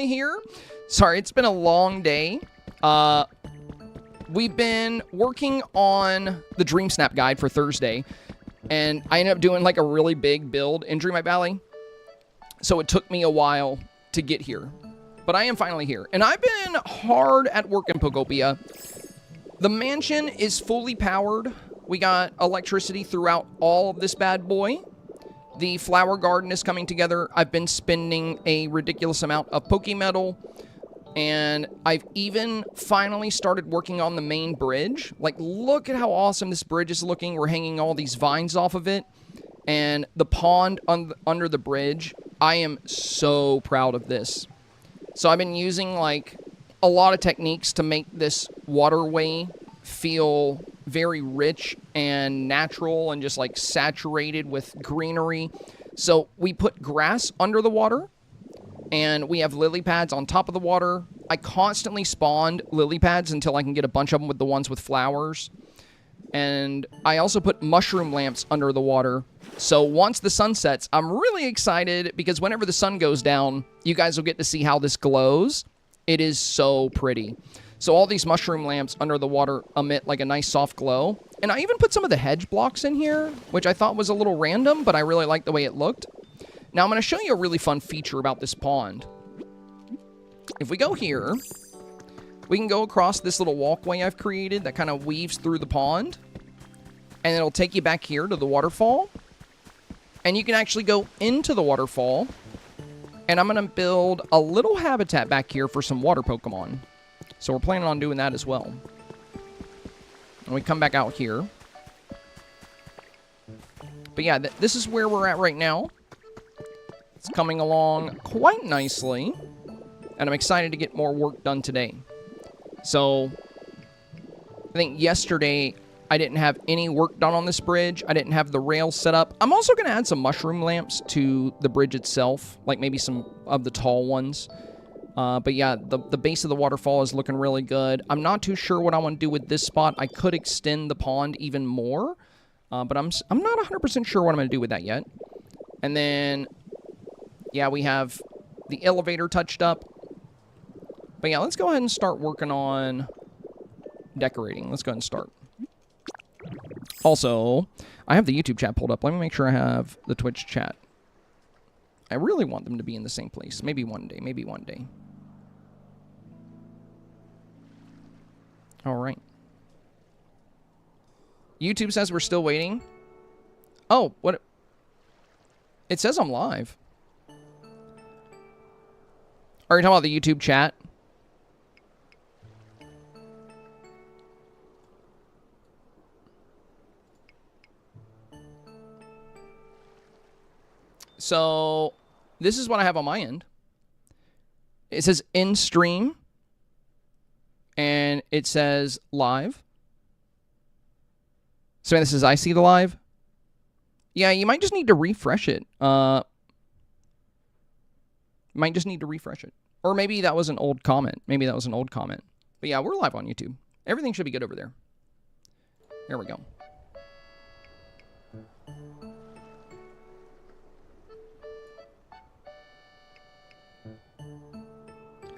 finally here. Sorry, it's been a long day. We've been working on the Dreamsnap guide for Thursday, and I ended up doing like a really big build in Dreamsnap Valley. So it took me a while to get here. But I am finally here. And I've been hard at work in Pokopia. The mansion is fully powered. We got electricity throughout all of this bad boy. The flower garden is coming together. I've been spending a ridiculous amount of Pokemetal. And I've even finally started working on the main bridge. Like, look at how awesome this bridge is looking. We're hanging all these vines off of it. And the pond under the bridge, I am so proud of this. So I've been using, like, a lot of techniques to make this waterway feel very rich and natural and just, like, saturated with greenery. So we put grass under the water, and we have lily pads on top of the water. I constantly spawned lily pads until I can get a bunch of them with the ones with flowers. And I also put mushroom lamps under the water. So once the sun sets, I'm really excited because whenever the sun goes down, you guys will get to see how this glows. It is so pretty. So all these mushroom lamps under the water emit like a nice soft glow. And I even put some of the hedge blocks in here, which I thought was a little random, but I really liked the way it looked. Now I'm going to show you a really fun feature about this pond. If we go here, we can go across this little walkway I've created that kind of weaves through the pond. And it'll take you back here to the waterfall. And you can actually go into the waterfall. And I'm going to build a little habitat back here for some water Pokemon. So we're planning on doing that as well. And we come back out here. But yeah, this is where we're at right now. It's coming along quite nicely. And I'm excited to get more work done today. So, I think yesterday I didn't have any work done on this bridge. I didn't have the rails set up. I'm also going to add some mushroom lamps to the bridge itself, like maybe some of the tall ones. But yeah, the base of the waterfall is looking really good. I'm not too sure what I want to do with this spot. I could extend the pond even more, but I'm not 100% sure what I'm going to do with that yet. And then, yeah, we have the elevator touched up. But yeah, let's go ahead and start working on decorating. Let's go ahead and start. Also, I have the YouTube chat pulled up. Let me make sure I have the Twitch chat. I really want them to be in the same place. Maybe one day. Maybe one day. All right. YouTube says we're still waiting. Oh, what? It says I'm live. Are you talking about the YouTube chat? So, this is what I have on my end. It says in stream. And it says live. So this is I see the live. Yeah, you might just need to refresh it. Might just need to refresh it. Or maybe that was an old comment. Maybe that was an old comment. But yeah, we're live on YouTube. Everything should be good over there. There we go.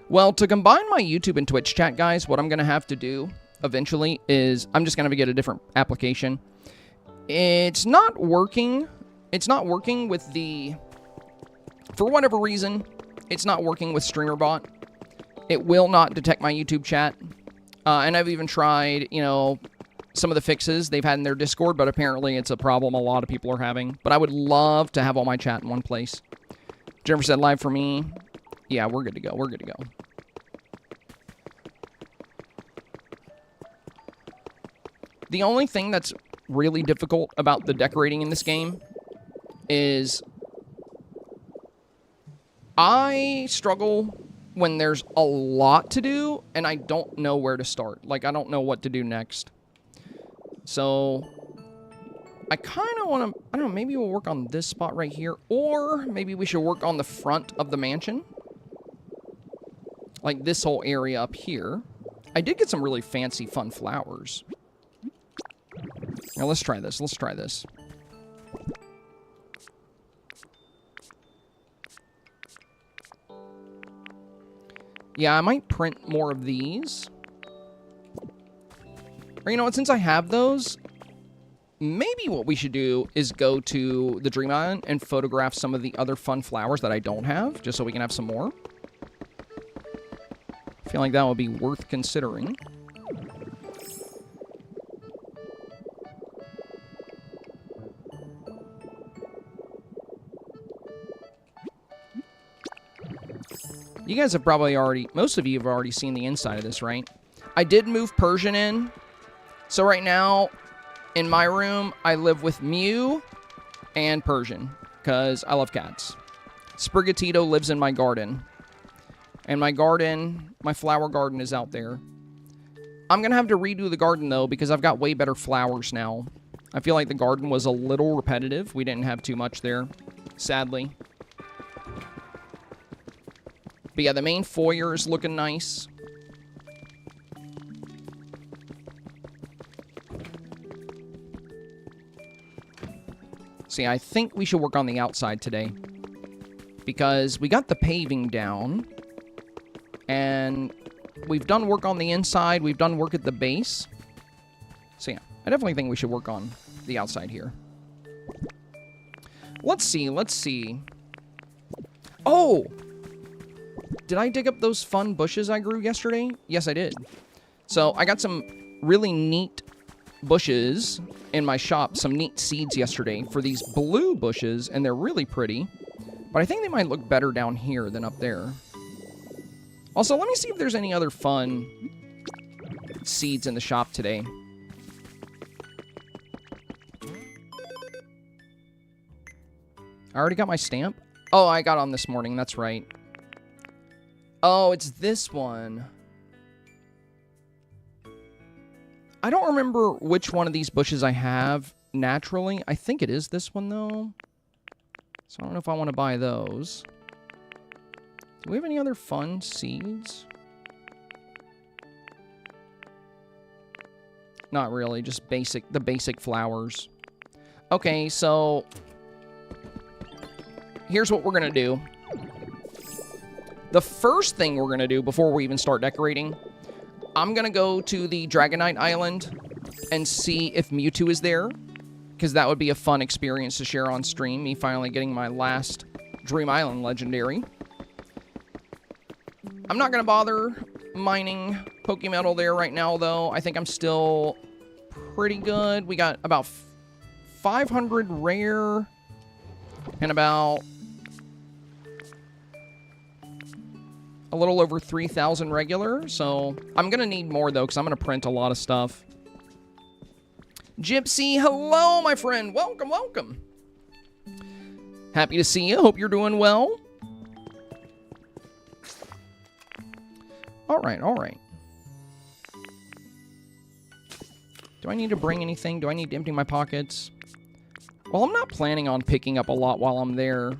Well, to combine my YouTube and Twitch chat, guys, what I'm going to have to do eventually is I'm just going to get a different application. It's not working. It's not working with the... For whatever reason, it's not working with StreamerBot. It will not detect my YouTube chat. And I've even tried, you know, some of the fixes they've had in their Discord, but apparently it's a problem a lot of people are having. But I would love to have all my chat in one place. Jennifer said live for me. Yeah, we're good to go. We're good to go. The only thing that's really difficult about the decorating in this game is I struggle when there's a lot to do and I don't know where to start. Like, I don't know what to do next. So, I kind of want to, I don't know, maybe we'll work on this spot right here, or maybe we should work on the front of the mansion. Like this whole area up here. I did get some really fancy, fun flowers. Now, let's try this. Let's try this. Yeah, I might print more of these. Or you know what, since I have those, maybe what we should do is go to the Dream Island and photograph some of the other fun flowers that I don't have, just so we can have some more. I feel like that would be worth considering. You guys have probably already, most of you have already seen the inside of this, right? I did move Persian in. So right now, in my room, I live with Mew and Persian, because I love cats. Sprigatito lives in my garden. And my garden, my flower garden is out there. I'm going to have to redo the garden, though, because I've got way better flowers now. I feel like the garden was a little repetitive. We didn't have too much there, sadly. But yeah, the main foyer is looking nice. See, I think we should work on the outside today. Because we got the paving down. And we've done work on the inside. We've done work at the base. So yeah, I definitely think we should work on the outside here. Let's see, let's see. Oh! Did I dig up those fun bushes I grew yesterday? Yes, I did. So I got some really neat bushes in my shop, some neat seeds yesterday for these blue bushes, and they're really pretty. But I think they might look better down here than up there. Also, let me see if there's any other fun seeds in the shop today. I already got my stamp? Oh, I got on this morning, that's right. Oh, it's this one. I don't remember which one of these bushes I have naturally. I think it is this one, though. So I don't know if I want to buy those. Do we have any other fun seeds? Not really, just the basic flowers. Okay, so here's what we're going to do. The first thing we're going to do before we even start decorating, I'm going to go to the Dragonite Island and see if Mewtwo is there, because that would be a fun experience to share on stream, me finally getting my last Dream Island Legendary. I'm not going to bother mining Pokemetal there right now, though. I think I'm still pretty good. We got about 500 rare and about a little over 3,000 regular, so I'm going to need more, though, because I'm going to print a lot of stuff. Gypsy, hello, my friend. Welcome, welcome. Happy to see you. Hope you're doing well. All right, all right. Do I need to bring anything? Do I need to empty my pockets? Well, I'm not planning on picking up a lot while I'm there.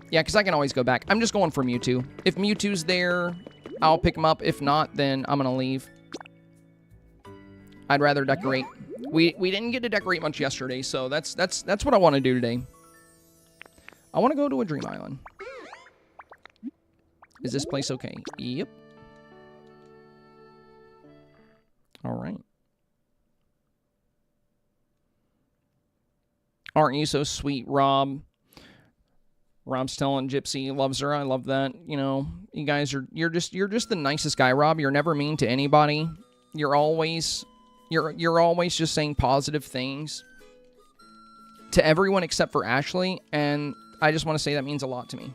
Yeah, because I can always go back. I'm just going for Mewtwo. If Mewtwo's there, I'll pick him up. If not, then I'm going to leave. I'd rather decorate. We didn't get to decorate much yesterday, so that's what I want to do today. I want to go to a Dream Island. Is this place okay? Yep. All right. Aren't you so sweet, Rob? Rob's telling Gypsy loves her. I love that. You know, you guys you're just the nicest guy, Rob. You're never mean to anybody. You're always just saying positive things to everyone except for Ashley, and I just want to say that means a lot to me.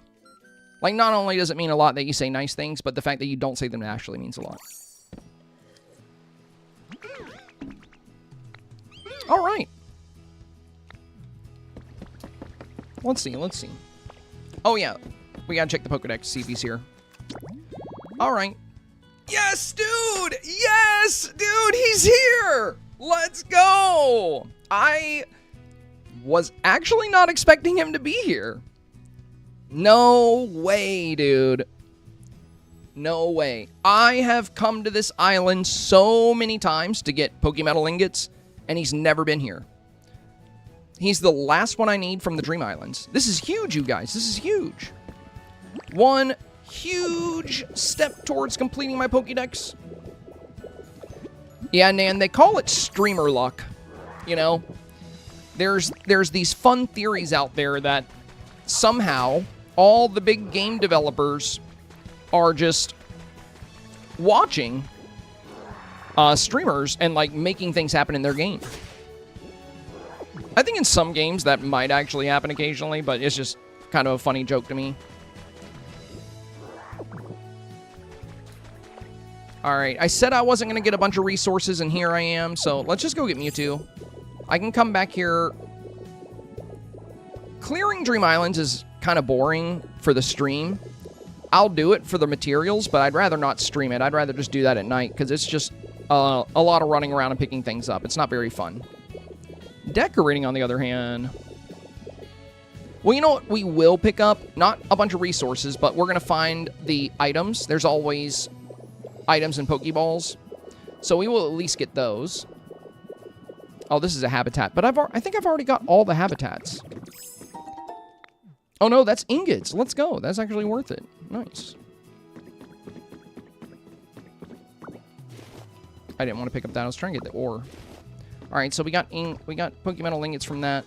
Like, not only does it mean a lot that you say nice things, but the fact that you don't say them to Ashley means a lot. All right. Let's see, let's see. Oh, yeah. We gotta check the Pokedex to see if he's here. All right. Yes, dude! Yes! Dude, he's here! Let's go! I was actually not expecting him to be here. No way, dude. No way. I have come to this island so many times to get Pokemetal ingots, and he's never been here. He's the last one I need from the Dream Islands. This is huge, you guys. This is huge. One huge step towards completing my Pokédex. Yeah, Nan, they call it streamer luck. You know, there's these fun theories out there that somehow all the big game developers are just watching streamers and, like, making things happen in their game. I think in some games that might actually happen occasionally, but it's just kind of a funny joke to me. Alright, I said I wasn't going to get a bunch of resources, and here I am, so let's just go get Mewtwo. I can come back here. Clearing Dream Islands is kind of boring for the stream. I'll do it for the materials, but I'd rather not stream it. I'd rather just do that at night, because it's just a lot of running around and picking things up. It's not very fun. Decorating, on the other hand... Well, you know what we will pick up? Not a bunch of resources, but we're going to find the items. There's always items and Pokeballs. So we will at least get those. Oh, this is a habitat. But I think I've already got all the habitats. Oh, no, that's ingots. Let's go. That's actually worth it. Nice. I didn't want to pick up that. I was trying to get the ore. All right, so we got Pokemetal ingots from that.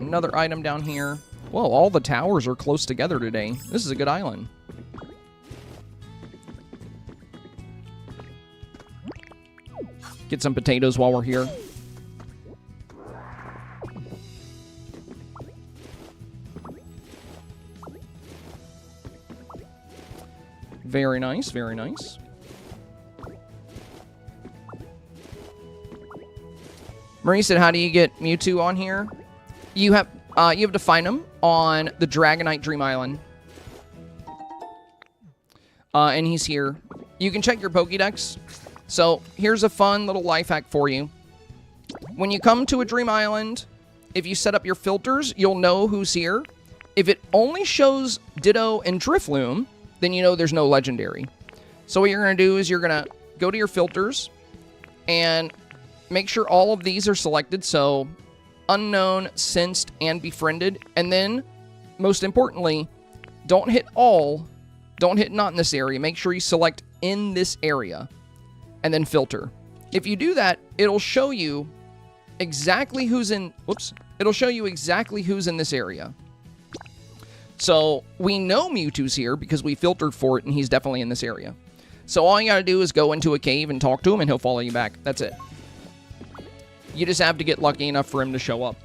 Another item down here. Whoa, all the towers are close together today. This is a good island. Get some potatoes while we're here. Very nice, very nice. Marie said, how do you get Mewtwo on here? You have to find him on the Dragonite Dream Island. And he's here. You can check your Pokédex. So, here's a fun little life hack for you. When you come to a Dream Island, if you set up your filters, you'll know who's here. If it only shows Ditto and Drifloon, then you know there's no legendary. So what you're going to do is you're going to go to your filters and make sure all of these are selected. So, unknown, sensed, and befriended. And then, most importantly, don't hit all. Don't hit not in this area. Make sure you select in this area. And then filter. If you do that, it'll show you exactly who's in... Whoops. It'll show you exactly who's in this area. So, we know Mewtwo's here because we filtered for it, and he's definitely in this area. So, all you gotta do is go into a cave and talk to him, and he'll follow you back. That's it. You just have to get lucky enough for him to show up.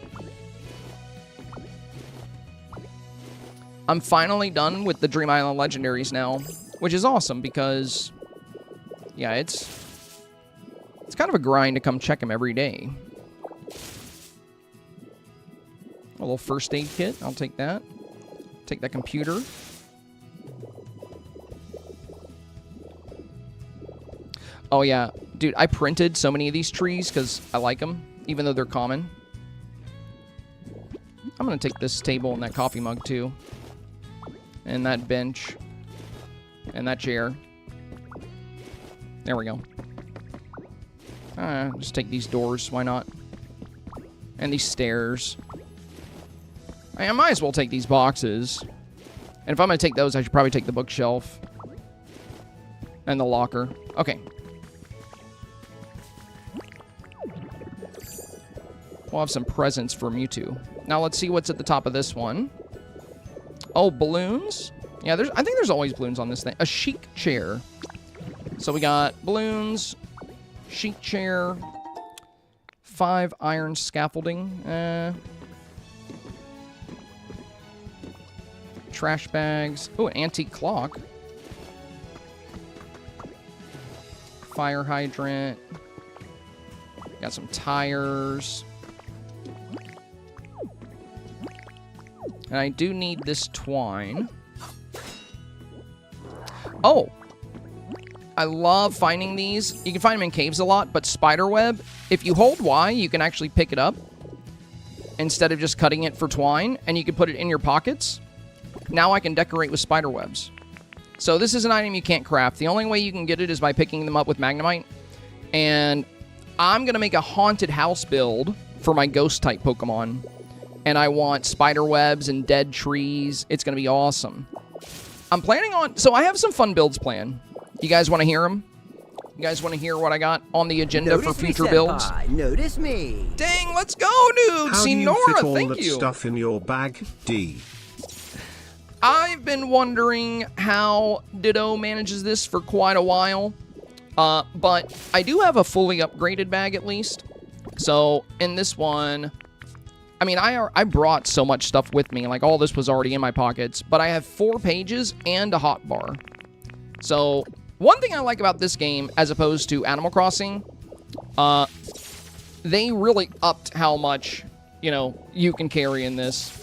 I'm finally done with the Dream Island Legendaries now, which is awesome because, yeah, it's kind of a grind to come check him every day. A little first aid kit. I'll take that. Take that computer. Oh, yeah. Dude, I printed so many of these trees because I like them, even though they're common. I'm going to take this table and that coffee mug, too. And that bench. And that chair. There we go. Just take these doors. Why not? And these stairs. I might as well take these boxes. And if I'm going to take those, I should probably take the bookshelf. And the locker. Okay. We'll have some presents for Mewtwo. Now let's see what's at the top of this one. Oh, balloons? Yeah, I think there's always balloons on this thing. A chic chair. So we got balloons, chic chair, 5 iron scaffolding. Trash bags. Oh, an antique clock. Fire hydrant. Got some tires. And I do need this twine. Oh! I love finding these. You can find them in caves a lot, but spiderweb, if you hold Y, you can actually pick it up instead of just cutting it for twine, and you can put it in your pockets. Now I can decorate with spiderwebs. So this is an item you can't craft. The only way you can get it is by picking them up with Magnemite. And I'm going to make a haunted house build for my ghost-type Pokemon. And I want spiderwebs and dead trees. It's going to be awesome. I'm planning on... So I have some fun builds planned. You guys want to hear them? You guys want to hear what I got on the agenda for future builds? Notice me. Dang, let's go, dude. How Senora, do you fit all thank that you. stuff in your bag, D? I've been wondering how Ditto manages this for quite a while. But I do have a fully upgraded bag at least. So in this one, I mean, I brought so much stuff with me. Like all this was already in my pockets. But I have 4 pages and a hotbar. So one thing I like about this game as opposed to Animal Crossing, they really upped how much, you know, you can carry in this.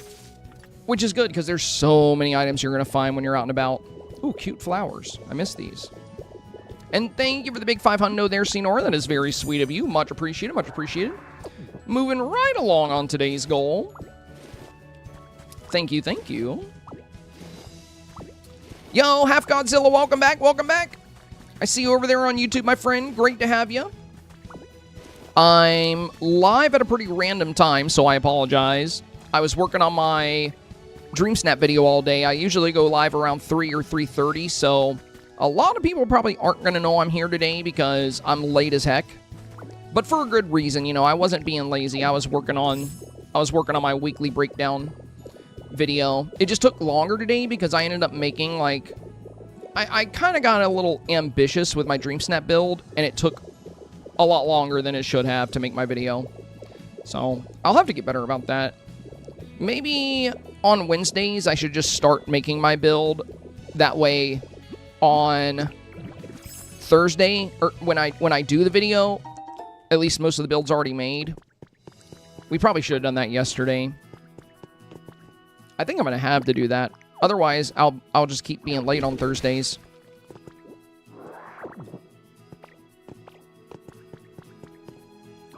Which is good because there's so many items you're going to find when you're out and about. Ooh, cute flowers. I miss these. And thank you for the big 500 there, Senora. That is very sweet of you. Much appreciated, much appreciated. Moving right along on today's goal. Thank you, thank you. Yo, Half Godzilla, welcome back, welcome back. I see you over there on YouTube, my friend. Great to have you. I'm live at a pretty random time, so I apologize. I was working on my Dreamsnap video all day. I usually go live around 3 or 3:30, so a lot of people probably aren't going to know I'm here today because I'm late as heck. But for a good reason, you know, I wasn't being lazy. I was working on my weekly breakdown video. It just took longer today because I ended up making, like, I kind of got a little ambitious with my Dreamsnap build, and it took a lot longer than it should have to make my video. So I'll have to get better about that. Maybe on Wednesdays, I should just start making my build. That way, on Thursday, or when I do the video, at least most of the build's already made. We probably should have done that yesterday. I think I'm going to have to do that. Otherwise, I'll just keep being late on Thursdays.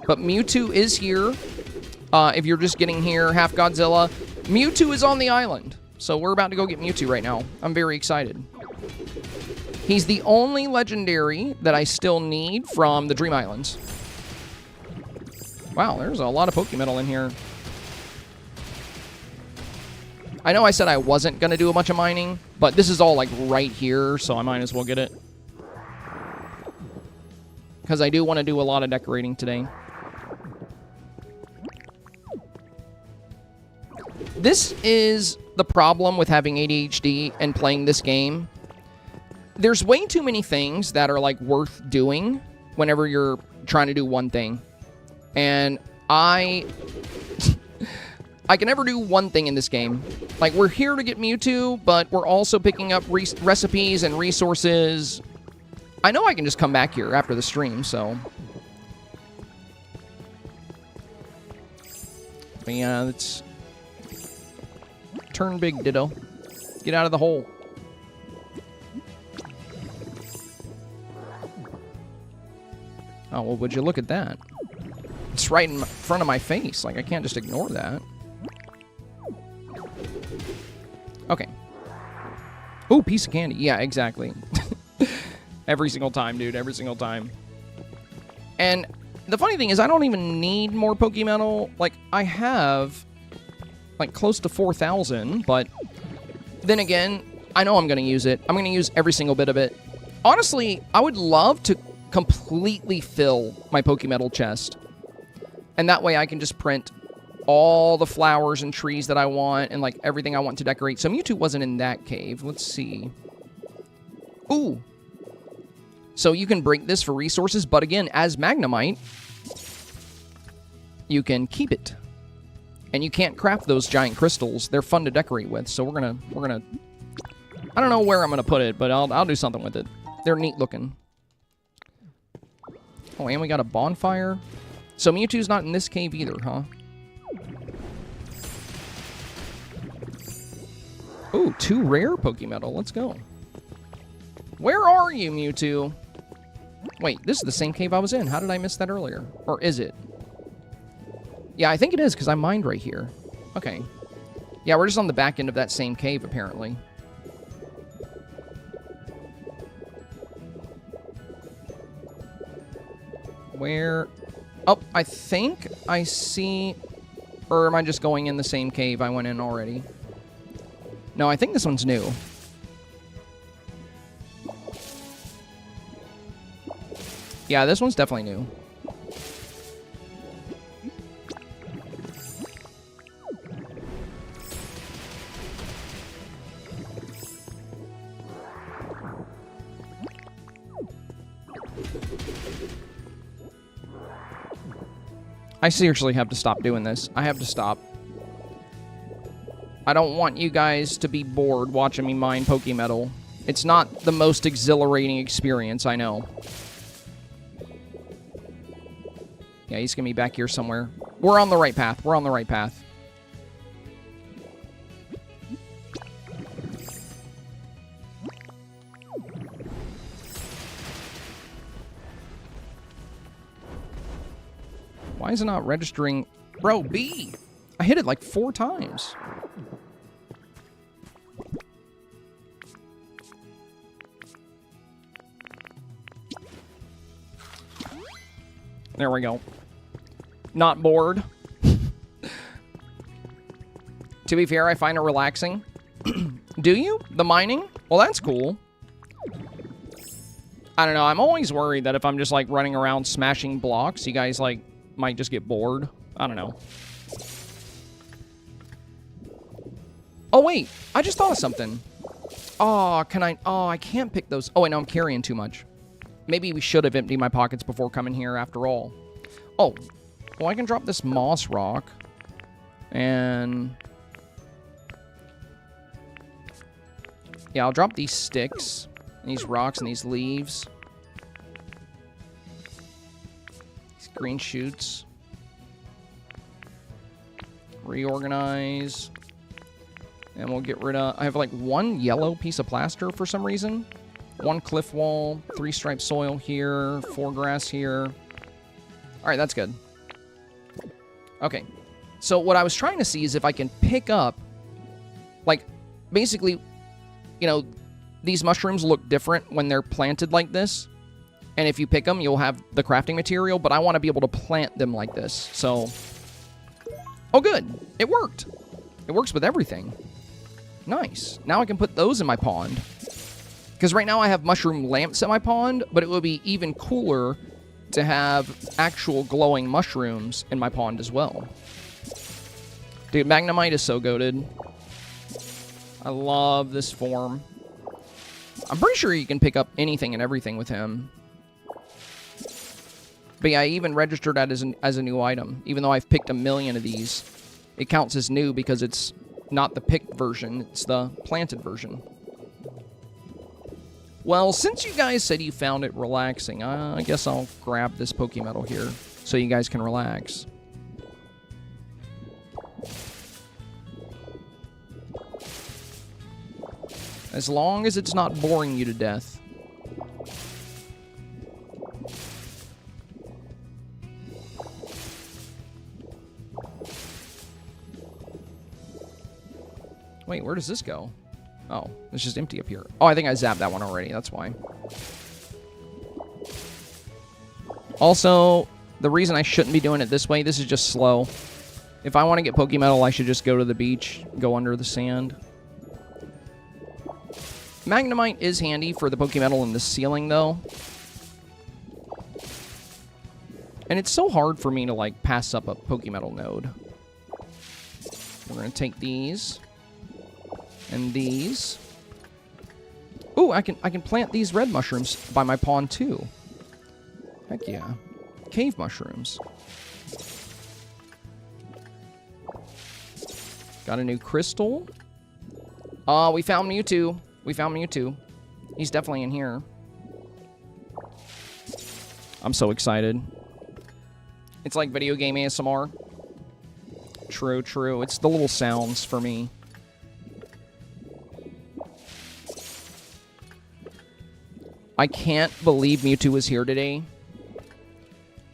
But Mewtwo is here. If you're just getting here, Half Godzilla, Mewtwo is on the island. So we're about to go get Mewtwo right now. I'm very excited. He's the only legendary that I still need from the Dream Islands. Wow, there's a lot of Pokemetal in here. I know I said I wasn't going to do a bunch of mining, but this is all like right here, so I might as well get it. Because I do want to do a lot of decorating today. This is the problem with having ADHD and playing this game. There's way too many things that are like worth doing whenever you're trying to do one thing. And I can never do one thing in this game. Like, we're here to get Mewtwo, but we're also picking up recipes and resources. I know I can just come back here after the stream, so. But yeah, let's turn big, Ditto. Get out of the hole. Oh, well, would you look at that? It's right in front of my face. Like, I can't just ignore that. Okay. Ooh, piece of candy. Yeah, exactly. Every single time, dude. Every single time. And the funny thing is, I don't even need more Pokemetal. Like, I have, like, close to 4,000. But then again, I know I'm going to use it. I'm going to use every single bit of it. Honestly, I would love to completely fill my Pokemetal chest. And that way I can just print all the flowers and trees that I want and, like, everything I want to decorate. So Mewtwo wasn't in that cave. Let's see. Ooh. So you can break this for resources, but again, as Magnemite, you can keep it. And you can't craft those giant crystals. They're fun to decorate with, so we're gonna I don't know where I'm gonna put it, but I'll do something with it. They're neat looking. Oh, and we got a bonfire. So Mewtwo's not in this cave either, huh? Ooh, 2 rare Pokemetal. Let's go. Where are you, Mewtwo? Wait, this is the same cave I was in. How did I miss that earlier? Or is it? Yeah, I think it is, because I mined right here. Okay. Yeah, we're just on the back end of that same cave, apparently. Where? Oh, I think I see... Or am I just going in the same cave I went in already? No, I think this one's new. Yeah, this one's definitely new. I seriously have to stop doing this. I have to stop. I don't want you guys to be bored watching me mine Pokemetal. It's not the most exhilarating experience, I know. Yeah, he's going to be back here somewhere. We're on the right path. We're on the right path. Why is it not registering? Bro, B! I hit it like 4 times. There we go. Not bored. To be fair, I find it relaxing. Do you? The mining? Well, that's cool. I don't know. I'm always worried that if I'm just, like, running around smashing blocks, you guys, like, might just get bored. I don't know. Oh, wait. I just thought of something. Oh, can I... Oh, I can't pick those. Oh, wait, no, I'm carrying too much. Maybe we should have emptied my pockets before coming here after all. Oh. Well, I can drop this moss rock. And... yeah, I'll drop these sticks. And these rocks and these leaves. These green shoots. Reorganize. And we'll get rid of... I have like 1 yellow piece of plaster for some reason. 1 cliff wall. 3 striped soil here. 4 grass here. Alright, that's good. Okay. So what I was trying to see is if I can pick up... like, basically... you know, these mushrooms look different when they're planted like this. And if you pick them, you'll have the crafting material. But I want to be able to plant them like this. So... oh, good. It worked. It works with everything. Nice. Now I can put those in my pond. Because right now I have mushroom lamps in my pond, but it would be even cooler to have actual glowing mushrooms in my pond as well. Dude, Magnemite is so goated. I love this form. I'm pretty sure you can pick up anything and everything with him. But yeah, I even registered that as a new item. Even though I've picked a million of these, it counts as new because it's not the picked version, it's the planted version. Well, since you guys said you found it relaxing, I guess I'll grab this Pokemetal here so you guys can relax. As long as it's not boring you to death. Wait, where does this go? Oh, it's just empty up here. Oh, I think I zapped that one already. That's why. Also, the reason I shouldn't be doing it this way, this is just slow. If I want to get Pokemetal, I should just go to the beach, go under the sand. Magnemite is handy for the Pokemetal in the ceiling, though. And it's so hard for me to, like, pass up a Pokemetal node. We're going to take these. And these. Ooh, I can plant these red mushrooms by my pond, too. Heck yeah. Cave mushrooms. Got a new crystal. We found Mewtwo. We found Mewtwo. He's definitely in here. I'm so excited. It's like video game ASMR. True, true. It's the little sounds for me. I can't believe Mewtwo is here today.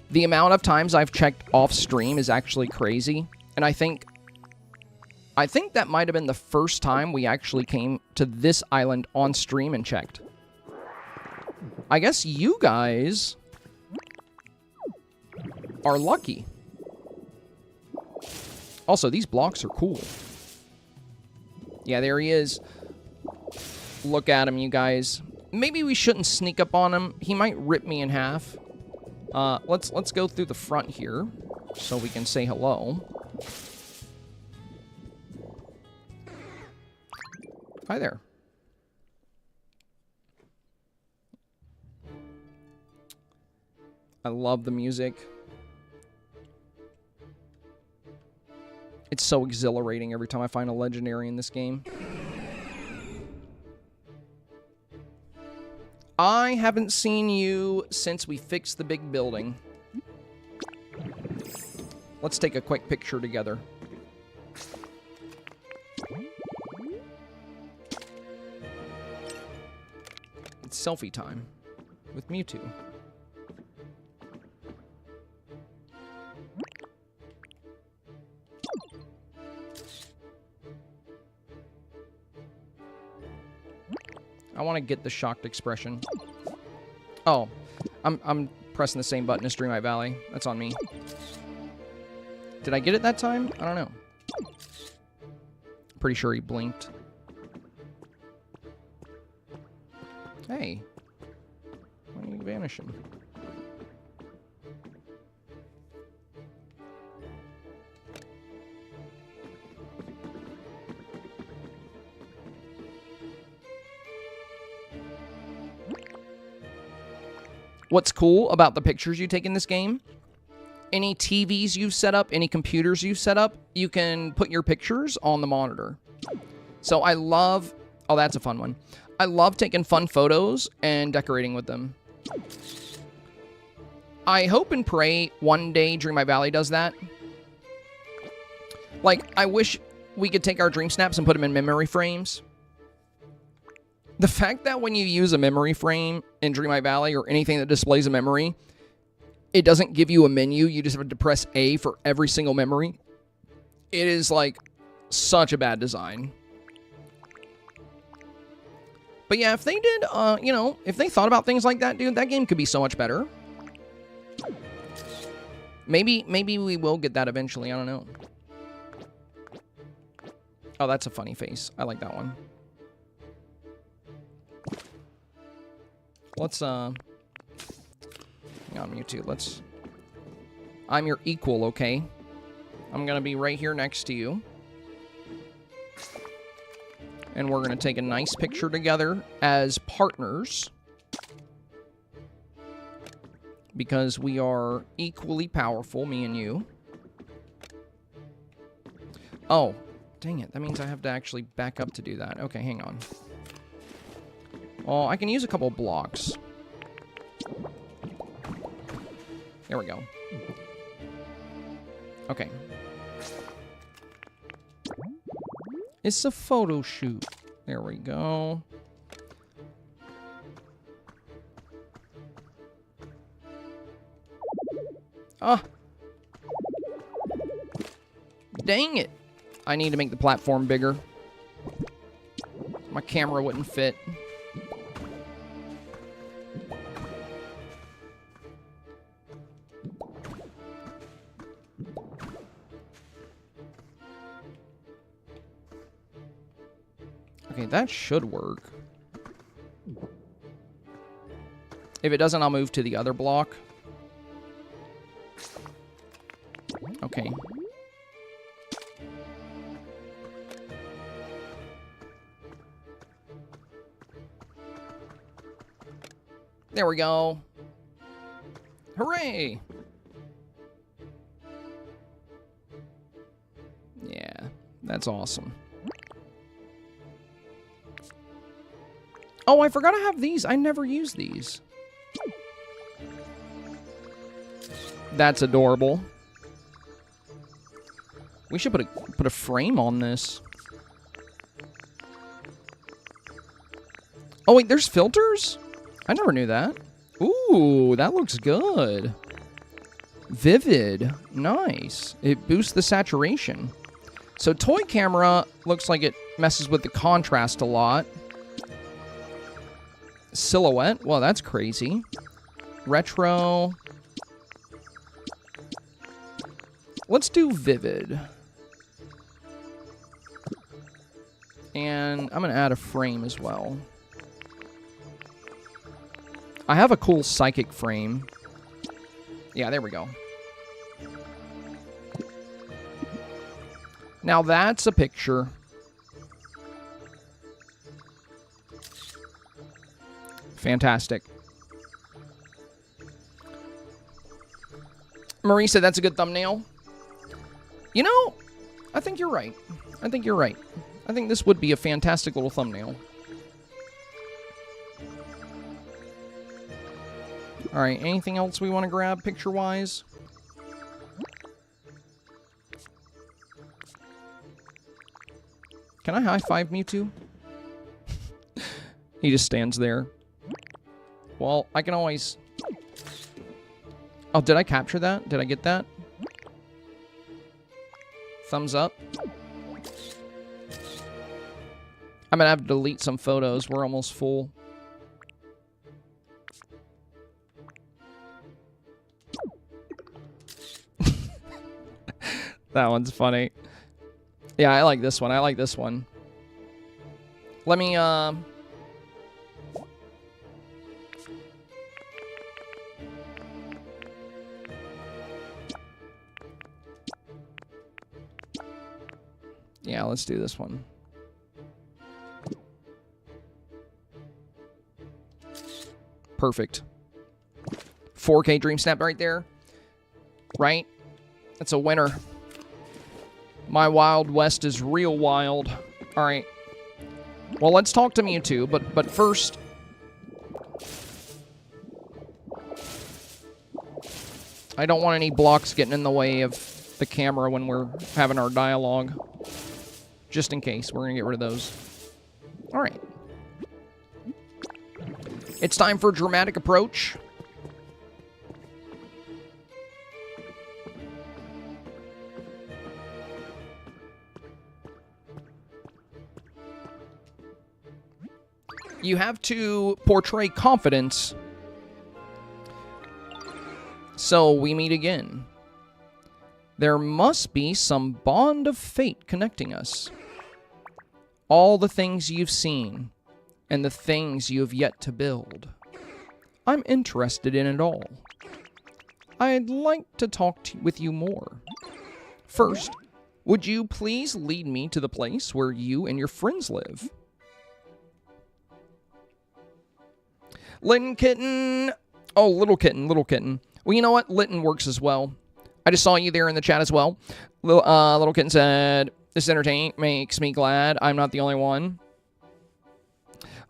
The amount of times I've checked off stream is actually crazy. And I think that might have been the first time we actually came to this island on stream and checked. I guess you guys are lucky. Also, these blocks are cool. Yeah, there he is. Look at him, you guys. Maybe we shouldn't sneak up on him. He might rip me in half. Let's go through the front here so we can say hello. Hi there. I love the music. It's so exhilarating every time I find a legendary in this game. I haven't seen you since we fixed the big building. Let's take a quick picture together. It's selfie time with Mewtwo. I want to get the shocked expression. Oh, I'm pressing the same button as Dreamsnap Valley. That's on me. Did I get it that time? I don't know. Pretty sure he blinked. Hey. Why are you vanishing? What's cool about the pictures you take in this game, any TVs you've set up, any computers you've set up, you can put your pictures on the monitor. So I love... Oh, that's a fun one. I love taking fun photos and decorating with them. I hope and pray one day Dreamsnap Valley does that. Like, I wish we could take our dream snaps and put them in memory frames. The fact that when you use a memory frame in Dreamsnap Valley or anything that displays a memory, it doesn't give you a menu. You just have to press A for every single memory. It is, like, such a bad design. But yeah, if they did, you know, if they thought about things like that, dude, that game could be so much better. Maybe we will get that eventually. I don't know. Oh, that's a funny face. I like that one. Let's, hang on, Mewtwo. Let's... I'm your equal, okay? I'm gonna be right here next to you. And we're gonna take a nice picture together as partners. Because we are equally powerful, me and you. Oh, dang it. That means I have to actually back up to do that. Okay, hang on. Well, I can use a couple blocks. There we go. Okay. It's a photo shoot. There we go. Ah! Dang it! I need to make the platform bigger. My camera wouldn't fit. Okay, that should work. If it doesn't, I'll move to the other block. Okay. There we go. Hooray! Yeah, that's awesome. Oh, I forgot to have these. I never use these. That's adorable. We should put a frame on this. Oh, wait, there's filters? I never knew that. Ooh, that looks good. Vivid. Nice. It boosts the saturation. So toy camera looks like it messes with the contrast a lot. Silhouette. Well, that's crazy. Retro. Let's do vivid. And I'm going to add a frame as well. I have a cool psychic frame. Yeah, there we go. Now that's a picture. Fantastic. Marie said that's a good thumbnail. You know, I think you're right. I think you're right. I think this would be a fantastic little thumbnail. All right, anything else we want to grab picture-wise? Can I high-five Mewtwo? He just stands there. Well, I can always... Oh, did I capture that? Did I get that? Thumbs up. I'm gonna have to delete some photos. We're almost full. That one's funny. Yeah, I like this one. I like this one. Let me, yeah, let's do this one. Perfect. 4K Dreamsnap right there. Right? That's a winner. My Wild West is real wild. All right. Well, let's talk to Mewtwo, but first... I don't want any blocks getting in the way of the camera when we're having our dialogue. Just in case. We're going to get rid of those. All right. It's time for dramatic approach. You have to portray confidence. So we meet again. There must be some bond of fate connecting us. All the things you've seen and the things you have yet to build. I'm interested in it all. I'd like to talk with you more. First, would you please lead me to the place where you and your friends live? Litten Kitten. Oh, Little Kitten, Little Kitten. Well, you know what? Litten works as well. I just saw you there in the chat as well. Little Kitten said, this entertaining makes me glad I'm not the only one.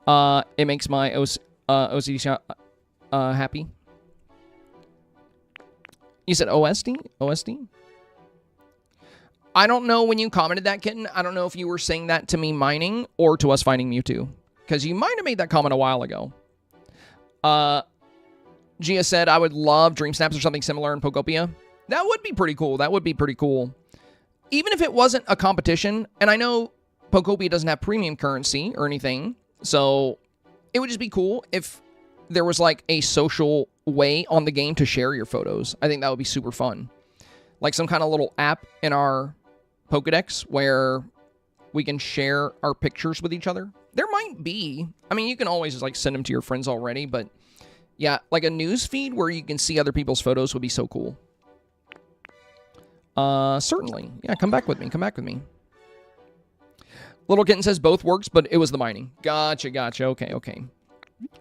It makes my OCD happy. You said OSD? OSD? I don't know when you commented that, Kitten. I don't know if you were saying that to me mining or to us finding Mewtwo. Because you might have made that comment a while ago. Gia said, I would love Dreamsnaps or something similar in Pokopia. That would be pretty cool. That would be pretty cool. Even if it wasn't a competition, and I know Pokopia doesn't have premium currency or anything, so it would just be cool if there was like a social way on the game to share your photos. I think that would be super fun. Like some kind of little app in our Pokedex where we can share our pictures with each other. There might be. I mean, you can always just like send them to your friends already, but yeah, like a news feed where you can see other people's photos would be so cool. Certainly. Yeah, come back with me. Come back with me. Little Kitten says both works, but it was the mining. Gotcha, gotcha. Okay, okay.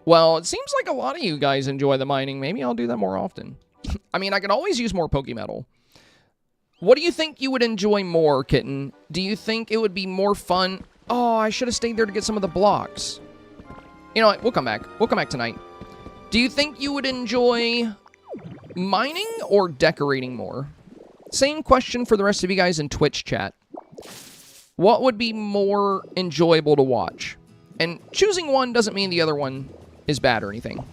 Well, it seems like a lot of you guys enjoy the mining. Maybe I'll do that more often. I mean, I could always use more Pokemetal. What do you think you would enjoy more, Kitten? Do you think it would be more fun? Oh, I should have stayed there to get some of the blocks. You know what? We'll come back. We'll come back tonight. Do you think you would enjoy mining or decorating more? Same question for the rest of you guys in Twitch chat. What would be more enjoyable to watch? And choosing one doesn't mean the other one is bad or anything.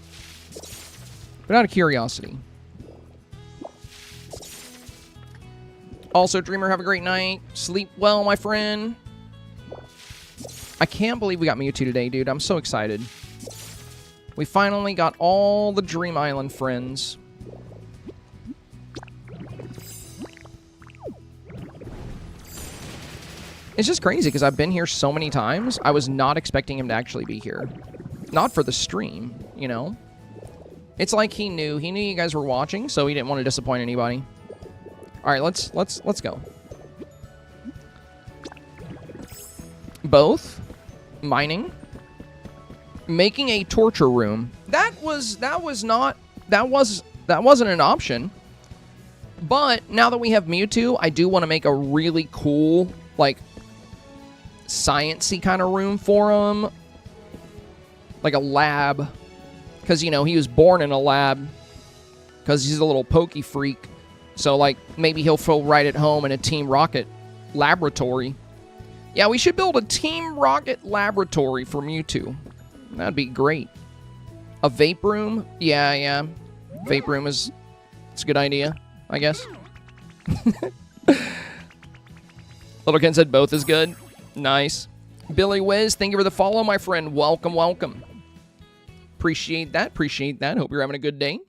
But out of curiosity. Also, Dreamer, have a great night. Sleep well, my friend. I can't believe we got Mewtwo today, dude. I'm so excited. We finally got all the Dream Island friends. It's just crazy because I've been here so many times. I was not expecting him to actually be here. Not for the stream, you know? It's like he knew you guys were watching, so he didn't want to disappoint anybody. All right, let's go. Both mining, making a torture room. That wasn't an option. But now that we have Mewtwo, I do want to make a really cool, like, science-y kind of room for him. Like a lab. Because, you know, he was born in a lab. Because he's a little pokey freak. So, like, maybe he'll feel right at home in a Team Rocket laboratory. Yeah, we should build a Team Rocket laboratory for Mewtwo. That'd be great. A vape room? Yeah. Vape room it's a good idea, I guess. Little Ken said both is good. Nice. Billy Wiz, thank you for the follow, my friend. Welcome, welcome. Appreciate that. Hope you're having a good day.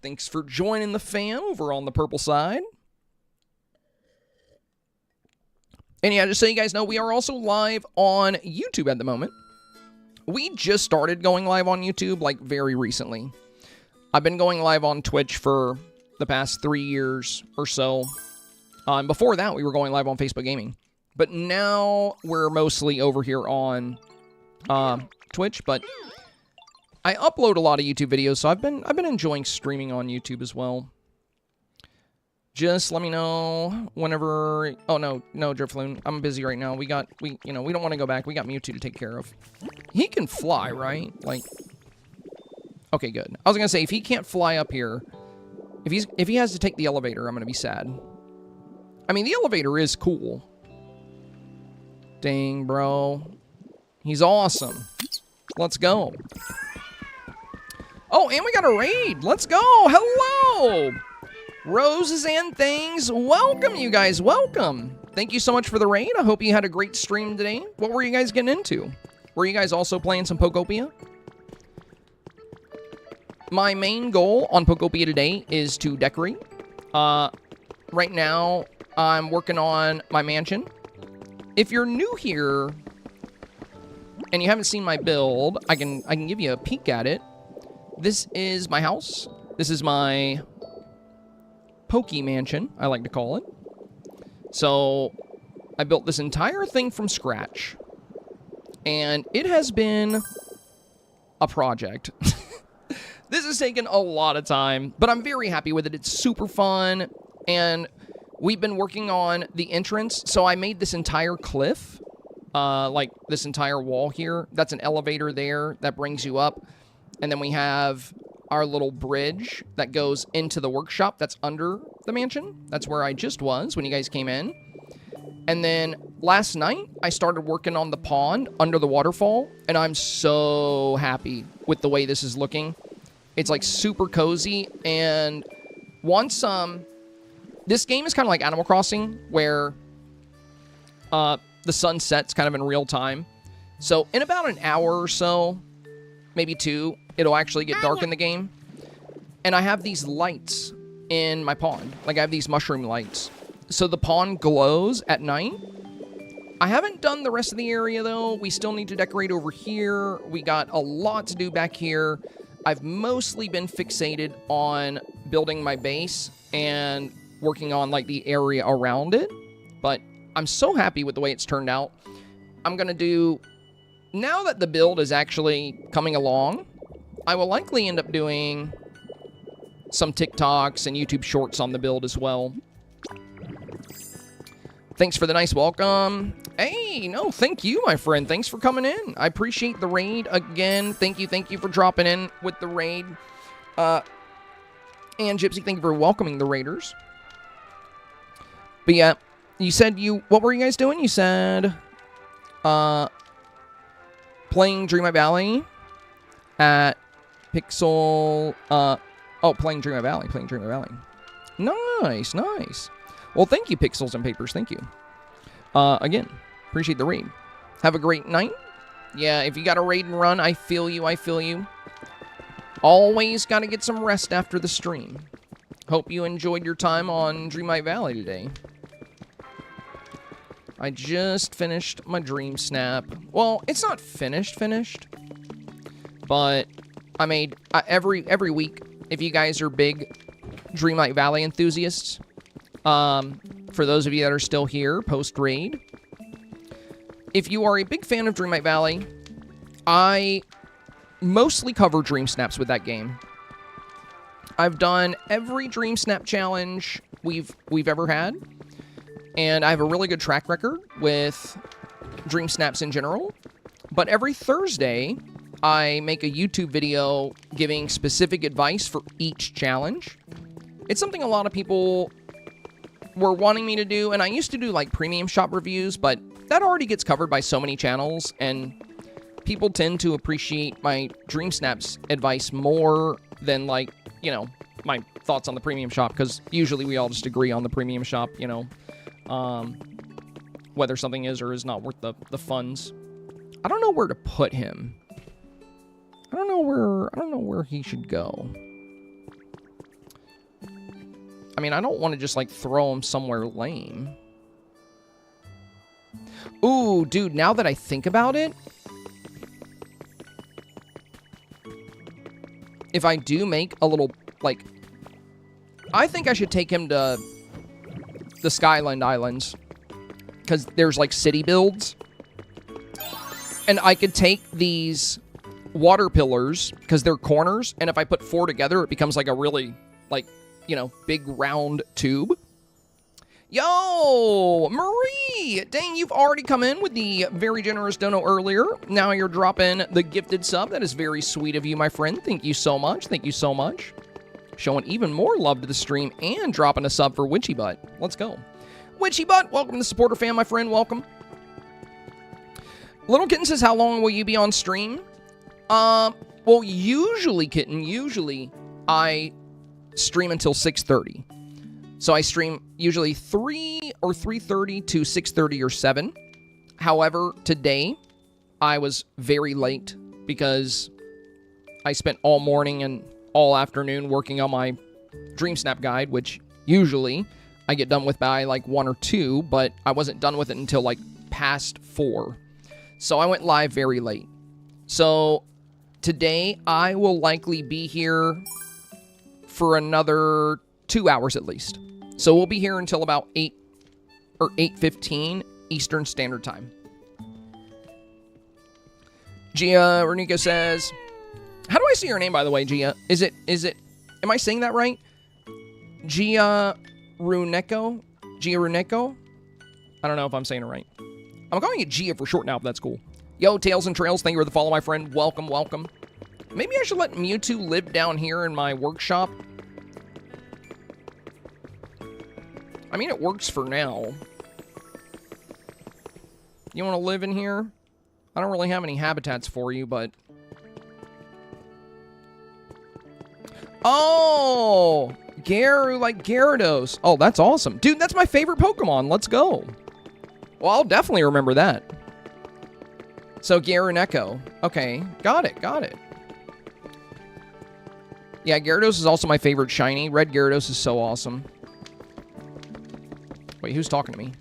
Thanks for joining the fam over on the purple side. And yeah, just so you guys know, we are also live on YouTube at the moment. We just started going live on YouTube, like, very recently. I've been going live on Twitch for the past 3 years or so. Before that, we were going live on Facebook Gaming. But now we're mostly over here on Twitch. But I upload a lot of YouTube videos, so I've been enjoying streaming on YouTube as well. Just let me know whenever. Oh no, Drifloon, I'm busy right now. We don't want to go back. We got Mewtwo to take care of. He can fly, right? Like, okay, good. I was gonna say, if he can't fly up here, if he has to take the elevator, I'm gonna be sad. I mean, the elevator is cool. Dang, bro. He's awesome. Let's go. Oh, and we got a raid. Let's go. Hello. Roses and things. Welcome, you guys. Welcome. Thank you so much for the raid. I hope you had a great stream today. What were you guys getting into? Were you guys also playing some Pokopia? My main goal on Pokopia today is to decorate. Right now, I'm working on my mansion. If you're new here and you haven't seen my build, I can give you a peek at it. This is my house. This is my Pokemansion, I like to call it. So I built this entire thing from scratch. And it has been a project. This has taken a lot of time, but I'm very happy with it. It's super fun. And we've been working on the entrance. So I made this entire cliff, like this entire wall here. That's an elevator there that brings you up. And then we have our little bridge that goes into the workshop that's under the mansion. That's where I just was when you guys came in. And then last night, I started working on the pond under the waterfall. And I'm so happy with the way this is looking. It's like super cozy. And once, this game is kind of like Animal Crossing, where the sun sets kind of in real time. So in about an hour or so, maybe 2, it'll actually get dark in the game. And I have these lights in my pond. Like, I have these mushroom lights. So the pond glows at night. I haven't done the rest of the area, though. We still need to decorate over here. We got a lot to do back here. I've mostly been fixated on building my base and working on, like, the area around it. But I'm so happy with the way it's turned out. I'm going to do... Now that the build is actually coming along, I will likely end up doing some TikToks and YouTube shorts on the build as well. Thanks for the nice welcome. Hey, no, thank you, my friend. Thanks for coming in. I appreciate the raid again. Thank you for dropping in with the raid. And Gypsy, thank you for welcoming the raiders. But yeah, you said what were you guys doing? You said, playing Dreamsnap Valley at Pixel, playing Dreamsnap Valley. Nice, nice. Well, thank you, Pixels and Papers, thank you. Again, appreciate the raid. Have a great night. Yeah, if you got a raid and run, I feel you. Always got to get some rest after the stream. Hope you enjoyed your time on Dreamsnap Valley today. I just finished my Dreamsnap. Well, it's not finished, but I made every week. If you guys are big Dreamlight Valley enthusiasts, for those of you that are still here post-raid, if you are a big fan of Dreamlight Valley, I mostly cover Dream Snaps with that game. I've done every Dream Snap challenge we've ever had, and I have a really good track record with Dream Snaps in general. But every Thursday, I make a YouTube video giving specific advice for each challenge. It's something a lot of people were wanting me to do, and I used to do like premium shop reviews, but that already gets covered by so many channels, and people tend to appreciate my Dream Snaps advice more than, like, you know, my thoughts on the premium shop, because usually we all just agree on the premium shop, you know, whether something is or is not worth the funds. I don't know where to put him. I don't know where he should go. I mean, I don't want to just, like, throw him somewhere lame. Ooh, dude, now that I think about it, if I do make a little, like, I think I should take him to the Skyland Islands, because there's, like, city builds. And I could take these water pillars, because they're corners, and if I put 4 together, it becomes like a really, like, you know, big round tube. Yo, Marie! Dang, you've already come in with the very generous dono earlier. Now you're dropping the gifted sub. That is very sweet of you, my friend. Thank you so much. Thank you so much. Showing even more love to the stream and dropping a sub for Witchy Butt. Let's go. Witchy Butt, welcome to the supporter fam, my friend. Welcome. Little Kitten says, how long will you be on stream? Well, usually, Kitten, I stream until 6:30. So I stream usually 3 or 3:30 to 6:30 or 7. However, today I was very late because I spent all morning and all afternoon working on my Dreamsnap guide, which usually I get done with by like 1 or 2, but I wasn't done with it until like past 4. So I went live very late. So today I will likely be here for another 2 hours at least. So we'll be here until about 8 or 8:15 Eastern Standard Time. Gia Renico says, how do I say your name, by the way, Gia? Is it, am I saying that right? Gia Runeco? Gia Runeco? I don't know if I'm saying it right. I'm calling it Gia for short now, if that's cool. Yo, Tails and Trails, thank you for the follow, my friend. Welcome, welcome. Maybe I should let Mewtwo live down here in my workshop. I mean, it works for now. You want to live in here? I don't really have any habitats for you, but... Oh! Garu, like Gyarados. Oh, that's awesome. Dude, that's my favorite Pokemon. Let's go. Well, I'll definitely remember that. So, Gyarados. Okay, got it, got it. Yeah, Gyarados is also my favorite shiny. Red Gyarados is so awesome. Wait, who's talking to me?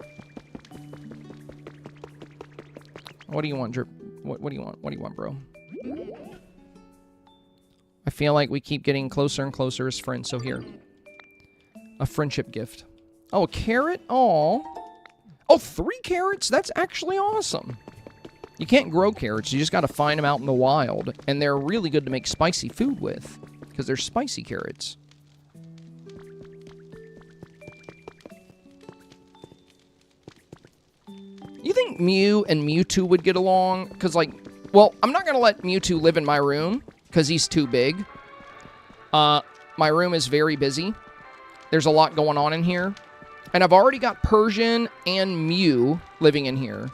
What do you want, Drip? What do you want? What do you want, bro? I feel like we keep getting closer and closer as friends, so here. A friendship gift. Oh, a carrot? Aw. Oh, 3 carrots? That's actually awesome. You can't grow carrots. You just got to find them out in the wild. And they're really good to make spicy food with, because they're spicy carrots. You think Mew and Mewtwo would get along? Because, like, well, I'm not going to let Mewtwo live in my room, because he's too big. My room is very busy. There's a lot going on in here. And I've already got Persian and Mew living in here.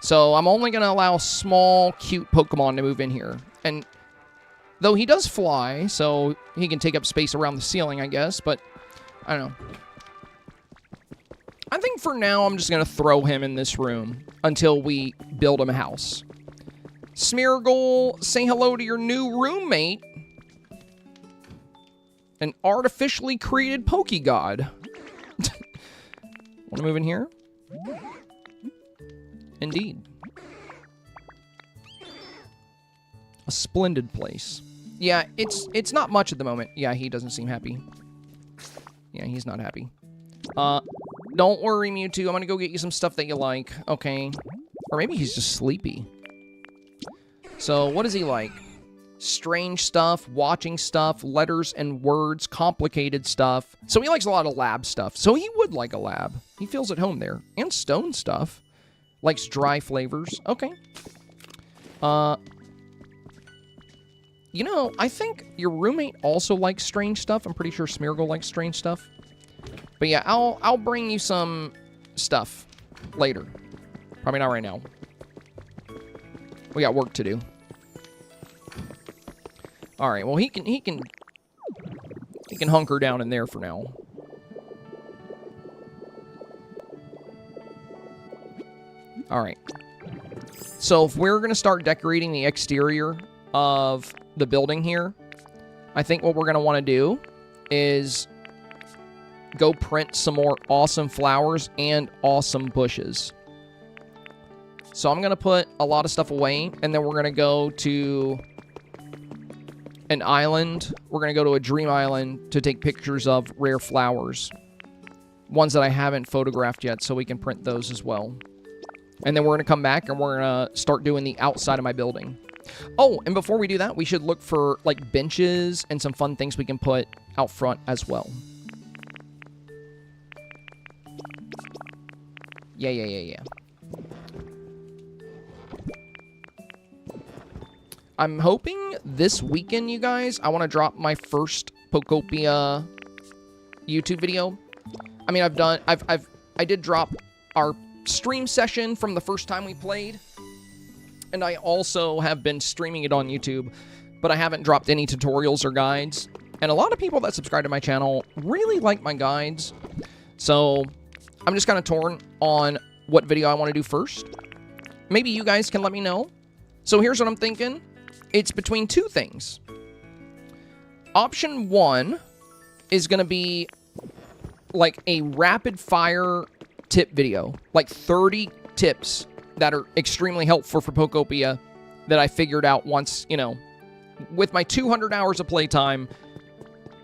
So I'm only going to allow small, cute Pokemon to move in here. And though he does fly, so he can take up space around the ceiling, I guess. But, I don't know. I think for now, I'm just going to throw him in this room until we build him a house. Smeargle, say hello to your new roommate. An artificially created Pokegod. Want to move in here? Indeed. A splendid place. Yeah, it's not much at the moment. Yeah, he doesn't seem happy. Yeah, he's not happy. Don't worry, Mewtwo. I'm gonna go get you some stuff that you like. Okay. Or maybe he's just sleepy. So, what is he like? Strange stuff, watching stuff, letters and words, complicated stuff. So he likes a lot of lab stuff. So he would like a lab. He feels at home there. And stone stuff. Likes dry flavors. Okay. You know, I think your roommate also likes strange stuff. I'm pretty sure Smeargle likes strange stuff. But yeah, I'll bring you some stuff later. Probably not right now. We got work to do. All right. Well, he can hunker down in there for now. All right. So if we're gonna start decorating the exterior of the building here, I think what we're going to want to do is go print some more awesome flowers and awesome bushes. So I'm going to put a lot of stuff away, and then we're going to go to an island. We're going to go to a dream island to take pictures of rare flowers. Ones that I haven't photographed yet, so we can print those as well. And then we're going to come back, and we're going to start doing the outside of my building. Oh, and before we do that, we should look for, like, benches and some fun things we can put out front as well. Yeah. I'm hoping this weekend, you guys, I want to drop my first Pokopia YouTube video. I mean, I did drop our stream session from the first time we played. And I also have been streaming it on YouTube, but I haven't dropped any tutorials or guides. And a lot of people that subscribe to my channel really like my guides. So I'm just kind of torn on what video I want to do first. Maybe you guys can let me know. So here's what I'm thinking. It's between two things. Option one is going to be like a rapid fire tip video, like 30 tips that are extremely helpful for Pokopia that I figured out once, you know, with my 200 hours of playtime,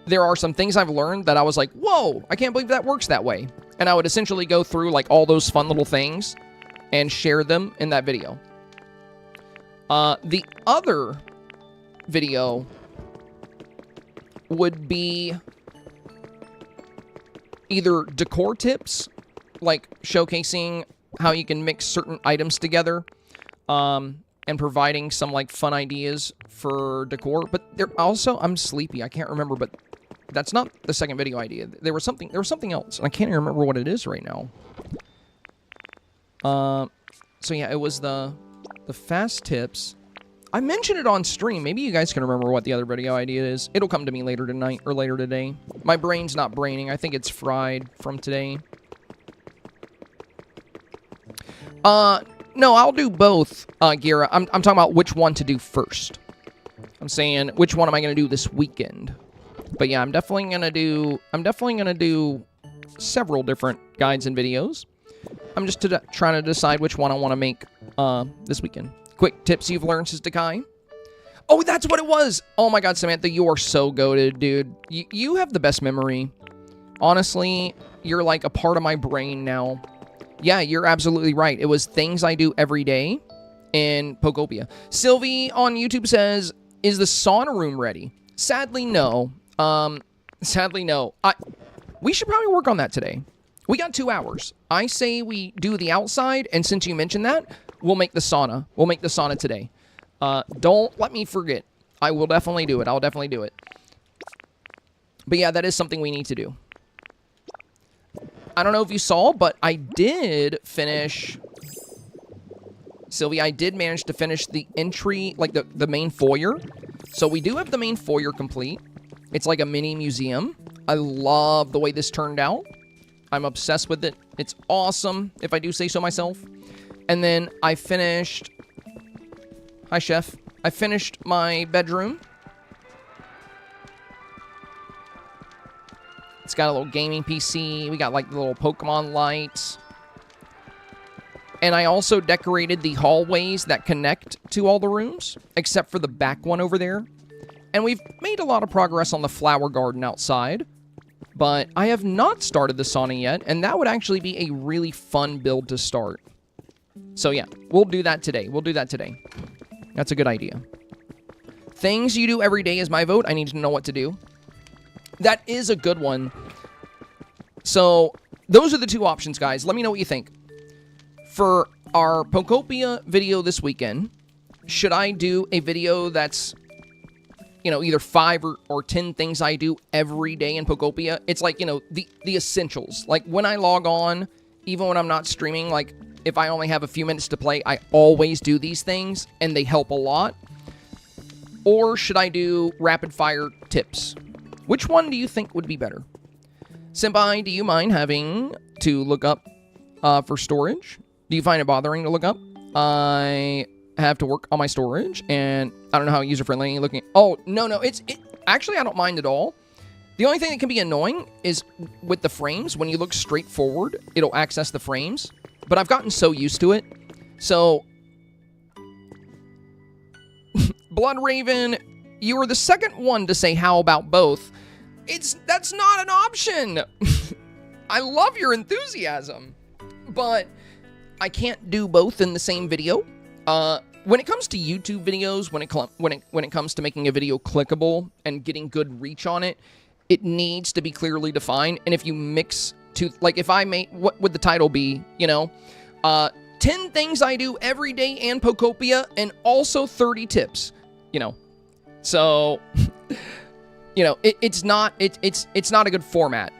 there are some things I've learned that I was like, whoa, I can't believe that works that way. And I would essentially go through like all those fun little things and share them in that video. The other video would be either decor tips, like showcasing how you can mix certain items together, and providing some like fun ideas for decor. But there also, I'm sleepy. I can't remember, but that's not the second video idea. There was something else, and I can't even remember what it is right now. So yeah, it was the fast tips. I mentioned it on stream. Maybe you guys can remember what the other video idea is. It'll come to me later tonight or later today. My brain's not braining. I think it's fried from today. No, I'll do both, Gira. I'm talking about which one to do first. I'm saying which one am I going to do this weekend. But yeah, I'm definitely going to do several different guides and videos. I'm just trying to decide which one I want to make this weekend. Quick tips you've learned, says Dekai. Oh, that's what it was. Oh my God, Samantha, you are so goated, dude. You have the best memory. Honestly, you're like a part of my brain now. Yeah, you're absolutely right. It was things I do every day in Pokopia. Sylvie on YouTube says, is the sauna room ready? Sadly, no. Sadly, no. We should probably work on that today. We got 2 hours. I say we do the outside, and since you mentioned that, we'll make the sauna. We'll make the sauna today. Don't let me forget. I will definitely do it. I'll definitely do it. But yeah, that is something we need to do. I don't know if you saw, but I did finish... Sylvie, I did manage to finish the entry, like the main foyer. So we do have the main foyer complete. It's like a mini museum. I love the way this turned out. I'm obsessed with it. It's awesome, if I do say so myself. And then I finished... Hi, Chef. I finished my bedroom. It's got a little gaming PC. We got, like, the little Pokemon lights. And I also decorated the hallways that connect to all the rooms, except for the back one over there. And we've made a lot of progress on the flower garden outside, but I have not started the sauna yet, and that would actually be a really fun build to start. So yeah, we'll do that today. That's a good idea. Things you do every day is my vote. I need to know what to do. That is a good one. So those are the two options, guys. Let me know what you think. For our Pokopia video this weekend, should I do a video that's, you know, either 5 or 10 things I do every day in Pokopia? It's like, you know, the essentials. Like, when I log on, even when I'm not streaming, like, if I only have a few minutes to play, I always do these things, and they help a lot. Or should I do rapid-fire tips? Which one do you think would be better? Senpai, do you mind having to look up for storage? Do you find it bothering to look up? I have to work on my storage, and I don't know how user-friendly you're looking. Oh, no, actually, I don't mind at all. The only thing that can be annoying is with the frames. When you look straight forward, it'll access the frames, but I've gotten so used to it. So, Blood Raven, you were the second one to say how about both. That's not an option. I love your enthusiasm, but I can't do both in the same video. When it comes to YouTube videos, when it comes to making a video clickable and getting good reach on it, it needs to be clearly defined. And if you mix two, like if I make, what would the title be? You know, 10 things I do every day and Pokopia, and also 30 tips. You know, so you know it's not a good format.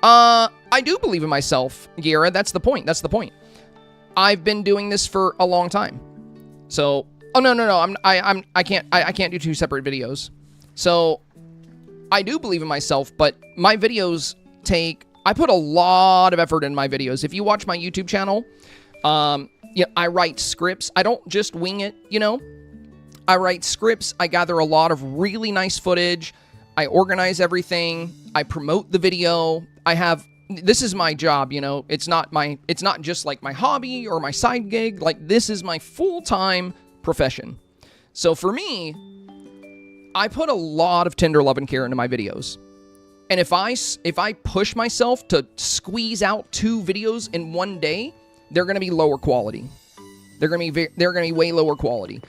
I do believe in myself, Gira. That's the point. I've been doing this for a long time. So, oh no, I can't do 2 separate videos. So, I do believe in myself, but my videos I put a lot of effort in my videos. If you watch my YouTube channel, you know, I write scripts. I don't just wing it, you know. I write scripts. I gather a lot of really nice footage. I organize everything. I promote the video. This is my job, you know. It's not just like my hobby or my side gig. Like, this is my full-time profession. So for me, I put a lot of tender love and care into my videos. And if I push myself to squeeze out 2 videos in one day, they're going to be lower quality. They're going to be way lower quality.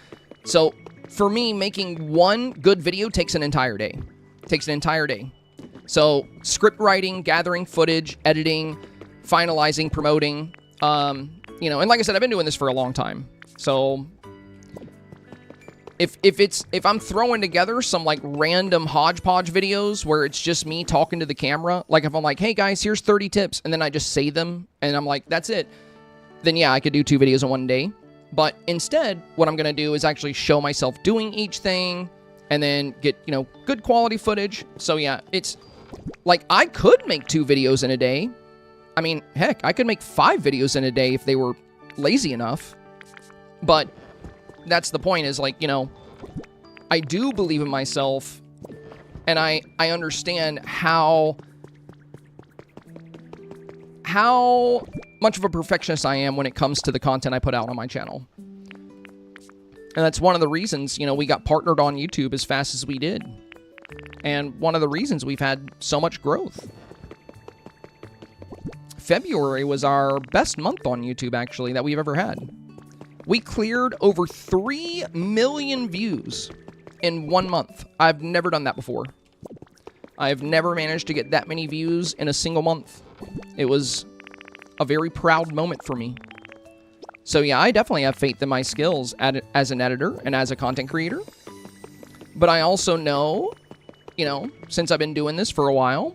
So for me, making one good video takes an entire day. So script writing, gathering footage, editing, finalizing, promoting, you know, and like I said, I've been doing this for a long time. So if I'm throwing together some like random hodgepodge videos where it's just me talking to the camera, like if I'm like, hey guys, here's 30 tips, and then I just say them and I'm like, that's it, then yeah, I could do 2 videos in one day. But instead, what I'm going to do is actually show myself doing each thing and then get, you know, good quality footage. So yeah, it's like I could make 2 videos in a day. I mean, heck, I could make 5 videos in a day if they were lazy enough. But that's the point, is like, you know, I do believe in myself, and I understand how much of a perfectionist I am when it comes to the content I put out on my channel. And that's one of the reasons, you know, we got partnered on YouTube as fast as we did. And one of the reasons we've had so much growth. February was our best month on YouTube, actually, that we've ever had. We cleared over 3 million views in 1 month. I've never done that before. I've never managed to get that many views in a single month. It was a very proud moment for me. So yeah, I definitely have faith in my skills as an editor and as a content creator. But I also know, you know, since I've been doing this for a while,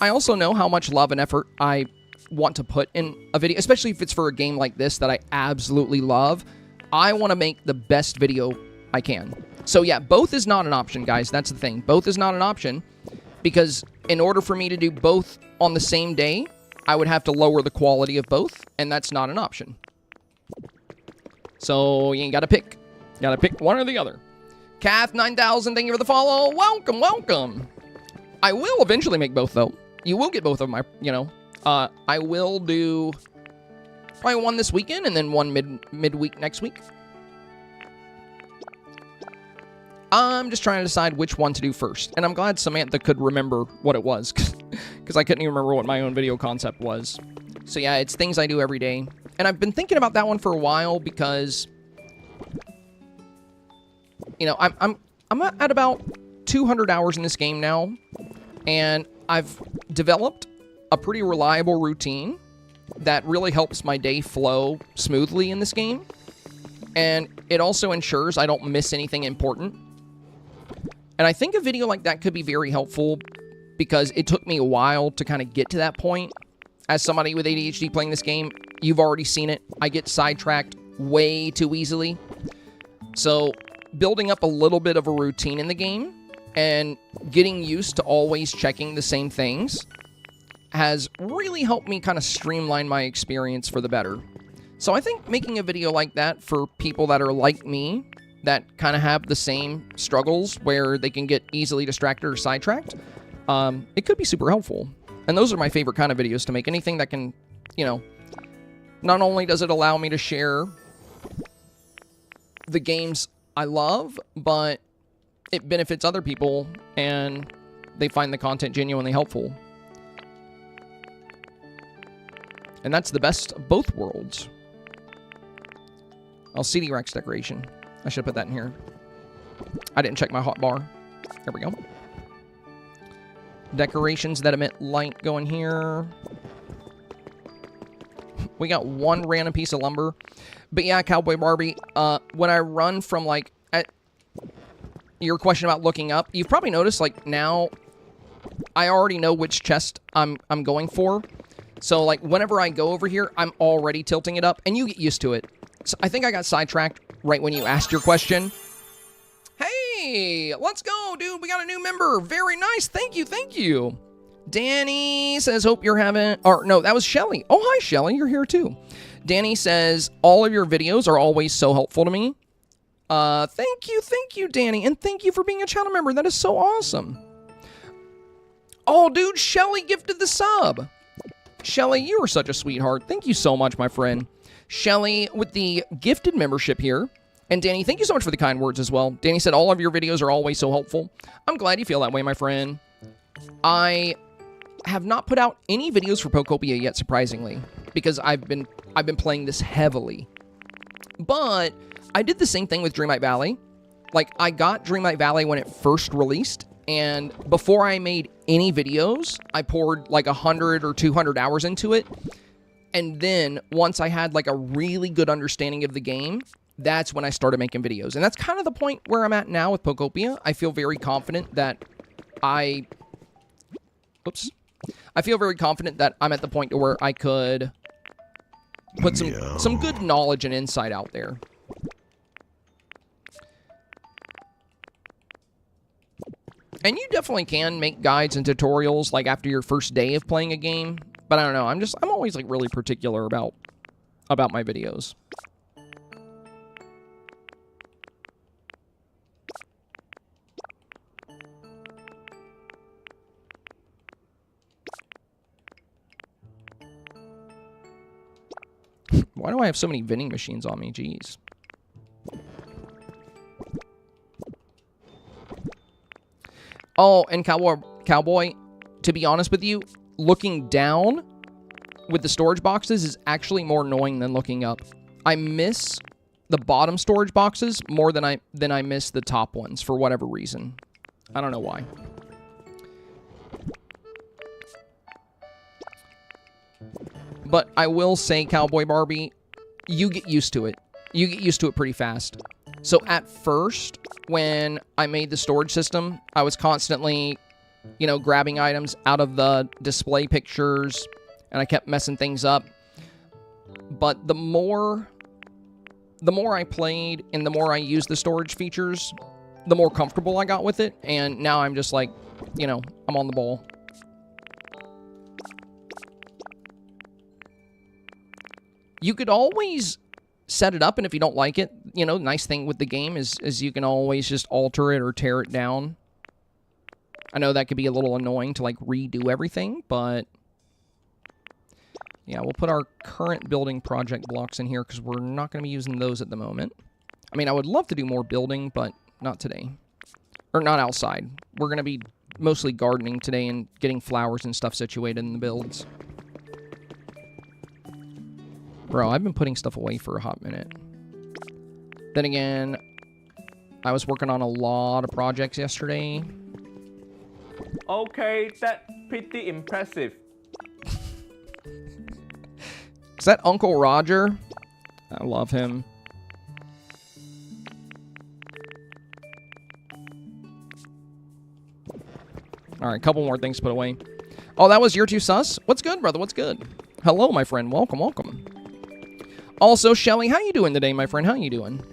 I also know how much love and effort I want to put in a video, especially if it's for a game like this that I absolutely love. I want to make the best video I can. So yeah, both is not an option, guys. That's the thing. Both is not an option, because in order for me to do both on the same day, I would have to lower the quality of both, and that's not an option. So you gotta pick. You gotta pick one or the other. Kath9000, thank you for the follow. Welcome, welcome. I will eventually make both, though. You will get both of my, you know. I will do probably one this weekend and then one midweek next week. I'm just trying to decide which one to do first. And I'm glad Samantha could remember what it was, because I couldn't even remember what my own video concept was. So yeah, it's things I do every day. And I've been thinking about that one for a while because, you know, I'm at about 200 hours in this game now, and I've developed a pretty reliable routine that really helps my day flow smoothly in this game. And it also ensures I don't miss anything important. And I think a video like that could be very helpful because it took me a while to kind of get to that point. As somebody with ADHD playing this game, you've already seen it. I get sidetracked way too easily. So building up a little bit of a routine in the game and getting used to always checking the same things has really helped me kind of streamline my experience for the better. So I think making a video like that for people that are like me, that kind of have the same struggles where they can get easily distracted or sidetracked, it could be super helpful. And those are my favorite kind of videos to make. Anything that can, you know, not only does it allow me to share the games I love, but it benefits other people and they find the content genuinely helpful. And that's the best of both worlds. Oh, CD Rex decoration. I should put that in here. I didn't check my hotbar. There we go. Decorations that emit light go in here. We got one random piece of lumber. But yeah, Cowboy Barbie, when I run from, like, your question about looking up, you've probably noticed, like, now I already know which chest I'm going for. So, like, whenever I go over here, I'm already tilting it up, and you get used to it. So I think I got sidetracked right when you asked your question. Hey, let's go, dude. We got a new member. Very nice. Thank you, thank you. Danny says, hope you're having... Or, no, that was Shelly. Oh, hi, Shelly. You're here, too. Danny says, all of your videos are always so helpful to me. Thank you, Danny. And thank you for being a channel member. That is so awesome. Oh, dude, Shelly gifted the sub. Shelly, you are such a sweetheart. Thank you so much, my friend. Shelly with the gifted membership here. And Danny, thank you so much for the kind words as well. Danny said, all of your videos are always so helpful. I'm glad you feel that way, my friend. I have not put out any videos for Pokopia yet, surprisingly, because I've been playing this heavily. But I did the same thing with Dreamlight Valley. Like, I got Dreamlight Valley when it first released, and before I made any videos, I poured like 100 or 200 hours into it. And then, once I had like a really good understanding of the game, that's when I started making videos. And that's kind of the point where I'm at now with Pokopia. I feel very confident that I feel very confident that I'm at the point where I could put some good knowledge and insight out there. And you definitely can make guides and tutorials like after your first day of playing a game. But I don't know, I'm always like really particular about my videos. Why do I have so many vending machines on me? Jeez. Oh, and Cowboy, to be honest with you, looking down with the storage boxes is actually more annoying than looking up. I miss the bottom storage boxes more than I miss the top ones for whatever reason. I don't know why. But I will say, Cowboy Barbie, you get used to it. You get used to it pretty fast. So at first, when I made the storage system, I was constantly, you know, grabbing items out of the display pictures, and I kept messing things up. But the more I played and the more I used the storage features, the more comfortable I got with it, and now I'm just like, you know, I'm on the ball. You could always set it up, and if you don't like it, you know, nice thing with the game is you can always just alter it or tear it down. I know that could be a little annoying to, like, redo everything, but yeah, we'll put our current building project blocks in here because we're not going to be using those at the moment. I mean, I would love to do more building, but not today. Or not outside. We're going to be mostly gardening today and getting flowers and stuff situated in the builds. Bro, I've been putting stuff away for a hot minute. Then again, I was working on a lot of projects yesterday. Okay, that's pretty impressive. Is that Uncle Roger? I love him. All right, a couple more things to put away. Oh, that was your two sus? What's good, brother? What's good? Hello, my friend. Welcome, welcome. Also, Shelly, how you doing today, my friend? How you doing?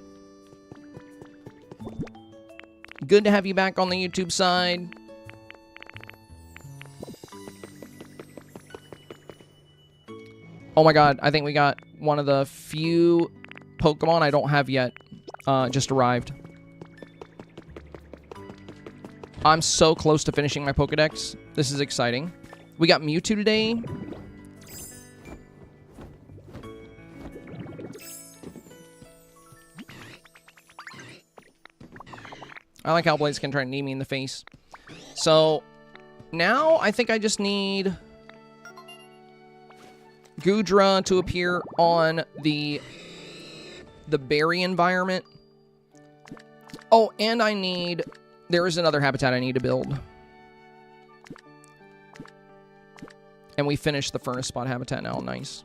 Good to have you back on the YouTube side. Oh my god, I think we got one of the few Pokemon I don't have yet. Just arrived. I'm so close to finishing my Pokedex. This is exciting. We got Mewtwo today. I like how Blaze can try to knee me in the face. So, now I think I just need Goodra to appear on the berry environment. Oh, and I need... There is another habitat I need to build. And we finished the furnace spot habitat now. Nice.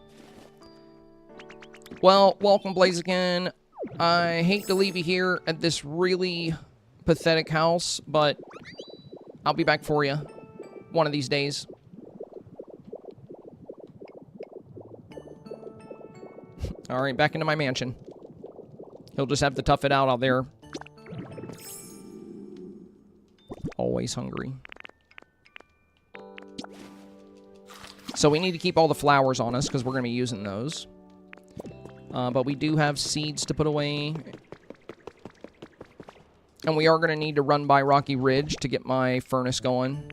Well, welcome, Blaziken. I hate to leave you here at this really pathetic house, but I'll be back for you one of these days. All right, back into my mansion. He'll just have to tough it out there. Always hungry. So we need to keep all the flowers on us because we're going to be using those. But we do have seeds to put away. And we are going to need to run by Rocky Ridge to get my furnace going.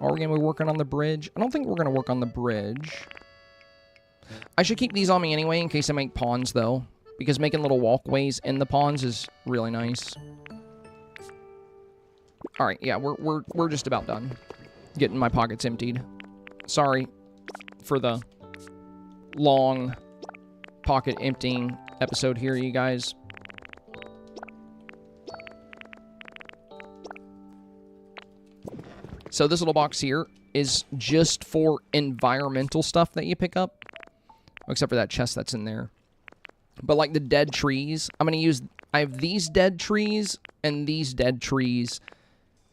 Are we going to be working on the bridge? I don't think we're going to work on the bridge. I should keep these on me anyway in case I make ponds, though. Because making little walkways in the ponds is really nice. Alright, yeah, we're just about done. Getting my pockets emptied. Sorry for the long pocket emptying episode here, you guys. So this little box here is just for environmental stuff that you pick up. Except for that chest that's in there. But like the dead trees, I'm going to use... I have these dead trees and these dead trees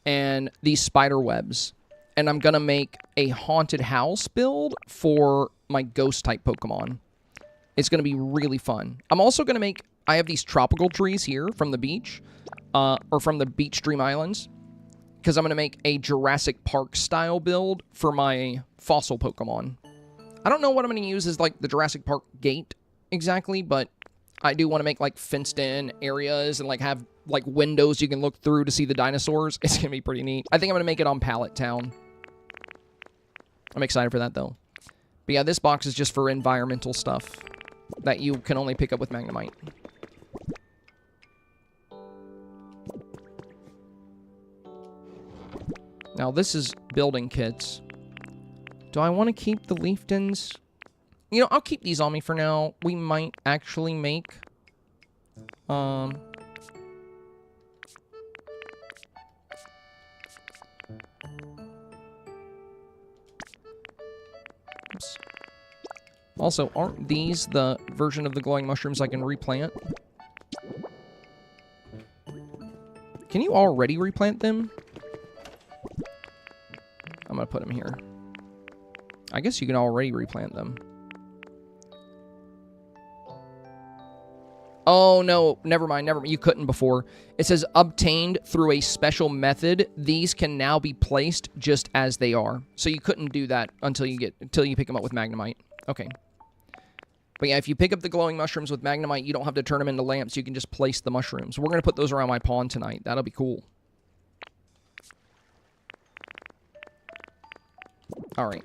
and these spider webs. And I'm going to make a haunted house build for my ghost-type Pokemon. It's going to be really fun. I'm also going to make... I have these tropical trees here from the beach. Or from the Beach Dream Islands. Because I'm going to make a Jurassic Park-style build for my fossil Pokemon. I don't know what I'm going to use as, like, the Jurassic Park gate exactly, but I do want to make, like, fenced-in areas and, like, have, like, windows you can look through to see the dinosaurs. It's going to be pretty neat. I think I'm going to make it on Pallet Town. I'm excited for that, though. But yeah, this box is just for environmental stuff that you can only pick up with Magnemite. Now, this is building kits. Do I want to keep the Leafdens? You know, I'll keep these on me for now. We might actually make... Oops. Also, aren't these the version of the glowing mushrooms I can replant? Can you already replant them? I'm going to put them here. I guess you can already replant them. Oh, no. Never mind. Never mind. You couldn't before. It says, obtained through a special method. These can now be placed just as they are. So you couldn't do that until you pick them up with Magnemite. Okay. But yeah, if you pick up the glowing mushrooms with Magnemite, you don't have to turn them into lamps. You can just place the mushrooms. We're going to put those around my pond tonight. That'll be cool. All right.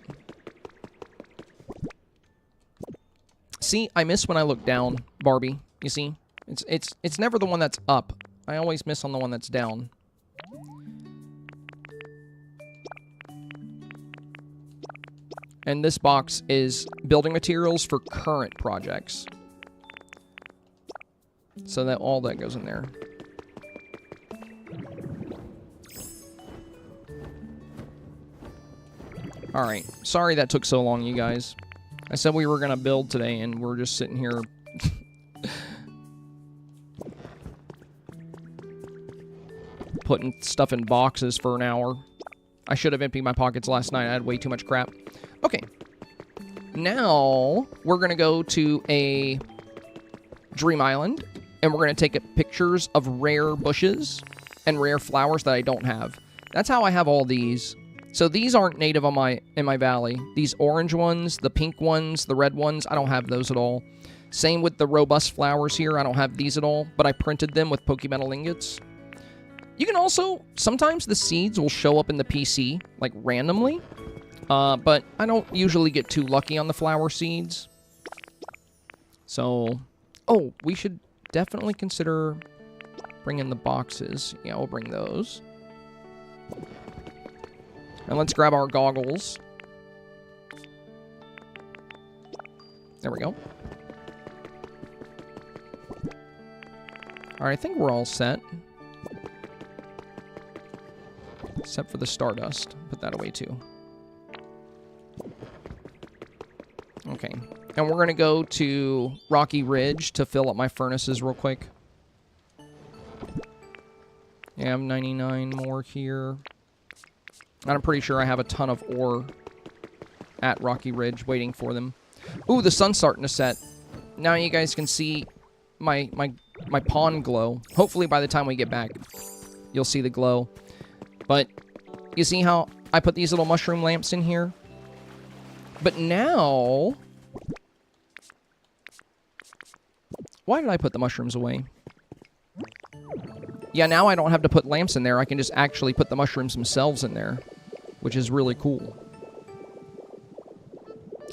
See, I miss when I look down, Barbie. You see? It's never the one that's up. I always miss on the one that's down. And this box is building materials for current projects. So that all that goes in there. Alright. Sorry that took so long, you guys. I said we were going to build today, and we're just sitting here... putting stuff in boxes for an hour. I should have emptied my pockets last night. I had way too much crap. Okay. Now, we're going to go to a Dream Island, and we're going to take pictures of rare bushes and rare flowers that I don't have. That's how I have all these. So these aren't native on in my valley. These orange ones, the pink ones, the red ones, I don't have those at all. Same with the robust flowers here. I don't have these at all, but I printed them with Pokemetal ingots. You can also, sometimes the seeds will show up in the PC, like randomly. But I don't usually get too lucky on the flower seeds. So, oh, we should definitely consider bringing the boxes. Yeah, we'll bring those. And let's grab our goggles. There we go. Alright, I think we're all set. Except for the Stardust. Put that away too. Okay. And we're going to go to Rocky Ridge to fill up my furnaces real quick. Yeah, I have 99 more here. And I'm pretty sure I have a ton of ore at Rocky Ridge waiting for them. Ooh, the sun's starting to set. Now you guys can see my pond glow. Hopefully by the time we get back, you'll see the glow. But you see how I put these little mushroom lamps in here? But now... Why did I put the mushrooms away? Yeah, now I don't have to put lamps in there. I can just actually put the mushrooms themselves in there, which is really cool.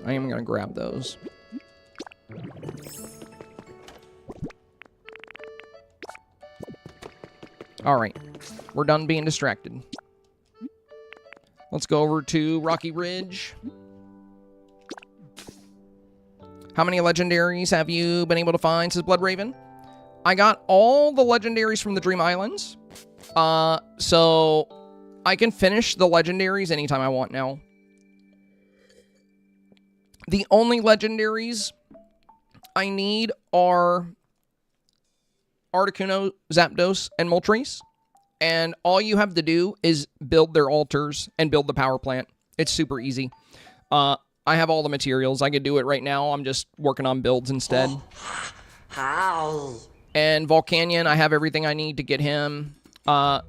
I am going to grab those. Alright, we're done being distracted. Let's go over to Rocky Ridge. How many legendaries have you been able to find, says Bloodraven? I got all the legendaries from the Dream Islands. So I can finish the legendaries anytime I want now. The only legendaries I need are Articuno, Zapdos, and Moltres. And all you have to do is build their altars and build the power plant. It's super easy. I have all the materials. I could do it right now. I'm just working on builds instead. How? And Volcanion, I have everything I need to get him. I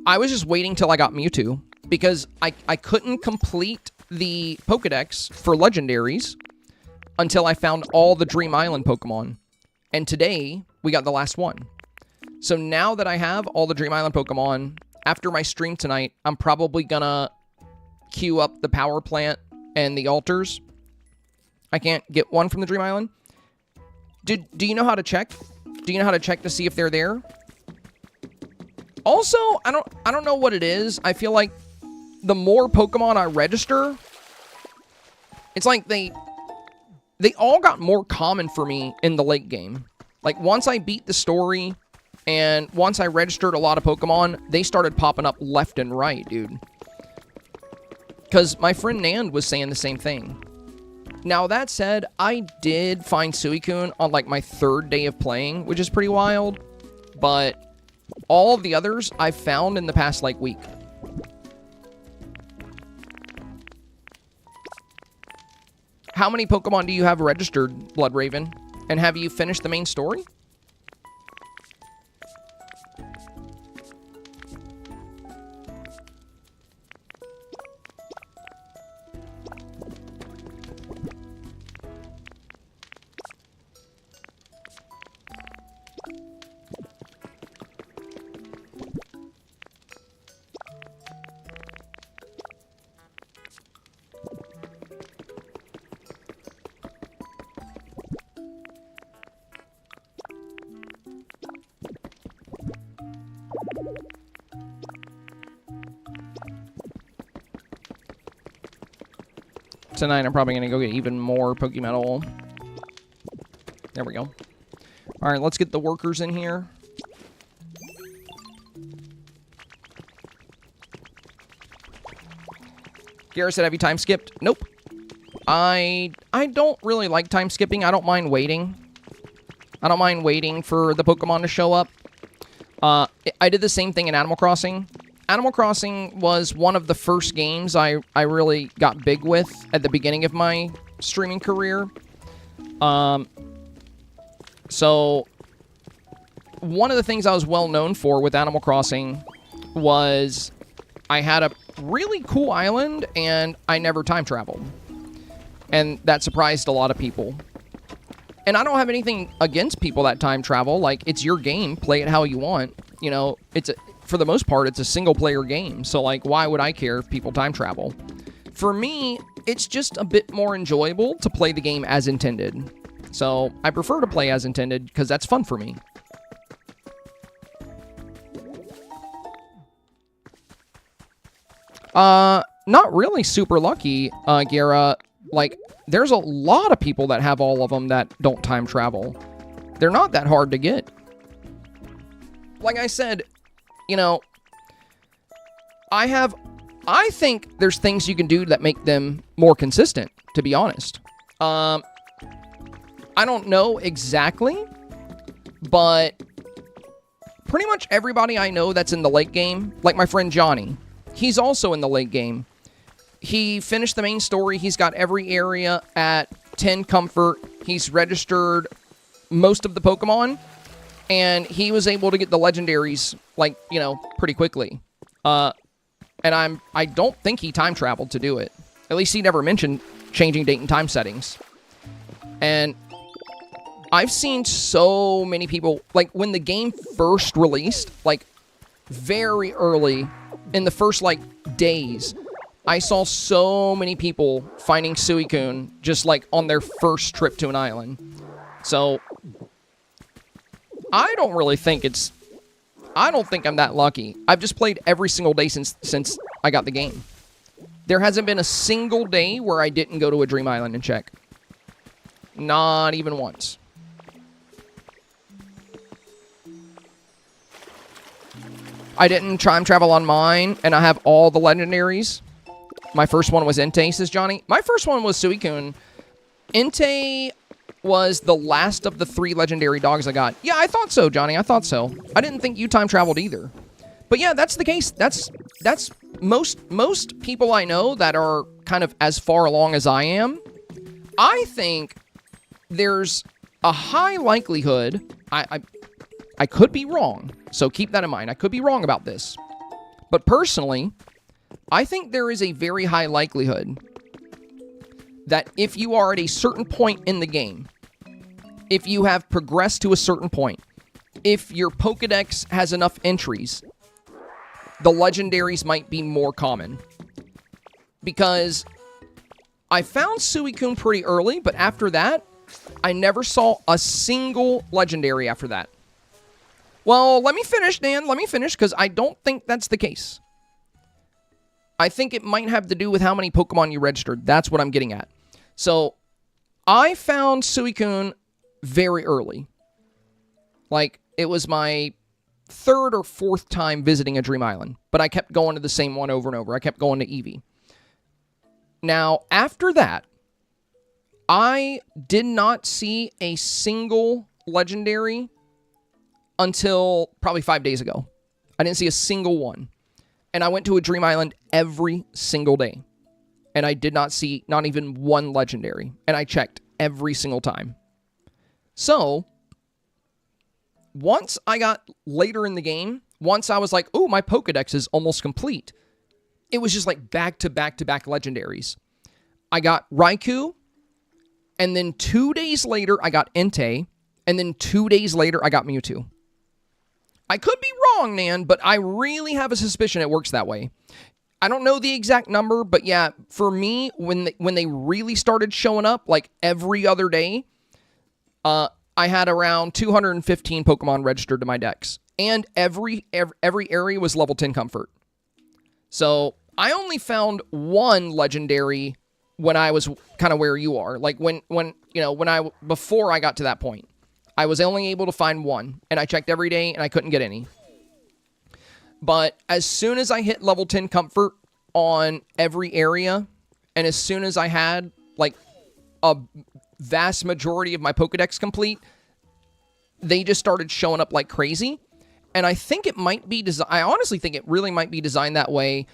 was just waiting till I got Mewtwo, because I couldn't complete the Pokedex for legendaries until I found all the Dream Island Pokemon. And today, we got the last one. So now that I have all the Dream Island Pokemon, after my stream tonight, I'm probably gonna queue up the power plant and the altars. I can't get one from the Dream Island. Do you know how to check? Do you know how to check to see if they're there? Also, I don't know what it is. I feel like the more Pokemon I register, it's like they all got more common for me in the late game. Like, once I beat the story and once I registered a lot of Pokemon, they started popping up left and right, dude. Because my friend Nand was saying the same thing. Now, that said, I did find Suicune on, like, my 3rd day of playing, which is pretty wild. But all of the others I've found in the past, like, week. How many Pokemon do you have registered, Bloodraven? And have you finished the main story? Tonight I'm probably going to go get even more Pokemetal. There we go. All right, let's get the workers in here. Garrett said, have you time skipped? Nope. I don't really like time skipping. I don't mind waiting. I don't mind waiting for the Pokemon to show up. I did the same thing in Animal Crossing. Animal Crossing was one of the first games I really got big with at the beginning of my streaming career. So one of the things I was well known for with Animal Crossing was I had a really cool island and I never time traveled. And that surprised a lot of people. And I don't have anything against people that time travel. Like, it's your game. Play it how you want. You know, for the most part, it's a single-player game. So, like, why would I care if people time travel? For me, it's just a bit more enjoyable to play the game as intended. So, I prefer to play as intended because that's fun for me. Not really super lucky, Gara. Like, there's a lot of people that have all of them that don't time travel. They're not that hard to get. Like I said, you know, I think there's things you can do that make them more consistent, to be honest. I don't know exactly, but pretty much everybody I know that's in the late game, like my friend Johnny, he's also in the late game. He finished the main story. He's got every area at 10 comfort. He's registered most of the Pokemon. And he was able to get the legendaries, like, you know, pretty quickly. And I don't think he time traveled to do it. At least he never mentioned changing date and time settings. And I've seen so many people, like, when the game first released, like, very early, in the first, like, days, I saw so many people finding Suicune just, like, on their first trip to an island. So, I don't really think I don't think I'm that lucky. I've just played every single day since I got the game. There hasn't been a single day where I didn't go to a Dream Island and check. Not even once. I didn't time travel on mine, and I have all the legendaries. My first one was Entei, says Johnny. My first one was Suicune. Entei was the last of the 3 legendary dogs I got. Yeah, I thought so, Johnny. I thought so. I didn't think you time traveled either. But yeah, that's the case. That's most people I know that are kind of as far along as I am. I think there's a high likelihood. I could be wrong, so keep that in mind. I could be wrong about this. But personally, I think there is a very high likelihood that if you are at a certain point in the game, if you have progressed to a certain point, if your Pokedex has enough entries, the legendaries might be more common. Because I found Suicune pretty early, but after that, I never saw a single legendary after that. Well, let me finish, Dan. Let me finish, because I don't think that's the case. I think it might have to do with how many Pokemon you registered. That's what I'm getting at. So, I found Suicune very early. Like, it was my 3rd or 4th time visiting a Dream Island. But I kept going to the same one over and over. I kept going to Eevee. Now, after that, I did not see a single legendary until probably 5 days ago. I didn't see a single one. And I went to a Dream Island every single day. And I did not see not even one legendary. And I checked every single time. So, once I got later in the game, once I was like, oh, my Pokedex is almost complete. It was just like back-to-back-to-back legendaries. I got Raikou, and then 2 days later, I got Entei, and then 2 days later, I got Mewtwo. I could be wrong, Nan, but I really have a suspicion it works that way. I don't know the exact number, but yeah, for me, when they really started showing up, like every other day, I had around 215 Pokemon registered to my decks. And every area was level 10 comfort. So, I only found one legendary when I was kind of where you are. Like before I got to that point, I was only able to find one, and I checked every day, and I couldn't get any. But as soon as I hit level 10 comfort on every area, and as soon as I had, like, a vast majority of my Pokedex complete, they just started showing up like crazy. And I think it might be I honestly think it really might be designed that way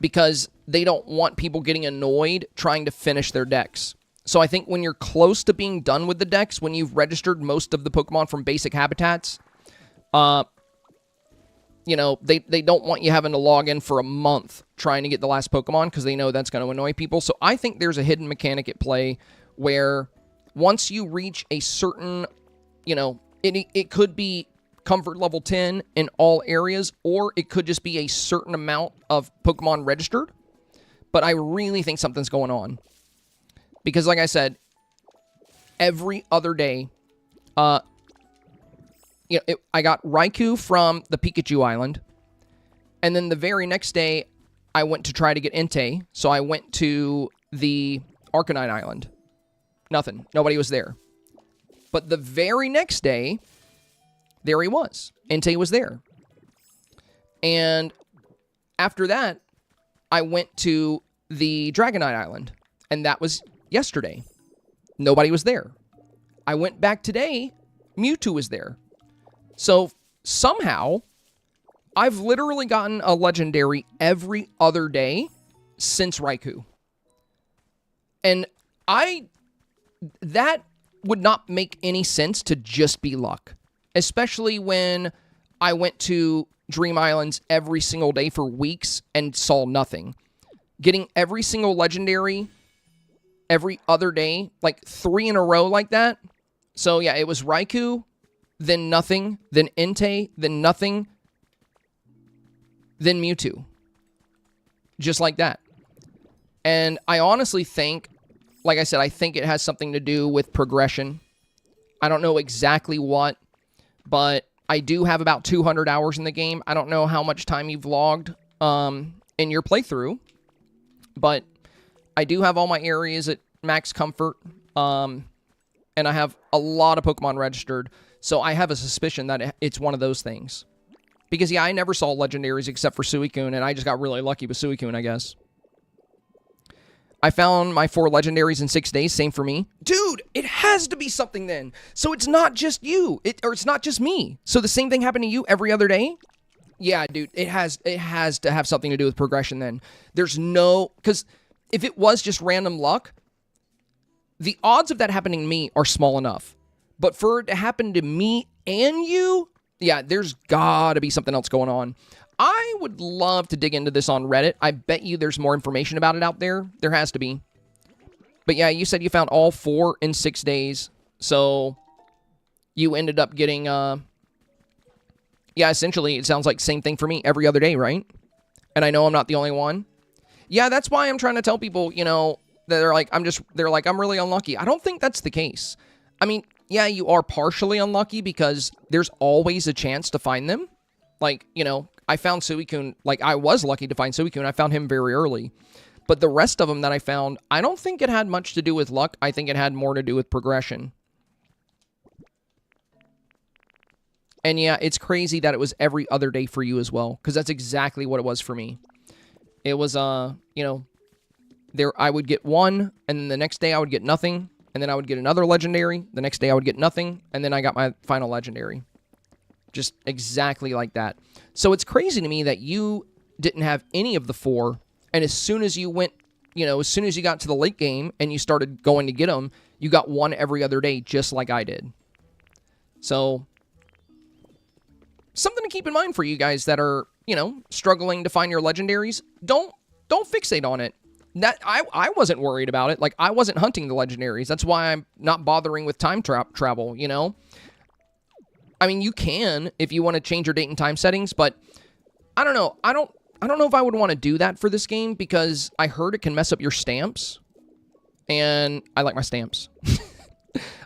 because they don't want people getting annoyed trying to finish their decks. So I think when you're close to being done with the decks, when you've registered most of the Pokemon from basic habitats, you know, they don't want you having to log in for a month trying to get the last Pokemon because they know that's going to annoy people. So I think there's a hidden mechanic at play where once you reach a certain, you know, it could be comfort level 10 in all areas, or it could just be a certain amount of Pokemon registered. But I really think something's going on. Because like I said, every other day, I got Raikou from the Pikachu Island. And then the very next day, I went to try to get Entei. So I went to the Arcanine Island. Nothing. Nobody was there. But the very next day, there he was. Entei was there. And after that, I went to the Dragonite Island. And that was yesterday. Nobody was there. I went back today. Mewtwo was there. So somehow, I've literally gotten a legendary every other day since Raikou. And that would not make any sense to just be luck. Especially when I went to Dream Islands every single day for weeks and saw nothing. Getting every single legendary every other day, like 3 in a row like that. So yeah, it was Raikou, then nothing, then Entei, then nothing, then Mewtwo. Just like that. And I honestly think, like I said, I think it has something to do with progression. I don't know exactly what, but I do have about 200 hours in the game. I don't know how much time you've logged in your playthrough, but I do have all my areas at max comfort, and I have a lot of Pokemon registered, so I have a suspicion that it's one of those things. Because, yeah, I never saw legendaries except for Suicune, and I just got really lucky with Suicune, I guess. I found my 4 legendaries in 6 days, same for me. Dude, it has to be something then. So it's not just you, or it's not just me. So the same thing happened to you every other day? Yeah, dude, it has to have something to do with progression then. There's no, because if it was just random luck, the odds of that happening to me are small enough. But for it to happen to me and you, yeah, there's gotta be something else going on. I would love to dig into this on Reddit. I bet you there's more information about it out there. There has to be. But yeah, you said you found all 4 in 6 days. So you ended up getting, yeah, essentially it sounds like same thing for me every other day, right? And I know I'm not the only one. Yeah, that's why I'm trying to tell people, you know, that they're like, I'm really unlucky. I don't think that's the case. I mean, yeah, you are partially unlucky because there's always a chance to find them. Like, you know, I found Suicune, like, I was lucky to find Suicune. I found him very early. But the rest of them that I found, I don't think it had much to do with luck. I think it had more to do with progression. And yeah, it's crazy that it was every other day for you as well. Because that's exactly what it was for me. It was, you know, I would get one, and then the next day I would get nothing. And then I would get another legendary. The next day I would get nothing. And then I got my final legendary. Just exactly like that. So it's crazy to me that you didn't have any of the 4, and as soon as you went, you know, as soon as you got to the late game and you started going to get them, you got one every other day just like I did. So, something to keep in mind for you guys that are, you know, struggling to find your legendaries. Don't fixate on it. That I wasn't worried about it. Like, I wasn't hunting the legendaries. That's why I'm not bothering with time travel, you know? I mean, you can if you want to change your date and time settings, but I don't know. I don't know if I would want to do that for this game because I heard it can mess up your stamps, and I like my stamps.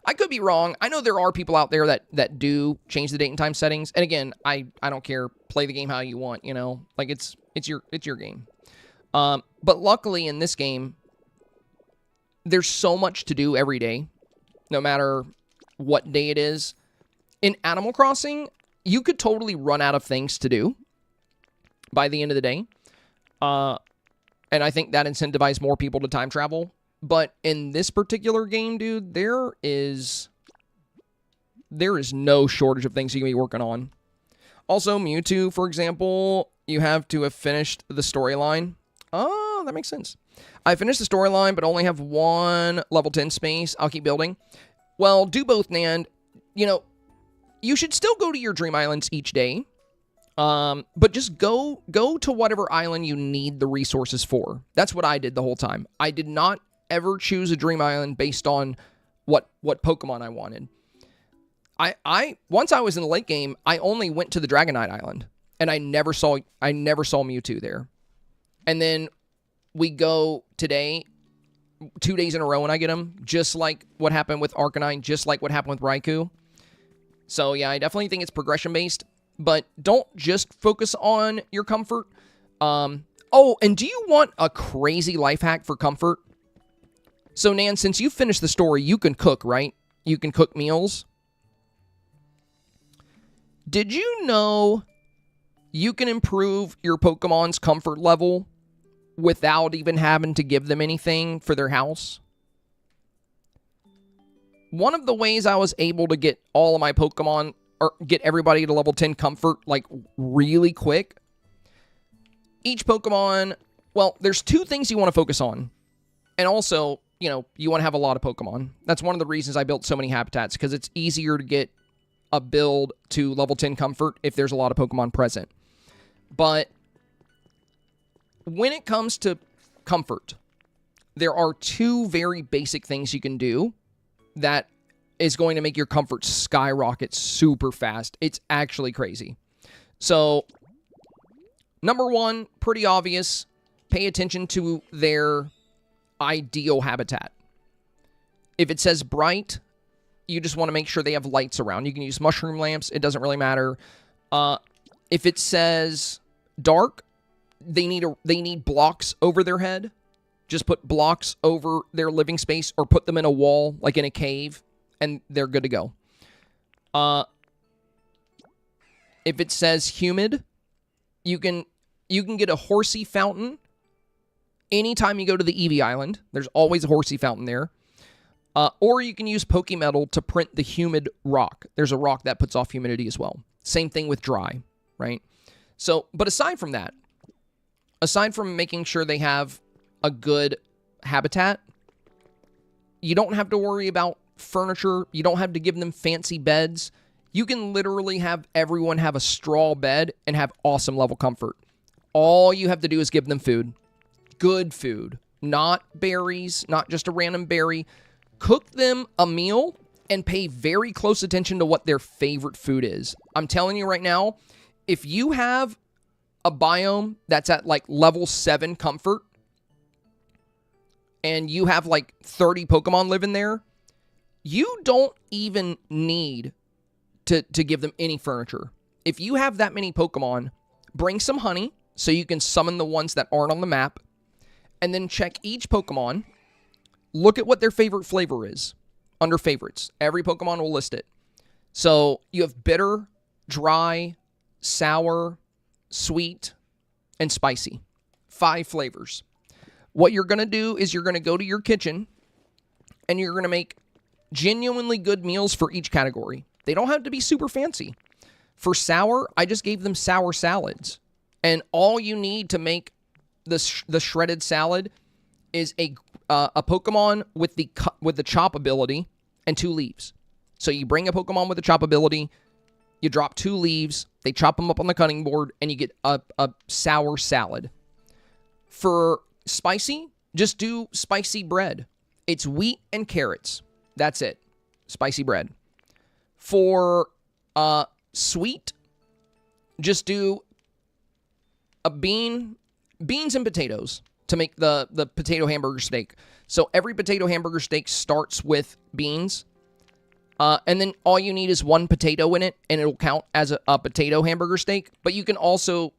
I could be wrong. I know there are people out there that do change the date and time settings, and again, I don't care. Play the game how you want, you know? Like, it's your game. But luckily in this game, there's so much to do every day, no matter what day it is. In Animal Crossing, you could totally run out of things to do by the end of the day. And I think that incentivizes more people to time travel. But in this particular game, dude, there is no shortage of things you can be working on. Also, Mewtwo, for example, you have to have finished the storyline. Oh, that makes sense. I finished the storyline, but only have one level 10 space. I'll keep building. Well, do both, Nan. You know, you should still go to your dream islands each day. But just go to whatever island you need the resources for. That's what I did the whole time. I did not ever choose a dream island based on what Pokemon I wanted. Once I was in the late game, I only went to the Dragonite Island, and I never saw Mewtwo there. And then we go today, 2 days in a row when I get him, just like what happened with Arcanine, just like what happened with Raikou. So yeah, I definitely think it's progression based, but don't just focus on your comfort. Oh, and do you want a crazy life hack for comfort? So Nan, since you finished the story, you can cook, right? You can cook meals. Did you know you can improve your Pokemon's comfort level without even having to give them anything for their house? One of the ways I was able to get all of my Pokemon, or get everybody to level 10 comfort, like, really quick. Each Pokemon, well, there's two things you want to focus on. And also, you know, you want to have a lot of Pokemon. That's one of the reasons I built so many habitats, because it's easier to get a build to level 10 comfort if there's a lot of Pokemon present. But when it comes to comfort, there are two very basic things you can do that is going to make your comfort skyrocket super fast. It's actually crazy. So, number one, pretty obvious, pay attention to their ideal habitat. If it says bright, you just want to make sure they have lights around. You can use mushroom lamps. It doesn't really matter. If it says dark, they need blocks over their head. Just put blocks over their living space or put them in a wall, like in a cave, and they're good to go. If it says humid, you can get a horsey fountain anytime you go to the Eevee Island. There's always a horsey fountain there. Or you can use Pokemetal to print the humid rock. There's a rock that puts off humidity as well. Same thing with dry, right? So, but aside from that, aside from making sure they have a good habitat, you don't have to worry about furniture. You don't have to give them fancy beds. You can literally have everyone have a straw bed and have awesome level comfort. All you have to do is give them food. Good food. Not berries, not just a random berry. Cook them a meal and pay very close attention to what their favorite food is. I'm telling you right now, if you have a biome that's at like level 7 comfort and you have like 30 Pokemon living there, you don't even need to give them any furniture. If you have that many Pokemon, bring some honey so you can summon the ones that aren't on the map, and then check each Pokemon. Look at what their favorite flavor is under favorites. Every Pokemon will list it. So you have bitter, dry, sour, sweet, and spicy. 5 flavors. What you're going to do is you're going to go to your kitchen and you're going to make genuinely good meals for each category. They don't have to be super fancy. For sour, I just gave them sour salads. And all you need to make the shredded salad is a Pokemon with the chop ability and 2 leaves. So you bring a Pokemon with the chop ability, you drop 2 leaves, they chop them up on the cutting board, and you get a sour salad. For spicy, just do spicy bread. It's wheat and carrots. That's it. Spicy bread. For sweet, just do a beans and potatoes to make the potato hamburger steak. So every potato hamburger steak starts with beans. And then all you need is 1 potato in it, and it'll count as a potato hamburger steak. But you can also,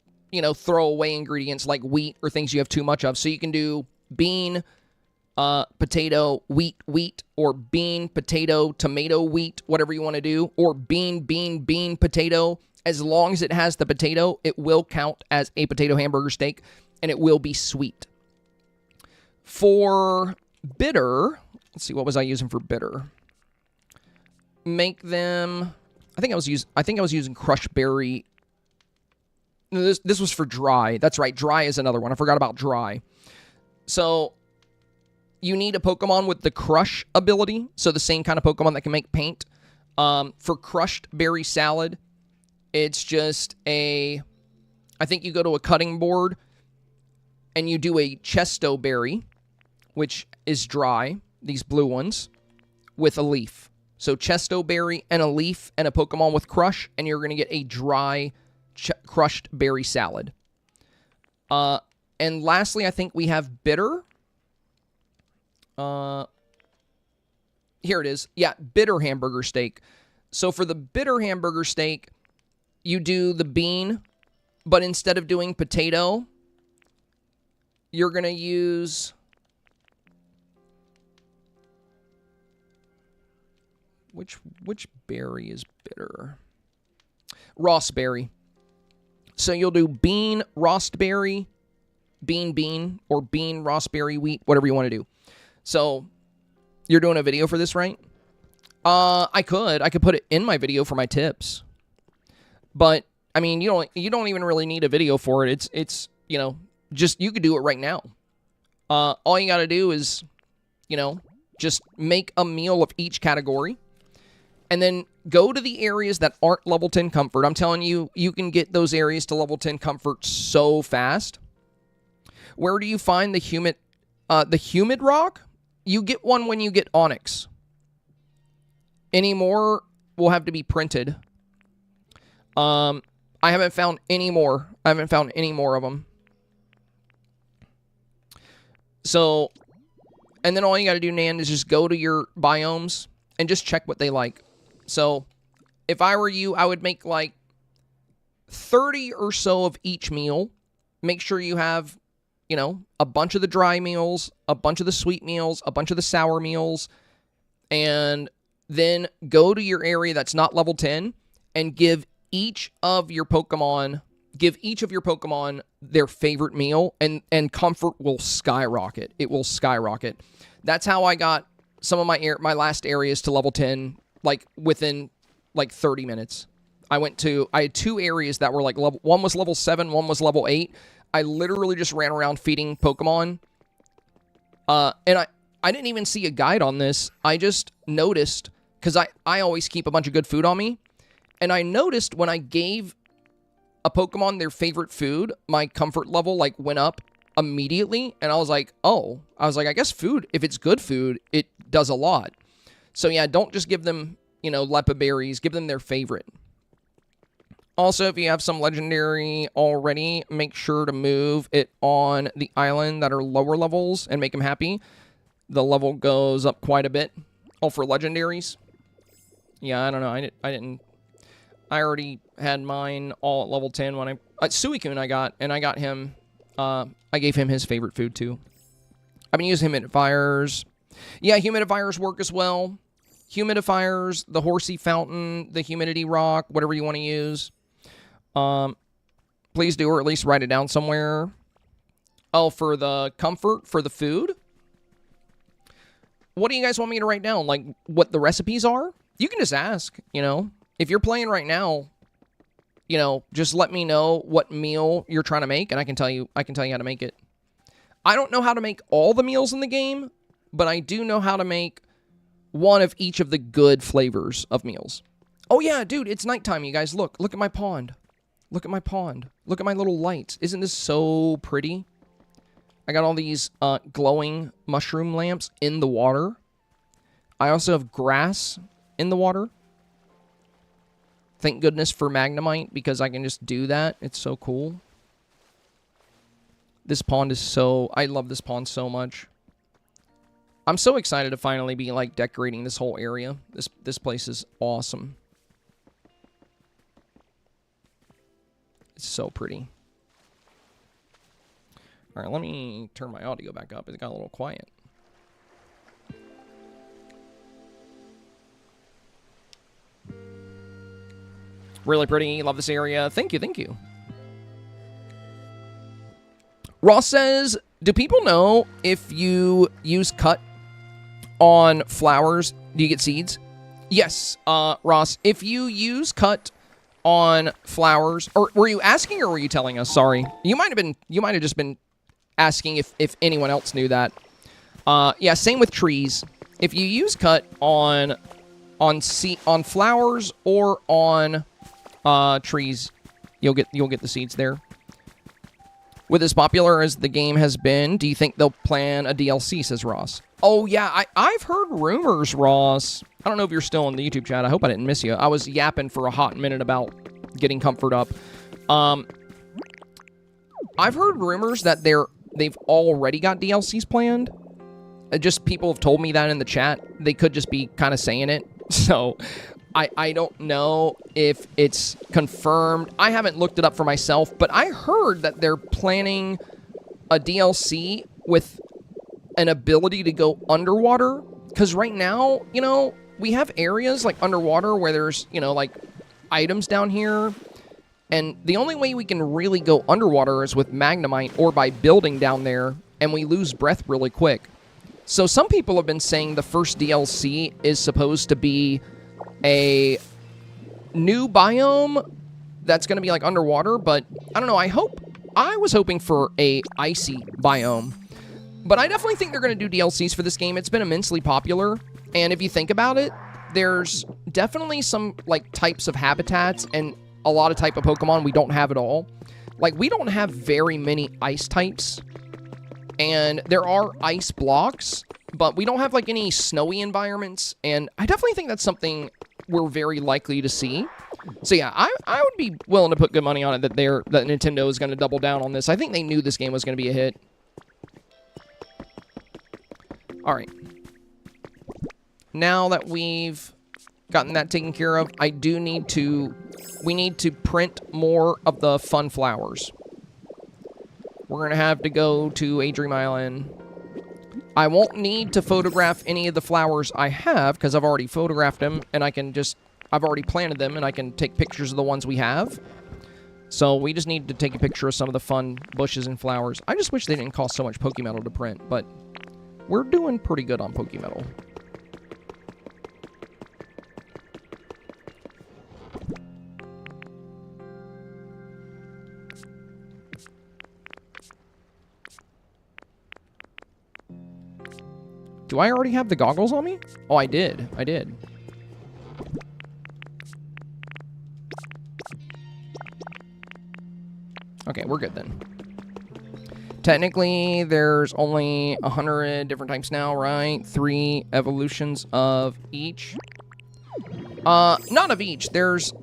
throw away ingredients like wheat or things you have too much of. So you can do bean, potato, wheat, wheat, or bean, potato, tomato, wheat, whatever you want to do, or bean, bean, bean, potato. As long as it has the potato, it will count as a potato hamburger steak, and it will be sweet. For bitter, let's see, what was I using for bitter? Make them, I think I was using crushed berry. No, this was for dry. That's right, dry is another one. I forgot about dry. So you need a Pokemon with the crush ability, so the same kind of Pokemon that can make paint. For crushed berry salad, it's just I think you go to a cutting board and you do a Chesto berry, which is dry, these blue ones, with a leaf. So Chesto berry and a leaf and a Pokemon with crush, and you're going to get a dry crushed berry salad. And lastly, I think we have bitter. Here it is. Yeah, bitter hamburger steak. So for the bitter hamburger steak, you do the bean, but instead of doing potato, you're going to use... Which berry is bitter? Raspberry. So you'll do bean, raspberry, bean, or bean, raspberry, wheat, whatever you want to do. So you're doing a video for this, right? I could put it in my video for my tips. But I mean, you don't even really need a video for it. It's you know, just you could do it right now. All you got to do is, you know, just make a meal of each category. And then go to the areas that aren't level 10 comfort. I'm telling you, you can get those areas to level 10 comfort so fast. Where do you find the humid rock? You get one when you get Onyx. Any more will have to be printed. I haven't found any more. I haven't found any more of them. So, and then all you got to do, Nan, is just go to your biomes and just check what they like. So, if I were you, I would make like 30 or so of each meal. Make sure you have, you know, a bunch of the dry meals, a bunch of the sweet meals, a bunch of the sour meals, and then go to your area that's not level 10 and give each of your Pokemon their favorite meal, and comfort will skyrocket. It will skyrocket. That's how I got some of my last areas to level 10, like within like 30 minutes. I had two areas that were like one was level 7, one was level 8. I literally just ran around feeding Pokemon. And I didn't even see a guide on this. I just noticed, because I always keep a bunch of good food on me. And I noticed when I gave a Pokemon their favorite food, my comfort level like went up immediately. And I was like, I guess food, if it's good food, it does a lot. So yeah, don't just give them, you know, Lepa berries. Give them their favorite. Also, if you have some legendary already, make sure to move it on the island that are lower levels and make them happy. The level goes up quite a bit. Oh, for legendaries? Yeah, I don't know. I already had mine all at level 10 when Suicune I got him. I gave him his favorite food too. I've been using humidifiers. Yeah, humidifiers work as well. Humidifiers, the horsey fountain, the humidity rock, whatever you want to use. Please do, or at least write it down somewhere. Oh, for the comfort, for the food? What do you guys want me to write down? Like, what the recipes are? You can just ask, you know. If you're playing right now, you know, just let me know what meal you're trying to make, and I can tell you how to make it. I don't know how to make all the meals in the game, but I do know how to make one of each of the good flavors of meals. Oh yeah, dude, it's nighttime, you guys. Look at my pond. Look at my pond. Look at my little lights. Isn't this so pretty? I got all these glowing mushroom lamps in the water. I also have grass in the water. Thank goodness for Magnemite, because I can just do that. It's so cool. This pond is so... I love this pond so much. I'm so excited to finally be, like, decorating this whole area. This place is awesome. It's so pretty. Alright, let me turn my audio back up. It got a little quiet. Really pretty. Love this area. Thank you, thank you. Ross says, do people know if you use cut on flowers, do you get seeds? Yes, Ross. If you use cut on flowers, or were you asking or were you telling us? Sorry. You might have just been asking if anyone else knew that. Yeah, same with trees. If you use cut on flowers or on trees, you'll get the seeds there. With as popular as the game has been, do you think they'll plan a DLC, says Ross? Oh, yeah, I've heard rumors, Ross. I don't know if you're still in the YouTube chat. I hope I didn't miss you. I was yapping for a hot minute about getting comfort up. I've heard rumors that they've already got DLCs planned. Just people have told me that in the chat. They could just be kind of saying it. So I don't know if it's confirmed. I haven't looked it up for myself, but I heard that they're planning a DLC with an ability to go underwater. Because right now, you know, we have areas like underwater where there's, you know, like items down here. And the only way we can really go underwater is with Magnemite or by building down there, and we lose breath really quick. So some people have been saying the first DLC is supposed to be a new biome that's going to be like underwater, but I don't know. I was hoping for a icy biome, but I definitely think they're going to do DLCs for this game. It's been immensely popular, and if you think about it, there's definitely some like types of habitats and a lot of type of Pokemon we don't have at all. Like, we don't have very many ice types, and there are ice blocks, but we don't have like any snowy environments, and I definitely think that's something we're very likely to see. So yeah, I would be willing to put good money on it that Nintendo is going to double down on this. I think they knew this game was going to be a hit. All right. Now that we've gotten that taken care of, we need to print more of the fun flowers. We're going to have to go to a Dream Island. I won't need to photograph any of the flowers I have because I've already photographed them, and I've already planted them, and I can take pictures of the ones we have. So we just need to take a picture of some of the fun bushes and flowers. I just wish they didn't cost so much Pokemetal to print, but we're doing pretty good on Pokemetal. Do I already have the goggles on me? Oh, I did. I did. Okay, we're good then. Technically, there's only 100 different types now, right? 3 evolutions of each. Not of each. There's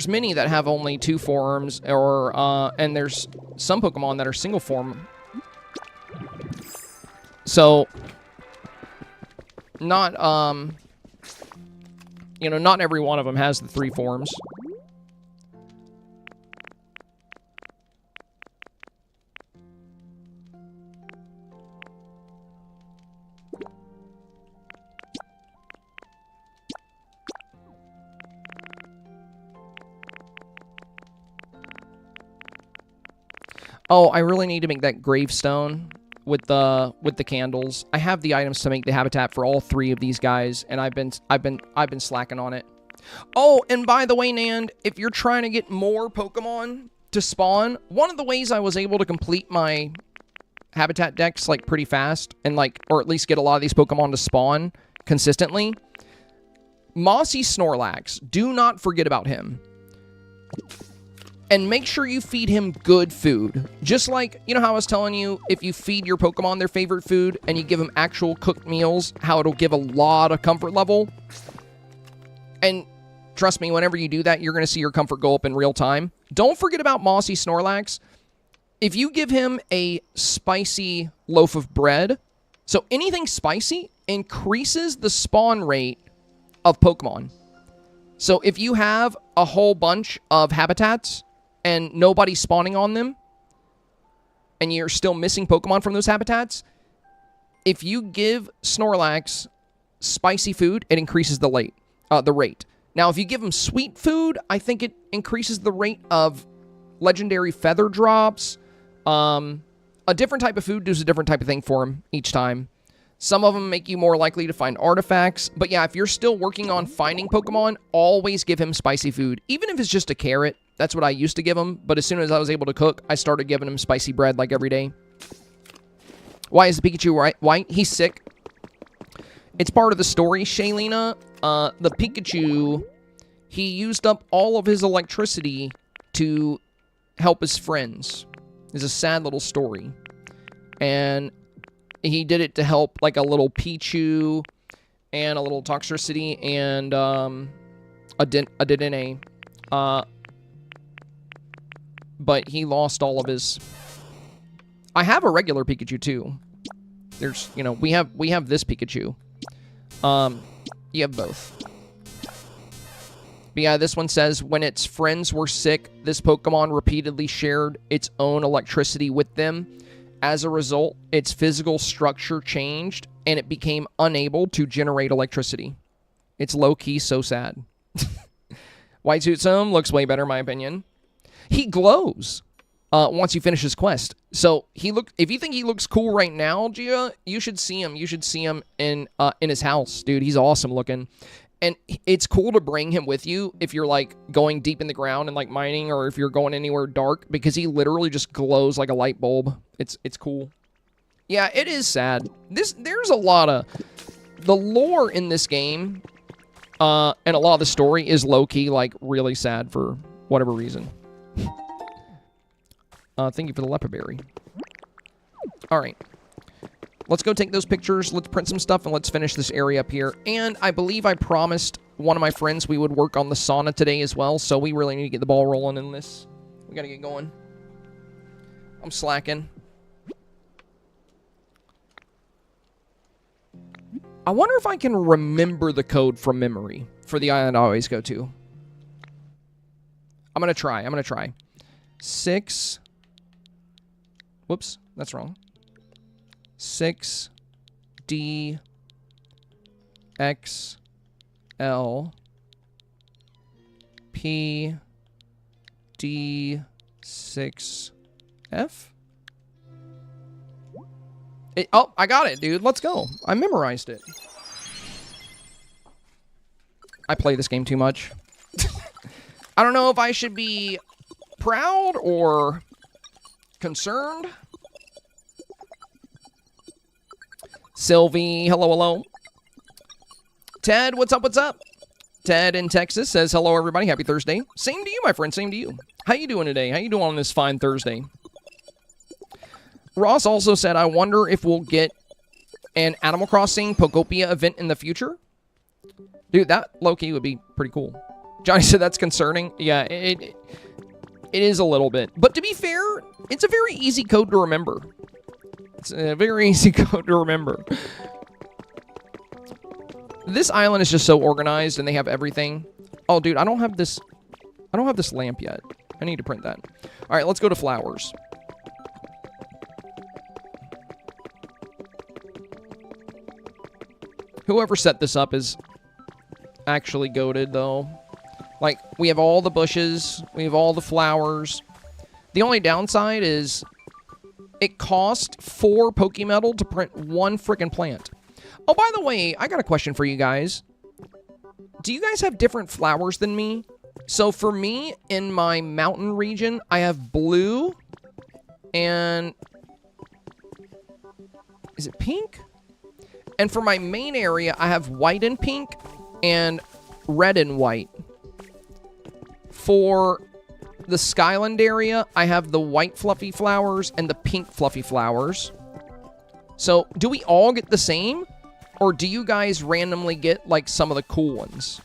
many that have only 2 forms, or and there's some Pokemon that are single form. So, not, you know, not every one of them has the 3 forms. Oh, I really need to make that gravestone with the candles. I have the items to make the habitat for all 3 of these guys, and I've been slacking on it. Oh, and by the way, Nand, if you're trying to get more Pokemon to spawn, one of the ways I was able to complete my habitat decks like pretty fast, and like, or at least get a lot of these Pokemon to spawn consistently, Mossy Snorlax. Do not forget about him. And make sure you feed him good food. Just like, you know how I was telling you, if you feed your Pokemon their favorite food and you give them actual cooked meals, how it'll give a lot of comfort level. And trust me, whenever you do that, you're going to see your comfort go up in real time. Don't forget about Mossy Snorlax. If you give him a spicy loaf of bread, so anything spicy increases the spawn rate of Pokemon. So if you have a whole bunch of habitats and nobody's spawning on them, and you're still missing Pokemon from those habitats, if you give Snorlax spicy food, it increases the rate. Now, if you give him sweet food, I think it increases the rate of legendary feather drops. A different type of food does a different type of thing for him each time. Some of them make you more likely to find artifacts. But yeah, if you're still working on finding Pokemon, always give him spicy food. Even if it's just a carrot. That's what I used to give him. But as soon as I was able to cook, I started giving him spicy bread like every day. Why is the Pikachu white? He's sick. It's part of the story, Shaylina. The Pikachu, he used up all of his electricity to help his friends. It's a sad little story. And he did it to help like a little Pichu and a little Toxtricity and a Dedenne. But he lost all of his... I have a regular Pikachu too. There's, you know, we have this Pikachu. You have both. But yeah, this one says, when its friends were sick, this Pokemon repeatedly shared its own electricity with them. As a result, its physical structure changed, and it became unable to generate electricity. It's low-key so sad. White Suitsum looks way better, in my opinion. He glows once you finish his quest. So if you think he looks cool right now, Gia, you should see him. You should see him in his house, dude. He's awesome looking. And it's cool to bring him with you if you're, like, going deep in the ground and, like, mining, or if you're going anywhere dark, because he literally just glows like a light bulb. It's cool. Yeah, it is sad. There's a lot of... The lore in this game, and a lot of the story is low-key, like, really sad for whatever reason. Thank you for the leopard berry. All right. Let's go take those pictures, let's print some stuff, and let's finish this area up here. And I believe I promised one of my friends we would work on the sauna today as well, so we really need to get the ball rolling in this. We gotta get going. I'm slacking. I wonder if I can remember the code from memory for the island I always go to. I'm gonna try. 6... Whoops, that's wrong. 6D X L P D 6 F. Oh, I got it, dude. Let's go. I memorized it. I play this game too much. I don't know if I should be proud or concerned. Sylvie, hello. Ted, what's up? Ted in Texas says, hello, everybody. Happy Thursday. Same to you, my friend. Same to you. How you doing today? How you doing on this fine Thursday? Ross also said, I wonder if we'll get an Animal Crossing Pokopia event in the future. Dude, that low-key would be pretty cool. Johnny said that's concerning. Yeah, it is a little bit. But to be fair, it's a very easy code to remember. It's a very easy code to remember. This island is just so organized, and they have everything. Oh, dude, I don't have this lamp yet. I need to print that. All right, let's go to flowers. Whoever set this up is actually goated, though. Like, we have all the bushes. We have all the flowers. The only downside is it costs 4 Pokemetal to print 1 freaking plant. Oh, by the way, I got a question for you guys. Do you guys have different flowers than me? So for me, in my mountain region, I have blue and... Is it pink? And for my main area, I have white and pink and red and white. For the Skyland area, I have the white fluffy flowers and the pink fluffy flowers. So, do we all get the same? Or do you guys randomly get, like, some of the cool ones?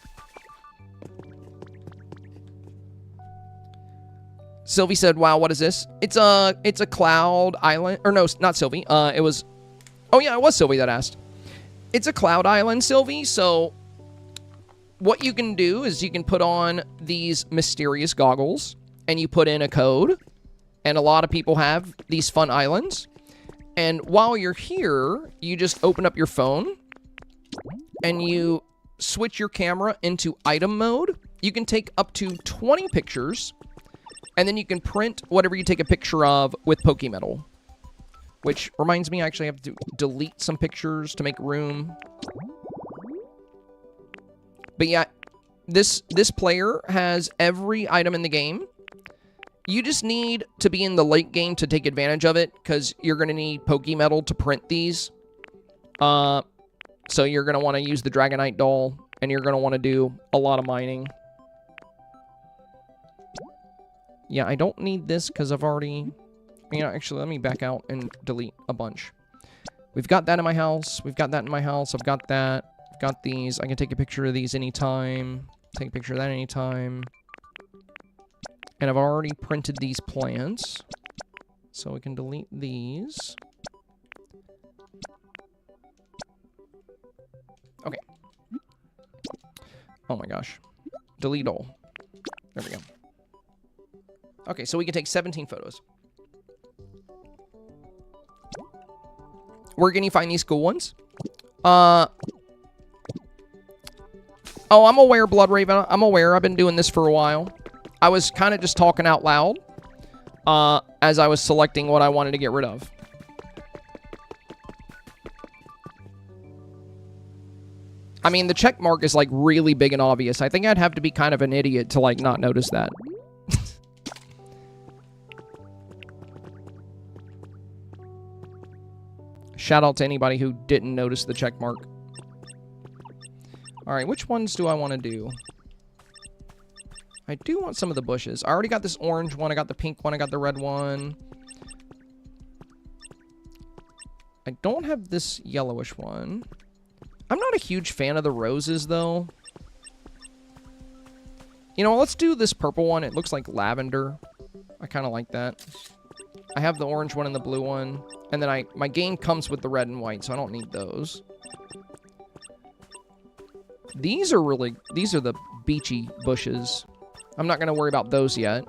Sylvie said, wow, what is this? It's a cloud island. Or no, not Sylvie. It was... Oh, yeah, it was Sylvie that asked. It's a cloud island, Sylvie, so... What you can do is you can put on these mysterious goggles, and you put in a code, and a lot of people have these fun islands. And while you're here, you just open up your phone, and you switch your camera into item mode, you can take up to 20 pictures, and then you can print whatever you take a picture of with Pokemetal. Which reminds me, I actually have to delete some pictures to make room. But yeah, this player has every item in the game. You just need to be in the late game to take advantage of it, because you're going to need Pokemetal to print these. So you're going to want to use the Dragonite doll, and you're going to want to do a lot of mining. Yeah, I don't need this because I've already... You know, actually, let me back out and delete a bunch. We've got that in my house. We've got that in my house. I've got that. I've got these. I can take a picture of these anytime. Take a picture of that anytime. And I've already printed these plants. So we can delete these. Okay. Oh my gosh. Delete all. There we go. Okay, so we can take 17 photos. Where can you find these cool ones? Oh, I'm aware, Bloodraven. I'm aware. I've been doing this for a while. I was kind of just talking out loud as I was selecting what I wanted to get rid of. I mean, the check mark is, like, really big and obvious. I think I'd have to be kind of an idiot to, like, not notice that. Shout out to anybody who didn't notice the check mark. Alright, which ones do I want to do? I do want some of the bushes. I already got this orange one. I got the pink one. I got the red one. I don't have this yellowish one. I'm not a huge fan of the roses, though. You know, let's do this purple one. It looks like lavender. I kind of like that. I have the orange one and the blue one. And then my game comes with the red and white, so I don't need those. These are the beachy bushes. I'm not going to worry about those yet.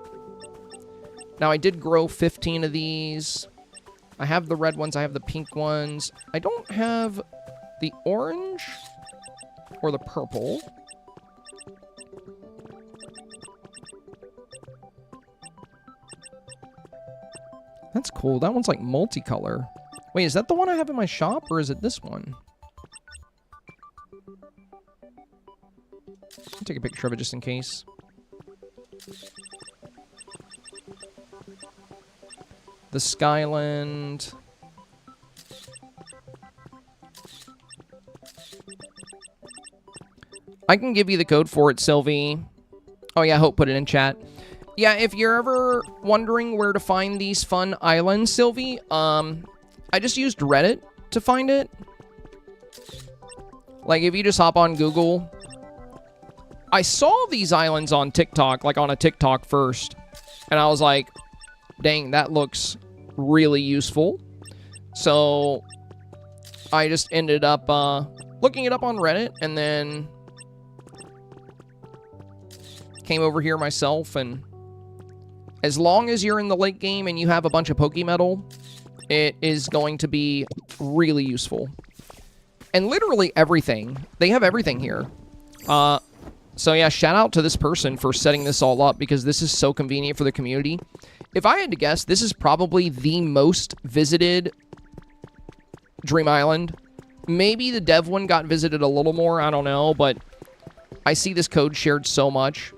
Now, I did grow 15 of these. I have the red ones. I have the pink ones. I don't have the orange or the purple. That's cool. That one's like multicolor. Wait, is that the one I have in my shop, or is it this one? I'll take a picture of it just in case. The Skyland. I can give you the code for it, Sylvie. Oh yeah, Hope put it in chat. Yeah, if you're ever wondering where to find these fun islands, Sylvie, I just used Reddit to find it. Like, if you just hop on Google. I saw these islands on TikTok, like on a TikTok first. And I was like, dang, that looks really useful. So, I just ended up looking it up on Reddit, and then came over here myself, and as long as you're in the late game and you have a bunch of Pokemetal, it is going to be really useful. And literally everything. They have everything here. So yeah, shout out to this person for setting this all up, because this is so convenient for the community. If I had to guess, this is probably the most visited Dream Island. Maybe the dev one got visited a little more, I don't know, but I see this code shared so much.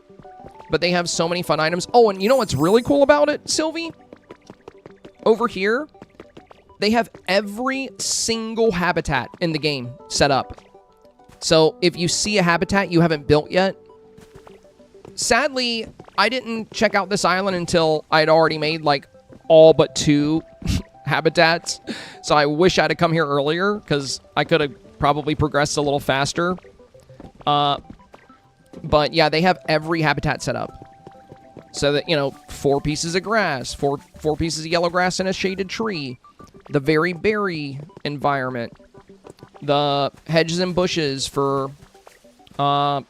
But they have so many fun items. Oh, and you know what's really cool about it, Sylvie? Over here, they have every single habitat in the game set up. So if you see a habitat you haven't built yet, sadly, I didn't check out this island until I'd already made like all but 2 habitats. So I wish I'd have come here earlier, because I could have probably progressed a little faster. But yeah, they have every habitat set up. So that, you know, 4 pieces of grass, four pieces of yellow grass and a shaded tree. The very berry environment. The hedges and bushes for Paris,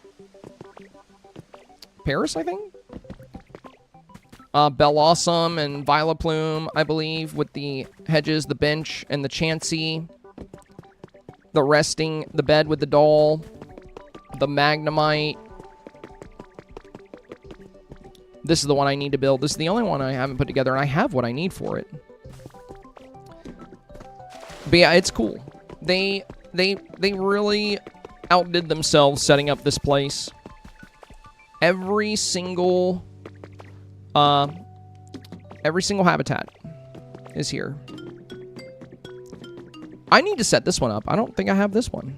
I think? Bellossom and Vileplume, I believe, with the hedges, the bench, and the Chansey. The bed with the doll. the Magnemite. This is the one I need to build. This is the only one I haven't put together, and I have what I need for it. But yeah, it's cool. They really outdid themselves setting up this place. Every single habitat is here. I need to set this one up. I don't think I have this one.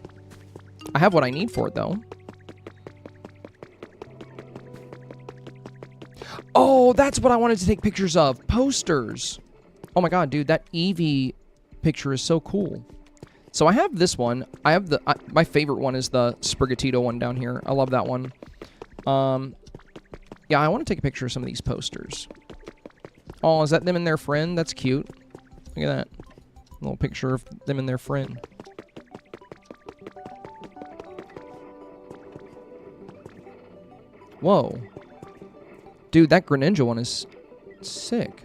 I have what I need for it, though. Oh, that's what I wanted to take pictures of. Posters. Oh my god, dude, that Eevee picture is so cool. So I have this one. I have the my favorite one is the Sprigatito one down here. I love that one. Yeah, I want to take a picture of some of these posters. Oh, is that them and their friend? That's cute. Look at that. A little picture of them and their friend. Whoa. Dude, that Greninja one is sick.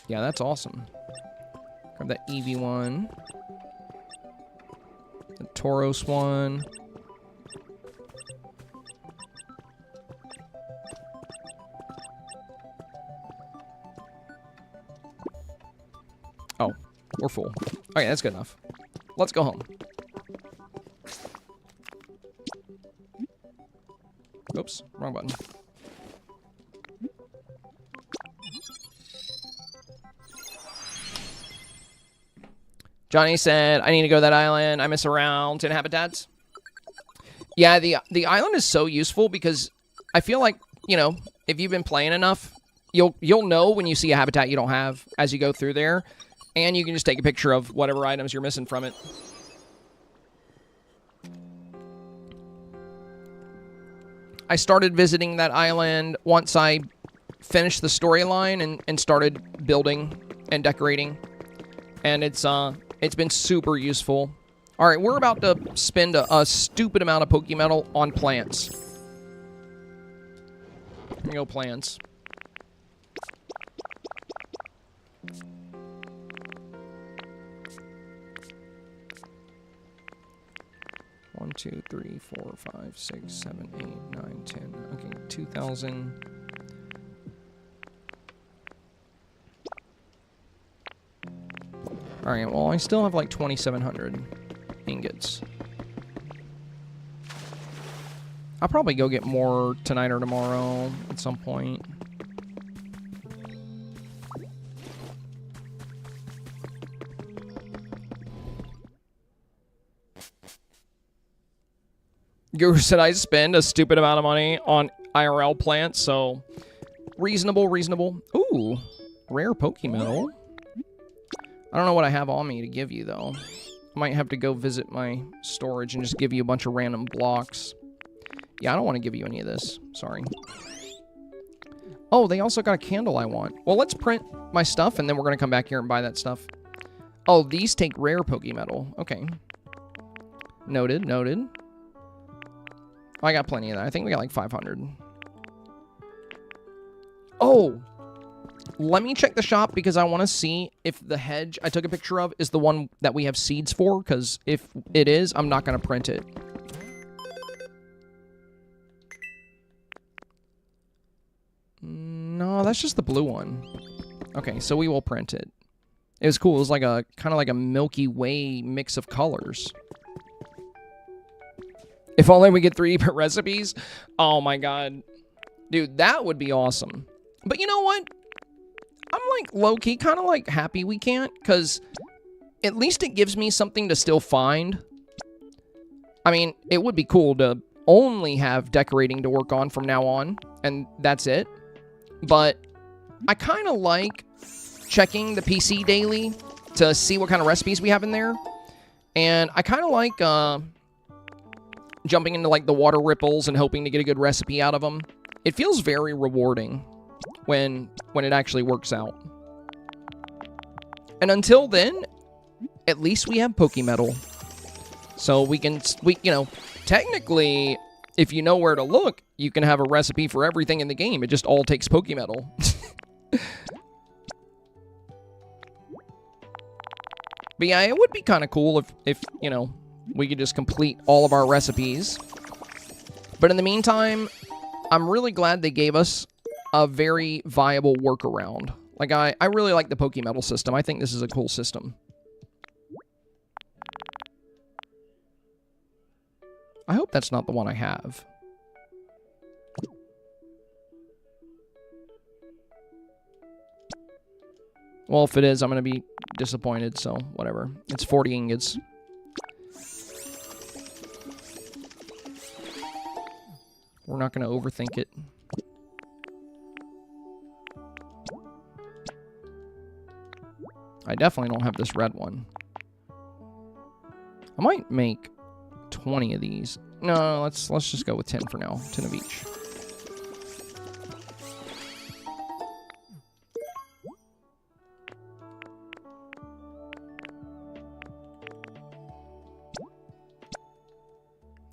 Yeah, that's awesome. Grab that Eevee one. The Tauros one. Oh, we're full. Okay, that's good enough. Let's go home. Oops, wrong button. Johnny said, I need to go to that island. I miss around 10 habitats. Yeah, the island is so useful because I feel like, you know, if you've been playing enough, you'll know when you see a habitat you don't have as you go through there. And you can just take a picture of whatever items you're missing from it. I started visiting that island once I finished the storyline and started building and decorating. And it's been super useful. All right, we're about to spend a stupid amount of Pokemetal on plants. Here we go, plants. One, 2, 3, 4, 5, 6, 7, 8, 9, 10. Okay, 2,000. Alright, well, I still have like 2,700 ingots. I'll probably go get more tonight or tomorrow at some point. Guru said I spend a stupid amount of money on IRL plants, so reasonable, reasonable. Ooh, rare Pokemetal. I don't know what I have on me to give you, though. I might have to go visit my storage and just give you a bunch of random blocks. Yeah, I don't want to give you any of this. Sorry. Oh, they also got a candle I want. Well, let's print my stuff, and then we're going to come back here and buy that stuff. Oh, these take rare Pokemetal. Okay. Noted, noted. I got plenty of that. I think we got like 500. Oh! Let me check the shop because I want to see if the hedge I took a picture of is the one that we have seeds for, because if it is, I'm not going to print it. No, that's just the blue one. Okay, so we will print it. It was cool. It was like a kind of like a Milky Way mix of colors. If only we get 3 recipes. Oh my god. Dude, that would be awesome. But you know what? I'm like low-key kind of like happy we can't, because at least it gives me something to still find. I mean, it would be cool to only have decorating to work on from now on, and that's it. But I kind of like checking the PC daily to see what kind of recipes we have in there. And I kind of like jumping into like the water ripples and hoping to get a good recipe out of them. It feels very rewarding when it actually works out. And until then, at least we have Pokemetal. So we you know, technically, if you know where to look, you can have a recipe for everything in the game. It just all takes Pokemetal. But yeah, it would be kind of cool if, you know, we could just complete all of our recipes. But in the meantime, I'm really glad they gave us a very viable workaround. Like, I really like the Pokemetal system. I think this is a cool system. I hope that's not the one I have. Well, if it is, I'm going to be disappointed, so whatever. It's 40 ingots. We're not going to overthink it. I definitely don't have this red one. I might make 20 of these. No, let's just go with 10 for now. 10 of each.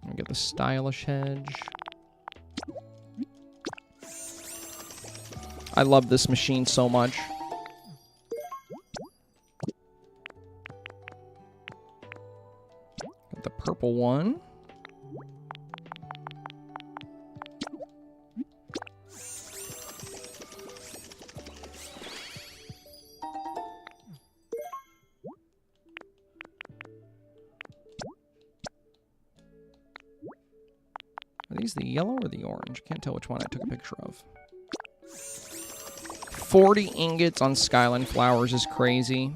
I'll get the stylish hedge. I love this machine so much. Got the purple one. Are these the yellow or the orange? Can't tell which one I took a picture of. 40 ingots on Skyline Flowers is crazy.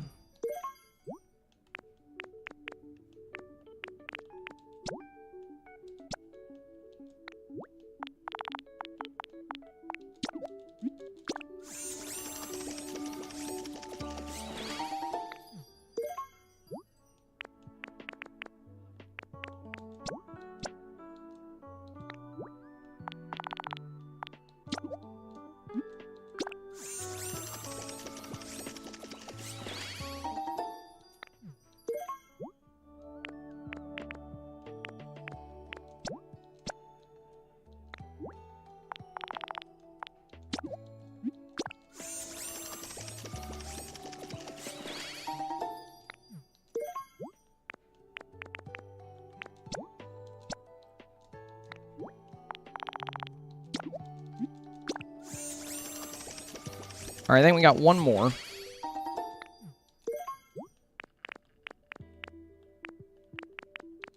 All right, I think we got one more.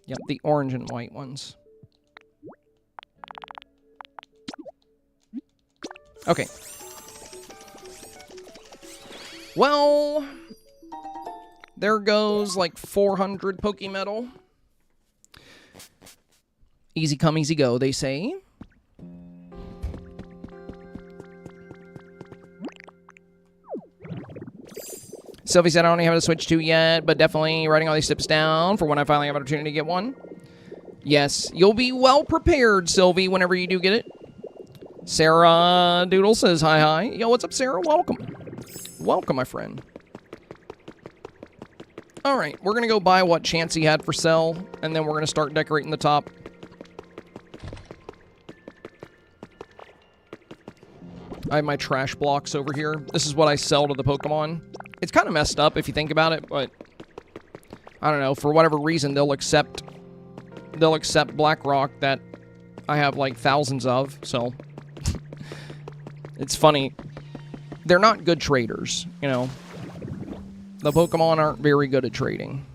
Yep, the orange and white ones. Okay. Well, there goes like 400 Pokemetal. Easy come, easy go, they say. Sylvie said I don't have a Switch 2 yet, but definitely writing all these tips down for when I finally have an opportunity to get one. Yes, you'll be well prepared, Sylvie, whenever you do get it. Sarah Doodle says hi, hi. Yo, what's up, Sarah? Welcome. Welcome, my friend. All right, we're going to go buy what Chansey had for sale, and then we're going to start decorating the top. I have my trash blocks over here. This is what I sell to the Pokemon. It's kind of messed up if you think about it, but I don't know. For whatever reason, they'll accept Blackrock that I have like thousands of. So it's funny. They're not good traders, you know. The Pokemon aren't very good at trading.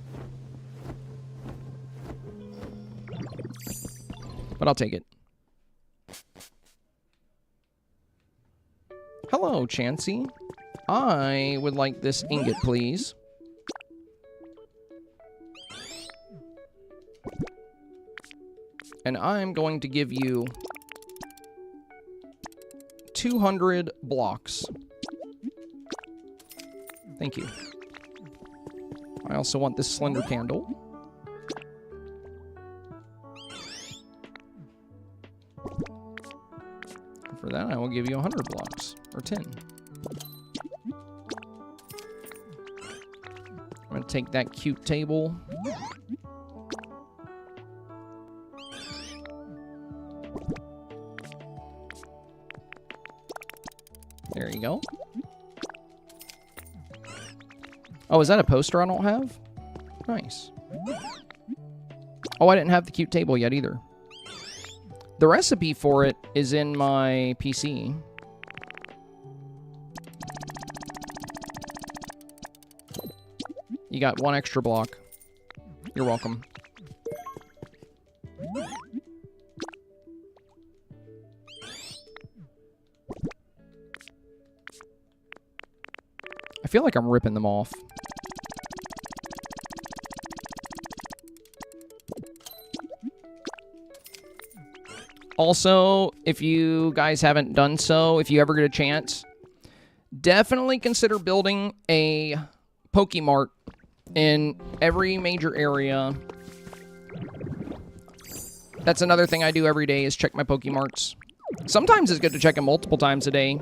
But I'll take it. Hello, Chansey. I would like this ingot, please. And I'm going to give you 200 blocks. Thank you. I also want this slender candle. For that, I will give you 100 blocks, or 10. I'm going to take that cute table. There you go. Oh, is that a poster I don't have? Nice. Oh, I didn't have the cute table yet either. The recipe for it is in my PC. You got 1 extra block. You're welcome. I feel like I'm ripping them off. Also, if you guys haven't done so, if you ever get a chance, definitely consider building a Pokemart in every major area. That's another thing I do every day is check my Pokemarts. Sometimes it's good to check them multiple times a day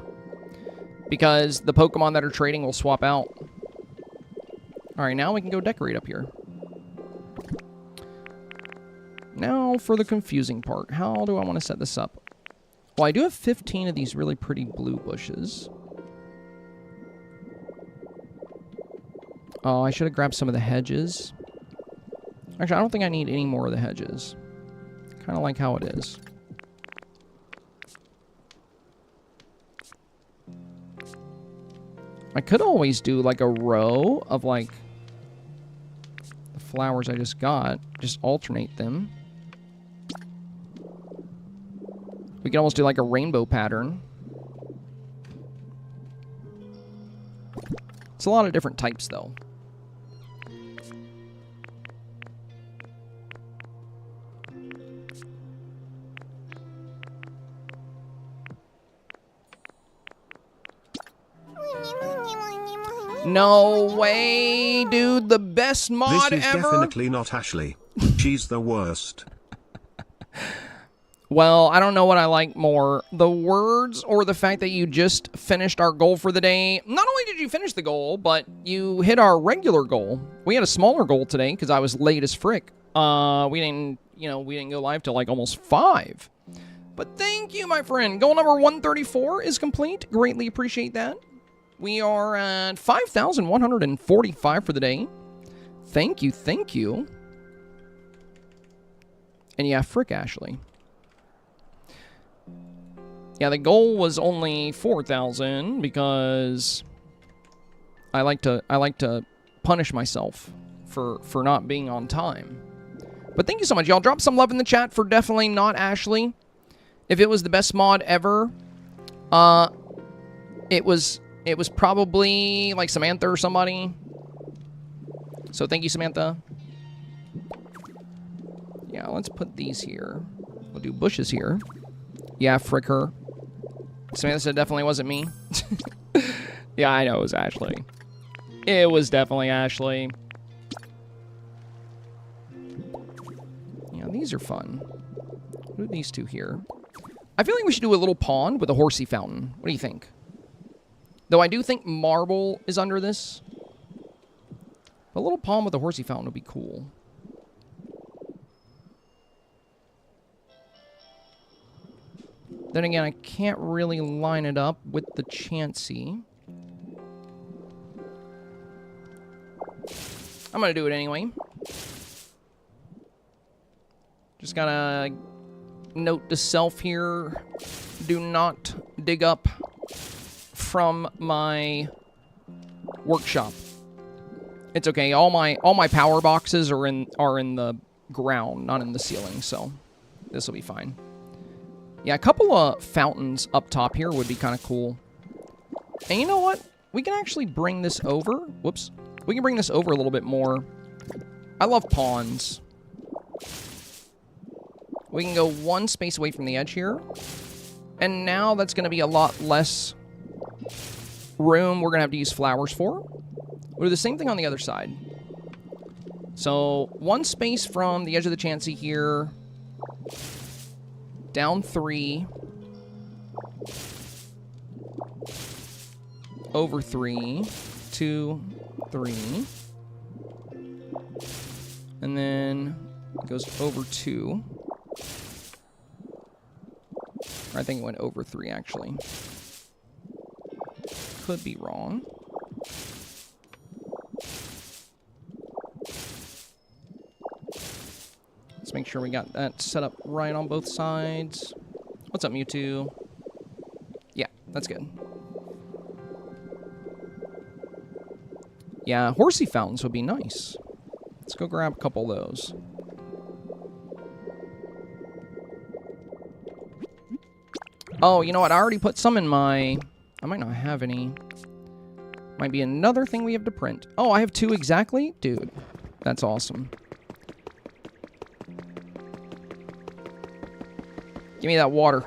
because the Pokemon that are trading will swap out. All right, now we can go decorate up here. Now for the confusing part. How do I want to set this up? Well, I do have 15 of these really pretty blue bushes. Oh, I should have grabbed some of the hedges. Actually, I don't think I need any more of the hedges. Kind of like how it is. I could always do like a row of like the flowers I just got. Just alternate them. We can almost do like a rainbow pattern. It's a lot of different types though. No way, dude. The best mod This is ever. definitely not Ashley. She's the worst. Well, I don't know what I like more, the words or the fact that you just finished our goal for the day. Not only did you finish the goal, but you hit our regular goal. We had a smaller goal today because I was late as frick. We didn't go live till like almost 5. But thank you, my friend. Goal number 134 is complete. Greatly appreciate that. We are at 5,145 for the day. Thank you, thank you. And yeah, frick Ashley. Yeah, the goal was only 4,000 because I like to punish myself for not being on time. But thank you so much, y'all. Drop some love in the chat for definitely not Ashley. If it was the best mod ever, it was probably like Samantha or somebody. So thank you, Samantha. Yeah, let's put these here. We'll do bushes here. Yeah, frick her. Samantha said definitely wasn't me. Yeah, I know it was Ashley. It was definitely Ashley. Yeah, these are fun. What are these two here? I feel like we should do a little pond with a horsey fountain. What do you think? Though I do think marble is under this. A little pond with a horsey fountain would be cool. Then again, I can't really line it up with the Chansey. I'm going to do it anyway. Just gotta note to self here. Do not dig up from my workshop. It's okay. All my power boxes are in the ground, not in the ceiling, so this will be fine. Yeah, a couple of fountains up top here would be kind of cool. And you know what? We can actually bring this over. Whoops. We can bring this over a little bit more. I love ponds. We can go one space away from the edge here. And now that's going to be a lot less room we're going to have to use flowers for. We'll do the same thing on the other side. So, one space from the edge of the Chansey here. Down 3. Over 3. 2, 3. And then it goes over 2. Or I think it went over 3, actually. Could be wrong. Let's make sure we got that set up right on both sides. What's up, Mewtwo? Yeah, that's good. Yeah, horsey fountains would be nice. Let's go grab a couple of those. Oh, you know what? I already put some in my... I might not have any. Might be another thing we have to print. Oh, I have 2 exactly? Dude, that's awesome. Give me that water.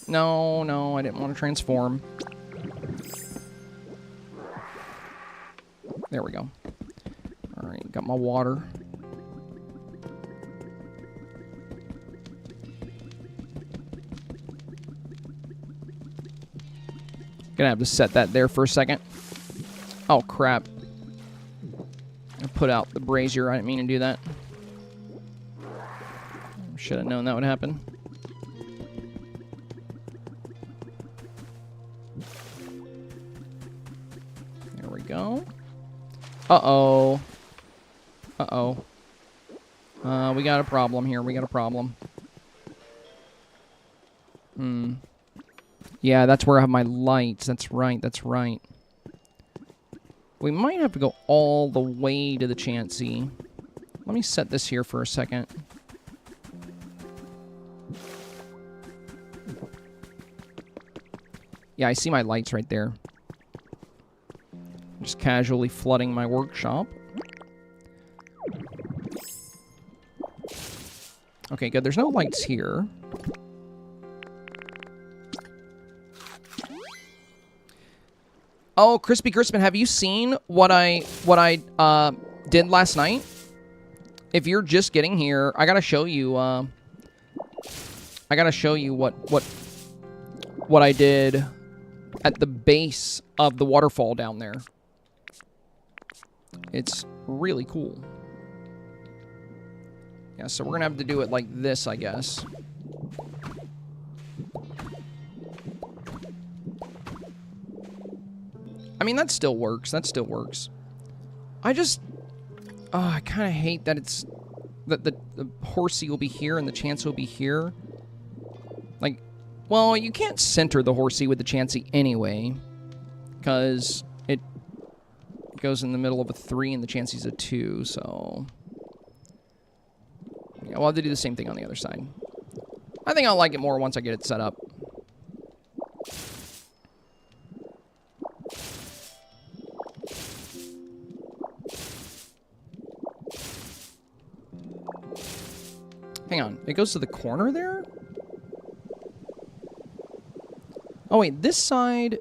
No, no, I didn't want to transform. There we go. Alright, got my water. Gonna have to set that there for a second. Oh, crap. I put out the brazier. I didn't mean to do that. Should have known that would happen. There we go. Uh-oh. Uh-oh. We got a problem here. We got a problem. Yeah, that's where I have my lights. That's right, that's right. We might have to go all the way to the Chansey. Let me set this here for a second. Yeah, I see my lights right there. Just casually flooding my workshop. Okay, good. There's no lights here. Oh, Crispy Crispin, have you seen what I did last night? If you're just getting here, I gotta show you. I gotta show you what I did at the base of the waterfall down there. It's really cool. Yeah, so we're gonna have to do it like this, I guess. I mean, that still works. That still works. I just... Oh, I kind of hate that it's... That the horsey will be here and the Chansey will be here. Like, well, you can't center the horsey with the Chansey anyway. Because it goes in the middle of a 3 and the Chansey's a 2, so... Yeah, we'll have to do the same thing on the other side. I think I'll like it more once I get it set up. Hang on, it goes to the corner there? Oh wait, this side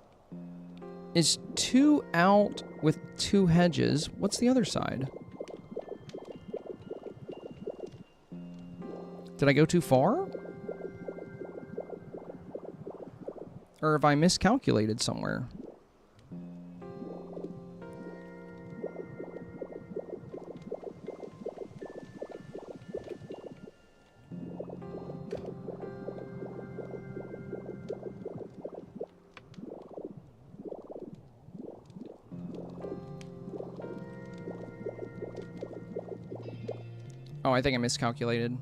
is 2 out with 2 hedges. What's the other side? Did I go too far? Or have I miscalculated somewhere? Oh, I think I miscalculated.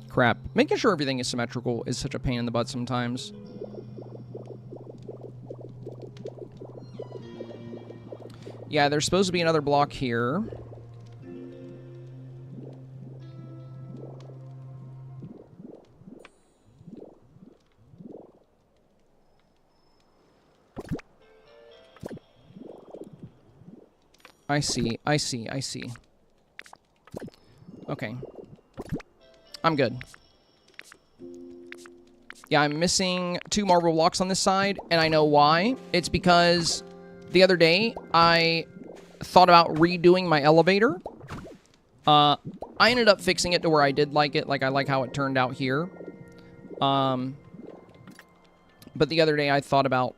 Crap. Making sure everything is symmetrical is such a pain in the butt sometimes. Yeah, there's supposed to be another block here. I see, I see, I see. Okay. I'm good. Yeah, I'm missing 2 marble blocks on this side, and I know why. It's because the other day, I thought about redoing my elevator. I ended up fixing it to where I did like it. Like, I like how it turned out here. But the other day, I thought about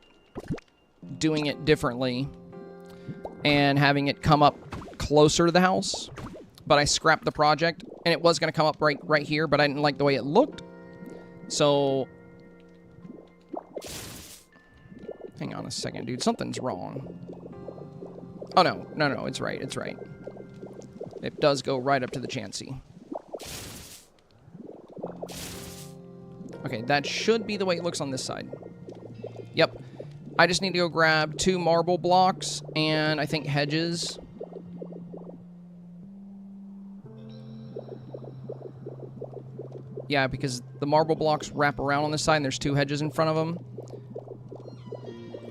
doing it differently and having it come up closer to the house. But I scrapped the project, and it was going to come up right here, but I didn't like the way it looked. So Hang on a second, dude. Something's wrong. Oh, no. No, it's right. It's right. It does go right up to the Chansey. Okay, that should be the way it looks on this side. Yep. I just need to go grab 2 marble blocks and I think hedges. Yeah, because the marble blocks wrap around on this side and there's 2 hedges in front of them.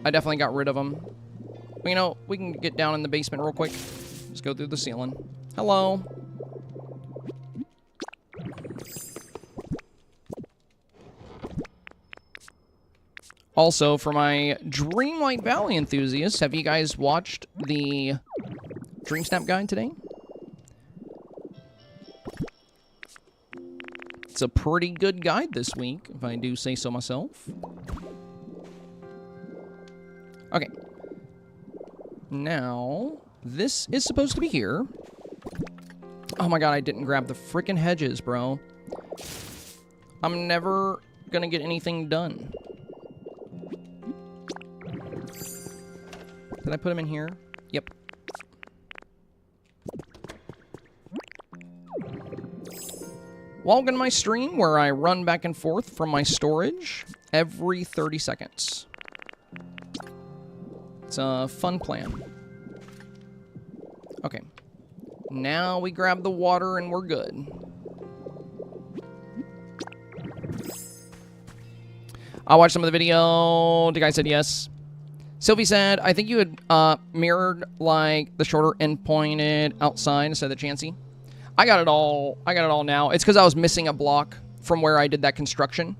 I definitely got rid of them. But, you know, we can get down in the basement real quick. Just go through the ceiling. Hello. Also, for my Dreamlight Valley enthusiasts, have you guys watched the Dreamsnap guide today? It's a pretty good guide this week, if I do say so myself. Okay. Now, this is supposed to be here. Oh my god, I didn't grab the frickin' hedges, bro. I'm never gonna get anything done. Did I put them in here? Yep. Welcome to my stream where I run back and forth from my storage every 30 seconds. It's a fun plan. Okay. Now we grab the water and we're good. I watched some of the video. The guy said yes. Sylvie said, I think you had mirrored like the shorter end pointed outside instead of the Chansey. I got it all now. It's because I was missing a block from where I did that construction.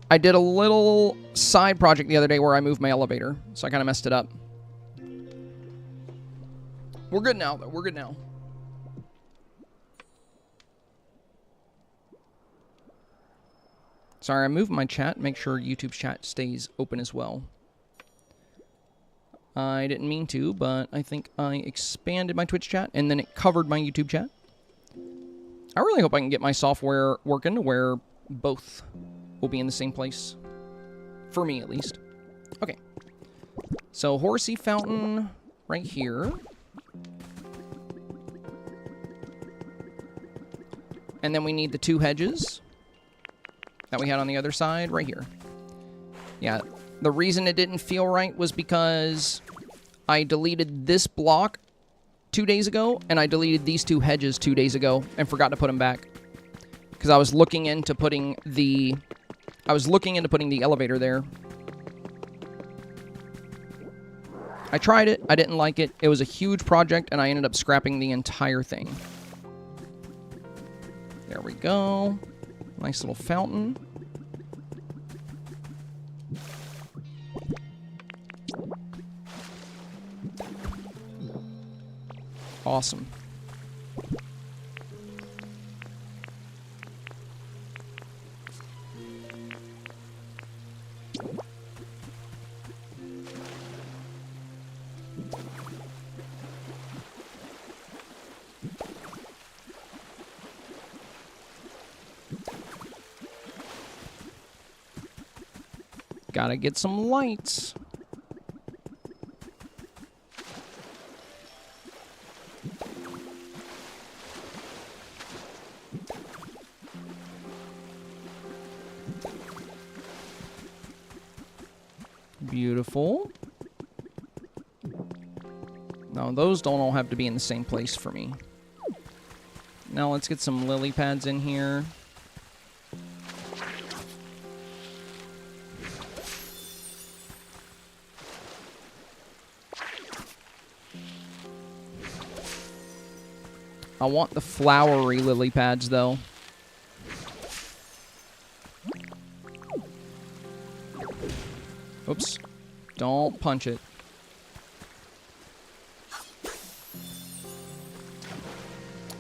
I did a little side project the other day where I moved my elevator, so I kind of messed it up. We're good now, though. We're good now. Sorry, I moved my chat. Make sure YouTube's chat stays open as well. I didn't mean to, but I think I expanded my Twitch chat, and then it covered my YouTube chat. I really hope I can get my software working to where both will be in the same place. For me, at least. Okay. So, Horsey Fountain right here. And then we need the 2 hedges that we had on the other side right here. Yeah, the reason it didn't feel right was because I deleted this block 2 days ago, and I deleted these 2 hedges 2 days ago and forgot to put them back. Because I was looking into putting the elevator there. I tried it, I didn't like it. It was a huge project, and I ended up scrapping the entire thing. There we go. Nice little fountain. Awesome. Gotta get some lights. Beautiful. No, those don't all have to be in the same place for me. Now let's get some lily pads in here. I want the flowery lily pads, though. Oops. Don't punch it.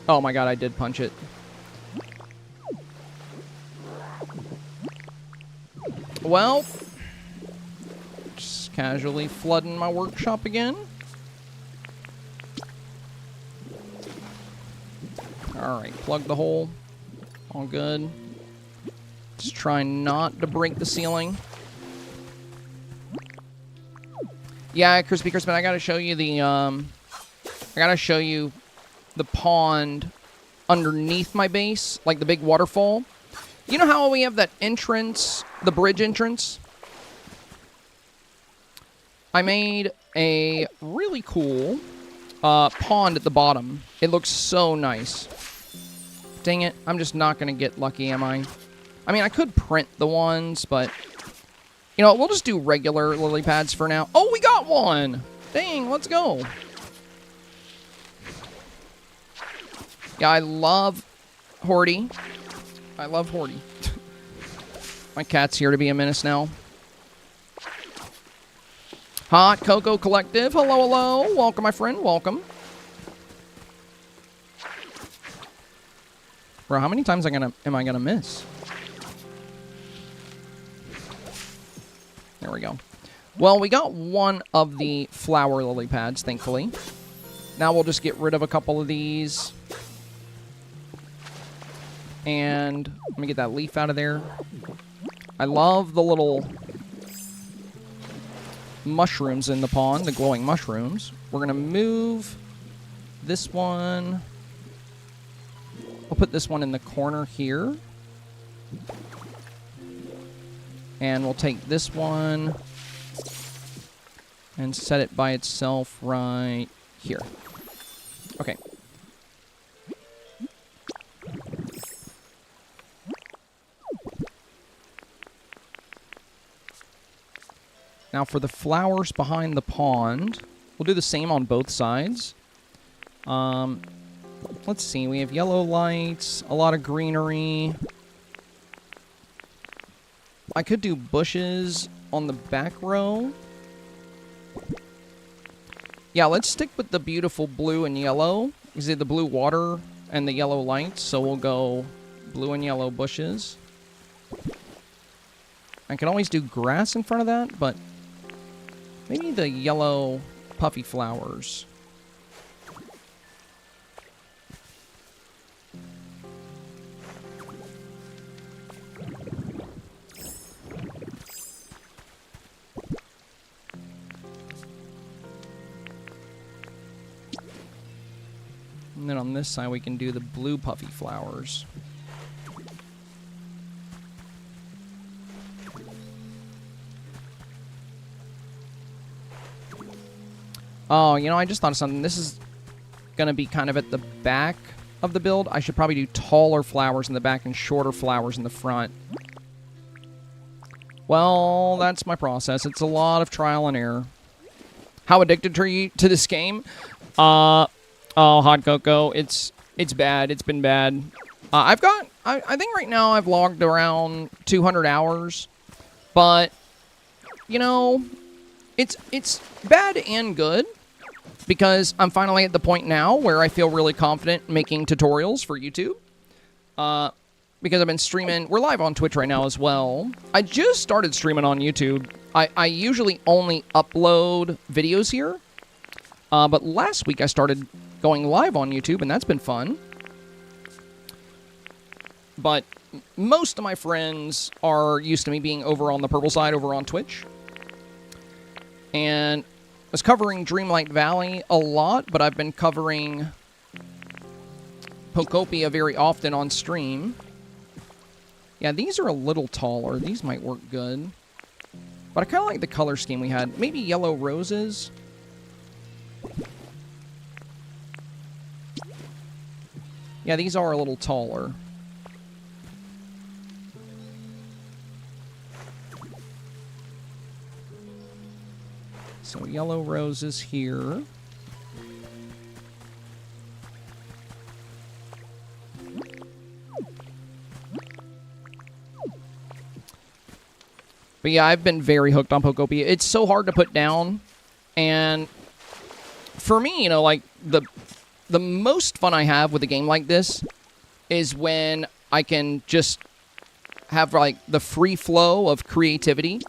Oh my god, I did punch it. Well, just casually flooding my workshop again. Alright, plug the hole. All good. Just trying not to break the ceiling. Yeah, Crispy Crispin, I gotta show you the, pond underneath my base, like the big waterfall. You know how we have that entrance, the bridge entrance? I made a really cool pond at the bottom. It looks so nice. Dang it, I'm just not going to get lucky, am I? I mean, I could print the ones, but... You know, we'll just do regular lily pads for now. Oh, we got one! Dang, let's go. Yeah, I love Horty. I love Horty. My cat's here to be a menace now. Hot Cocoa Collective. Hello, hello. Welcome, my friend. Welcome. Bro, how many times am I gonna miss? There we go. Well, we got one of the flower lily pads, thankfully. Now we'll just get rid of a couple of these. And let me get that leaf out of there. I love the little mushrooms in the pond, the glowing mushrooms. We're going to move this one. We'll put this one in the corner here. And we'll take this one and set it by itself right here. Okay. Now for the flowers behind the pond, we'll do the same on both sides. Let's see, we have yellow lights, a lot of greenery. I could do bushes on the back row. Yeah, let's stick with the beautiful blue and yellow. You see the blue water and the yellow lights, so we'll go blue and yellow bushes. I can always do grass in front of that, but maybe the yellow puffy flowers. And then on this side, we can do the blue puffy flowers. Oh, you know, I just thought of something. This is going to be kind of at the back of the build. I should probably do taller flowers in the back and shorter flowers in the front. Well, that's my process. It's a lot of trial and error. How addicted are you to this game? Oh, Hot Cocoa, it's bad. It's been bad. I think right now I've logged around 200 hours. But, you know, it's bad and good. Because I'm finally at the point now where I feel really confident making tutorials for YouTube. Because I've been streaming. We're live on Twitch right now as well. I just started streaming on YouTube. I usually only upload videos here. But last week I started going live on YouTube, and that's been fun. But most of my friends are used to me being over on the purple side, over on Twitch. And I was covering Dreamlight Valley a lot, but I've been covering Pokopia very often on stream. Yeah, these are a little taller. These might work good. But I kind of like the color scheme we had. Maybe yellow roses. Yeah, these are a little taller. So yellow roses here. But yeah, I've been very hooked on Pokopia. It's so hard to put down. And for me, you know, like the most fun I have with a game like this is when I can just have, like, the free flow of creativity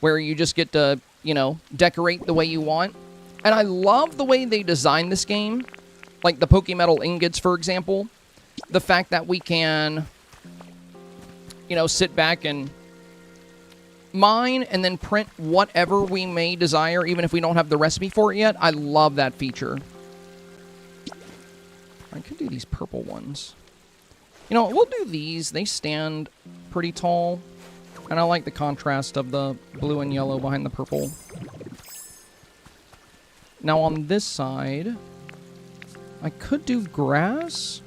where you just get to, you know, decorate the way you want. And I love the way they designed this game. Like the Pokemetal ingots, for example. The fact that we can, you know, sit back and mine and then print whatever we may desire, even if we don't have the recipe for it yet. I love that feature. I could do these purple ones. You know, we'll do these. They stand pretty tall. And I like the contrast of the blue and yellow behind the purple. Now on this side, I could do grass.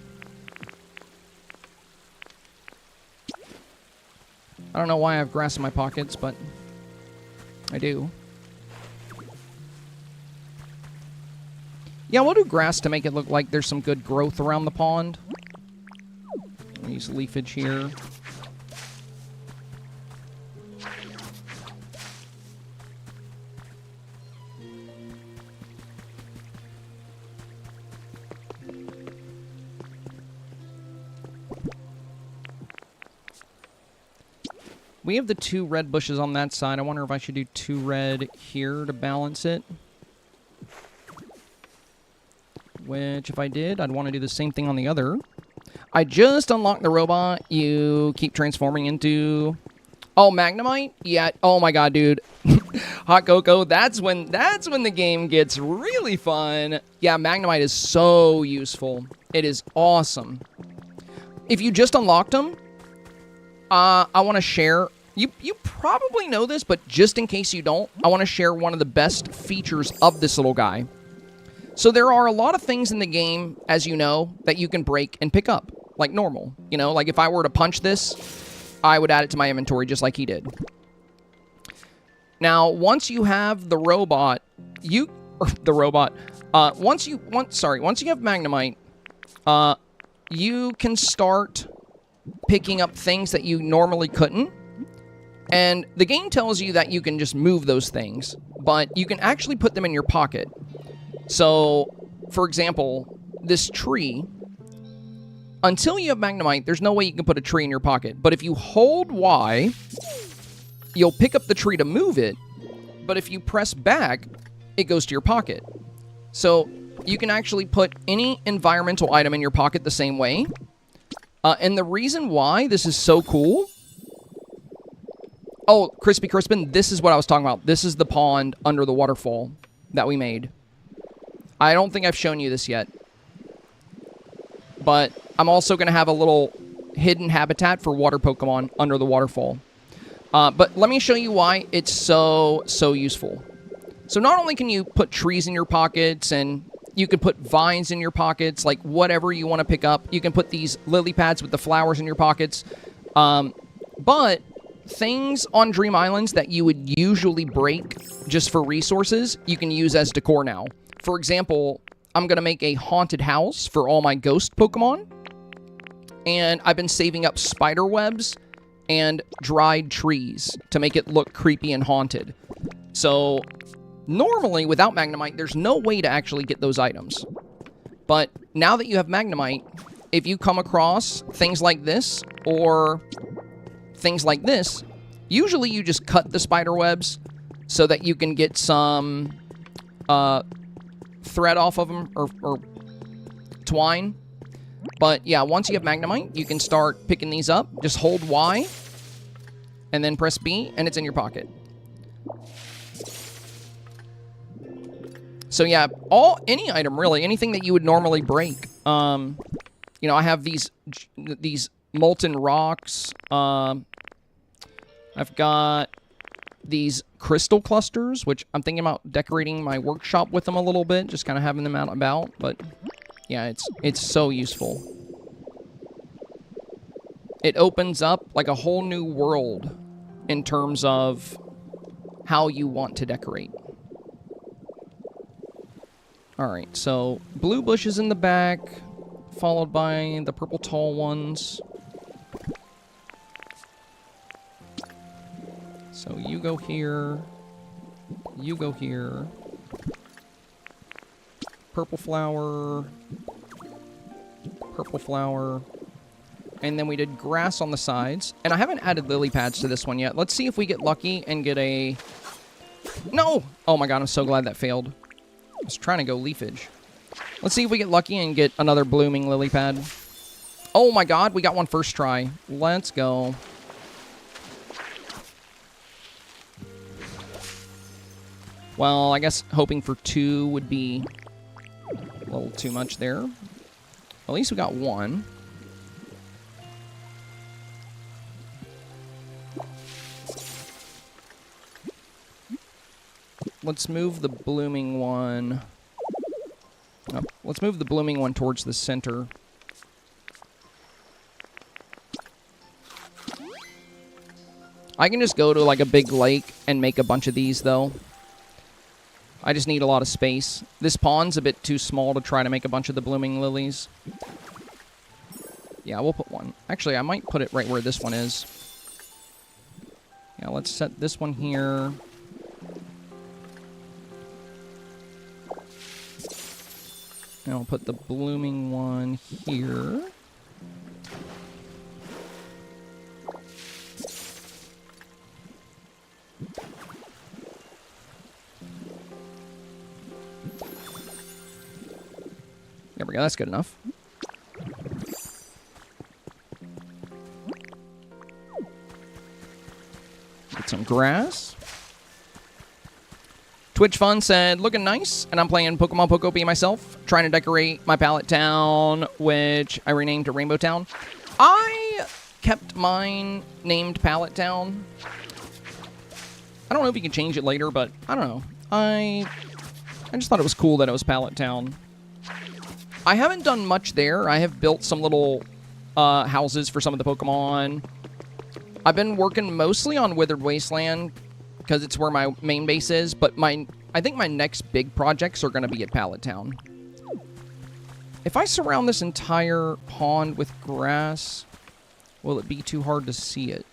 I don't know why I have grass in my pockets, but I do. Yeah, we'll do grass to make it look like there's some good growth around the pond. Use leafage here. We have the 2 red bushes on that side. I wonder if I should do 2 red here to balance it. Which, if I did, I'd want to do the same thing on the other. I just unlocked the robot. You keep transforming into... Oh, Magnemite? Yeah. Oh my god, dude. Hot Cocoa. That's when the game gets really fun. Yeah, Magnemite is so useful. It is awesome. If you just unlocked them, I want to share... You probably know this, but just in case you don't, I want to share one of the best features of this little guy. So there are a lot of things in the game, as you know, that you can break and pick up, like normal. You know, like if I were to punch this, I would add it to my inventory just like he did. Now, once you have the robot, once you have Magnemite, you can start picking up things that you normally couldn't. And the game tells you that you can just move those things, but you can actually put them in your pocket. So, for example, this tree, until you have Magnemite, there's no way you can put a tree in your pocket. But if you hold Y, you'll pick up the tree to move it, but if you press back, it goes to your pocket. So, you can actually put any environmental item in your pocket the same way. And the reason why this is so cool... Oh, Crispy Crispin, this is what I was talking about. This is the pond under the waterfall that we made. I don't think I've shown you this yet. But I'm also going to have a little hidden habitat for water Pokemon under the waterfall. But let me show you why it's so useful. So not only can you put trees in your pockets and you can put vines in your pockets, like whatever you want to pick up. You can put these lily pads with the flowers in your pockets. But things on Dream Islands that you would usually break just for resources, you can use as decor now. For example, I'm going to make a haunted house for all my ghost Pokemon. And I've been saving up spider webs and dried trees to make it look creepy and haunted. So normally, without Magnemite, there's no way to actually get those items. But now that you have Magnemite, if you come across things like this, or things like this, usually you just cut the spider webs so that you can get some thread off of them, or twine. But yeah, once you have Magnemite, you can start picking these up. Just hold Y, and then press B, and it's in your pocket. So yeah, any item really, anything that you would normally break. You know, I have these molten rocks. I've got these crystal clusters, which I'm thinking about decorating my workshop with them a little bit, just kind of having them out and about. But yeah, it's so useful. It opens up like a whole new world in terms of how you want to decorate. Alright, so blue bushes in the back, followed by the purple tall ones. So you go here, you go here. Purple flower, and then we did grass on the sides. And I haven't added lily pads to this one yet. Let's see if we get lucky and get a... No! Oh my god, I'm so glad that failed. I was trying to go leafage. Let's see if we get lucky and get another blooming lily pad. Oh my god, we got one first try. Let's go. Well, I guess hoping for 2 would be a little too much there. At least we got 1. Let's move the blooming one. Oh, let's move the blooming one towards the center. I can just go to like a big lake and make a bunch of these though. I just need a lot of space. This pond's a bit too small to try to make a bunch of the blooming lilies. Yeah, we'll put one. Actually, I might put it right where this one is. Yeah, let's set this one here. And I'll put the blooming one here. There we go, that's good enough. Get some grass. Twitch Fun said, looking nice, and I'm playing Pokemon Pokopia myself, trying to decorate my pallet town, which I renamed to Rainbow Town. I kept mine named Pallet Town. I don't know if you can change it later, but I don't know. I just thought it was cool that it was Pallet Town. I haven't done much there. I have built some little houses for some of the Pokemon. I've been working mostly on Withered Wasteland because it's where my main base is, but I think my next big projects are going to be at Pallet Town. If I surround this entire pond with grass, will it be too hard to see it?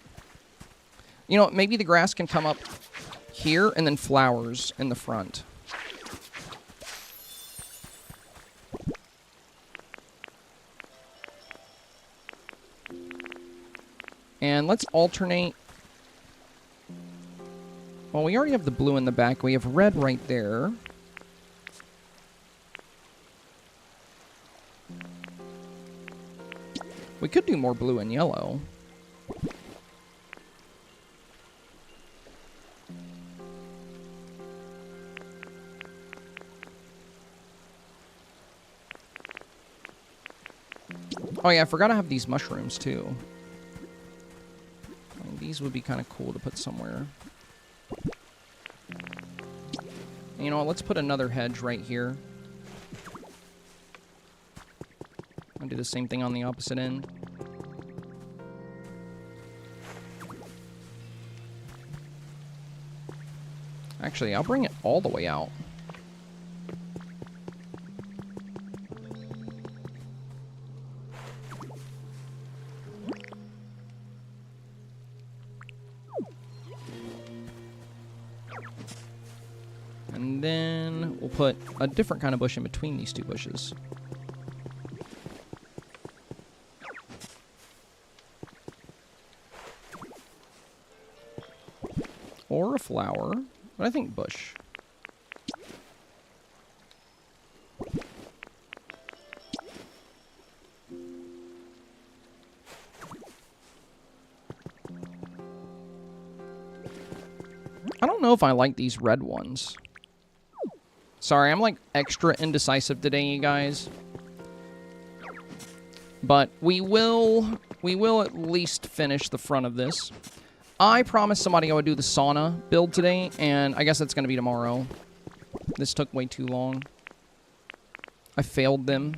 You know, maybe the grass can come up here and then flowers in the front. And let's alternate. Well, we already have the blue in the back. We have red right there. We could do more blue and yellow. Oh yeah, I forgot to have these mushrooms too. These would be kind of cool to put somewhere. You know what, let's put another hedge right here. I'll do the same thing on the opposite end. Actually, I'll bring it all the way out. And then we'll put a different kind of bush in between these two bushes. Or a flower, but I think bush. I don't know if I like these red ones. Sorry, I'm like extra indecisive today, you guys. But we will at least finish the front of this. I promised somebody I would do the sauna build today, and I guess that's going to be tomorrow. This took way too long. I failed them.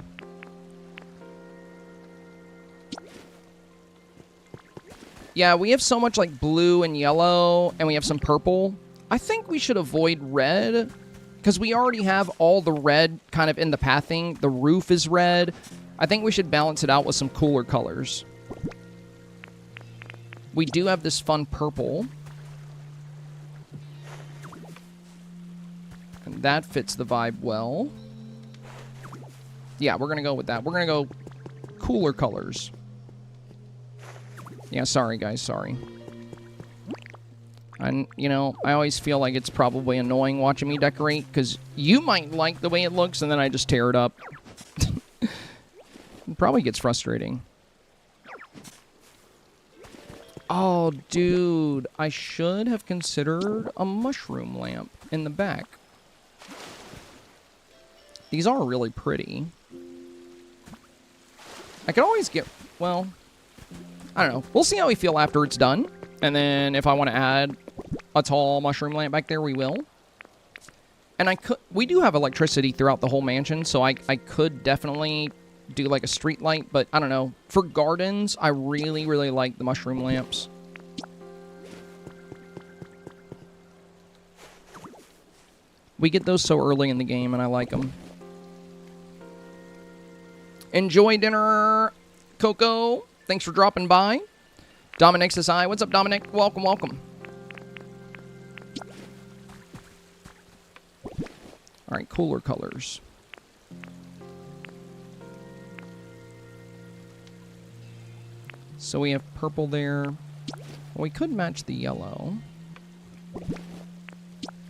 Yeah, we have so much like blue and yellow, and we have some purple. I think we should avoid red, because we already have all the red kind of in the pathing. The roof is red. I think we should balance it out with some cooler colors. We do have this fun purple. And that fits the vibe well. Yeah, we're going to go with that. We're going to go cooler colors. Yeah, sorry, guys, sorry. And, you know, I always feel like it's probably annoying watching me decorate, because you might like the way it looks, and then I just tear it up. It probably gets frustrating. Oh, dude, I should have considered a mushroom lamp in the back. These are really pretty. I could always get, well, I don't know. We'll see how we feel after it's done. And then if I want to add a tall mushroom lamp back there, we will. And we do have electricity throughout the whole mansion, so I could definitely do like a street light, but I don't know. For gardens, I really, really like the mushroom lamps. We get those so early in the game, and I like them. Enjoy dinner, Coco. Thanks for dropping by. Dominic says hi. What's up, Dominic? Welcome, welcome. All right, cooler colors. So we have purple there. Well, we could match the yellow.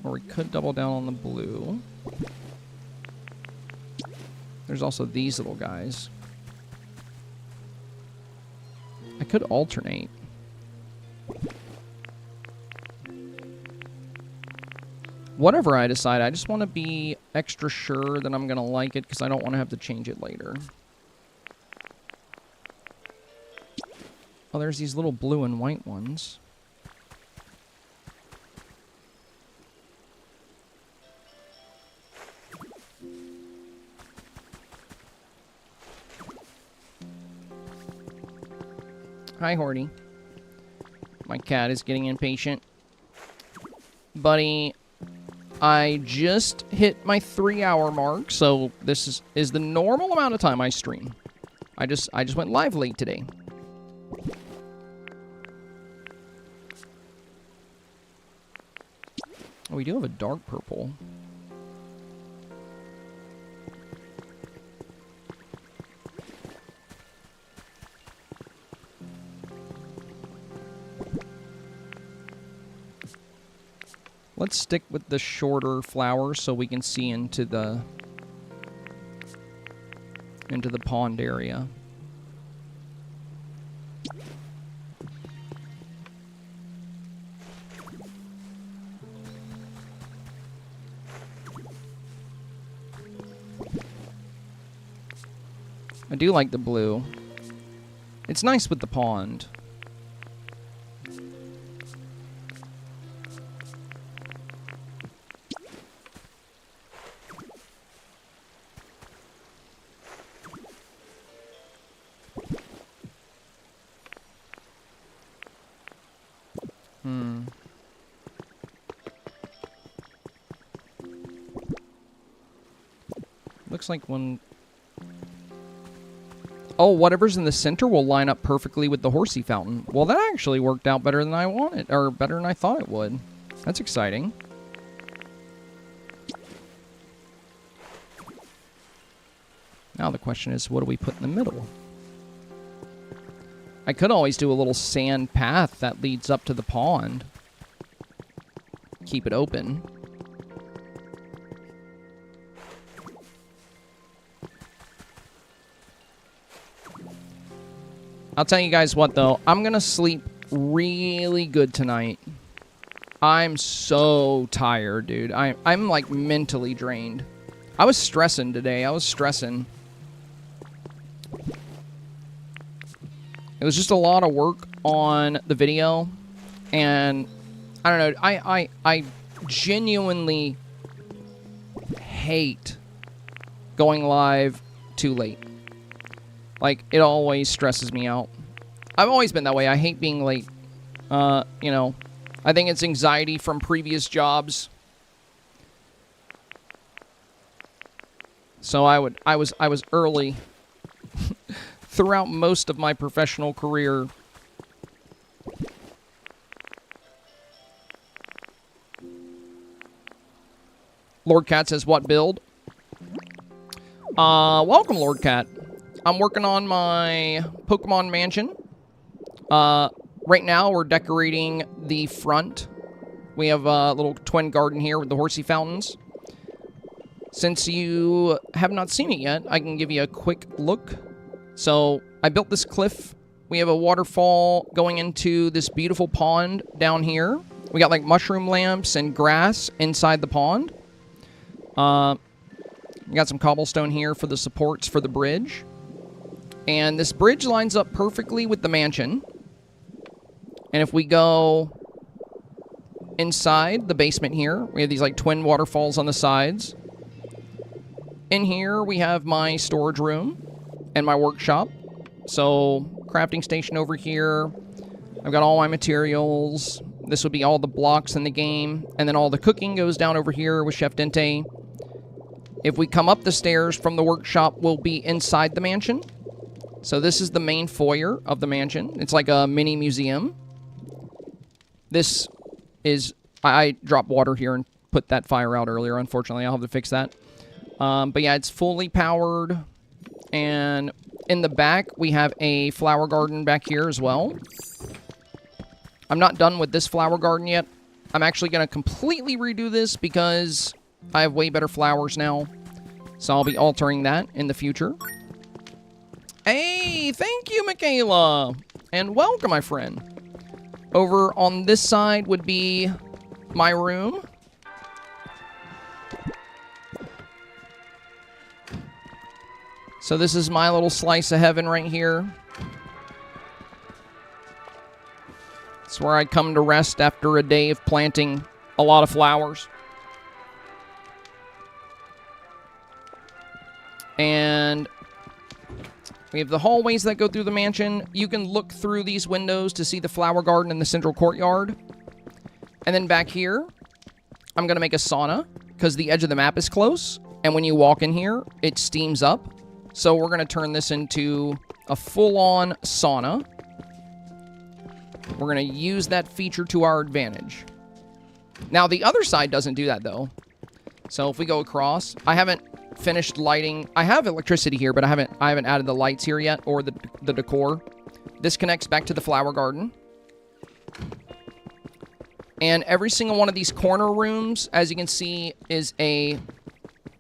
Or we could double down on the blue. There's also these little guys. I could alternate. Whatever I decide, I just want to be extra sure that I'm going to like it because I don't want to have to change it later. Oh, there's these little blue and white ones. Hi, Horty. My cat is getting impatient. Buddy, I just hit my 3-hour mark, so this is the normal amount of time I stream. I just went live late today. Oh, we do have a dark purple. Let's stick with the shorter flowers so we can see into the pond area. I do like the blue. It's nice with the pond. Looks like one... Oh, whatever's in the center will line up perfectly with the horsey fountain. Well, that actually worked out better than I wanted, or better than I thought it would. That's exciting. Now the question is, what do we put in the middle? I could always do a little sand path that leads up to the pond. Keep it open. I'll tell you guys what, though. I'm going to sleep really good tonight. I'm so tired, dude. I'm like, mentally drained. I was stressing today. I was stressing. It was just a lot of work on the video. And, I don't know. I genuinely hate going live too late. Like, it always stresses me out. I've always been that way. I hate being late. You know, I think it's anxiety from previous jobs. So I was early throughout most of my professional career. Lord Cat says, what build? Welcome, Lord Cat. I'm working on my Pokemansion. Right now, we're decorating the front. We have a little twin garden here with the horsey fountains. Since you have not seen it yet, I can give you a quick look. So, I built this cliff. We have a waterfall going into this beautiful pond down here. We got, like, mushroom lamps and grass inside the pond. You got some cobblestone here for the supports for the bridge. And this bridge lines up perfectly with the mansion. And if we go inside the basement here, we have these like twin waterfalls on the sides. In here, we have my storage room and my workshop. So, crafting station over here. I've got all my materials. This would be all the blocks in the game. And then all the cooking goes down over here with Chef Dente. If we come up the stairs from the workshop, we'll be inside the mansion. So this is the main foyer of the mansion. It's like a mini museum. This is... I dropped water here and put that fire out earlier. Unfortunately, I'll have to fix that. But yeah, it's fully powered. And in the back, we have a flower garden back here as well. I'm not done with this flower garden yet. I'm actually going to completely redo this because I have way better flowers now. So I'll be altering that in the future. Hey, thank you, Michaela. And welcome, my friend. Over on this side would be my room. So this is my little slice of heaven right here. It's where I come to rest after a day of planting a lot of flowers. And we have the hallways that go through the mansion. You can look through these windows to see the flower garden and the central courtyard. And then back here, I'm going to make a sauna because the edge of the map is close. And when you walk in here, it steams up. So we're going to turn this into a full-on sauna. We're going to use that feature to our advantage. Now, the other side doesn't do that, though. So if we go across, I haven't finished lighting. I have electricity here, but I haven't added the lights here yet, or the decor. This connects back to the flower garden. And every single one of these corner rooms, as you can see, is a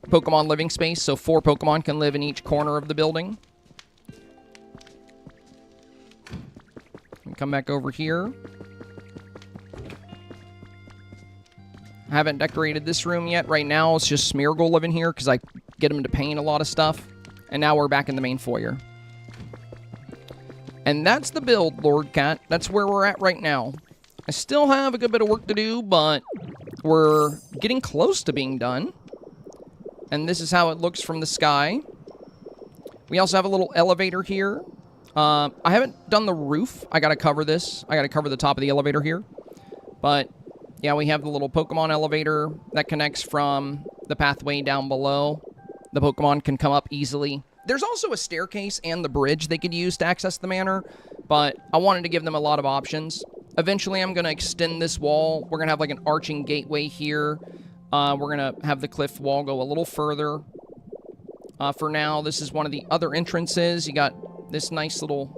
Pokemon living space. So 4 Pokemon can live in each corner of the building. Come back over here. I haven't decorated this room yet. Right now, it's just Smeargle living here because I get him to paint a lot of stuff. And now we're back in the main foyer. And that's the build, Lord Cat. That's where we're at right now. I still have a good bit of work to do, but we're getting close to being done. And this is how it looks from the sky. We also have a little elevator here. I haven't done the roof. I gotta cover this. I gotta cover the top of the elevator here. But, yeah, we have the little Pokemon elevator that connects from the pathway down below. The Pokemon can come up easily. There's also a staircase and the bridge they could use to access the manor, but I wanted to give them a lot of options. Eventually, I'm gonna extend this wall. We're gonna have, like, an arching gateway here. We're gonna have the cliff wall go a little further. For now, this is one of the other entrances. You got this nice little,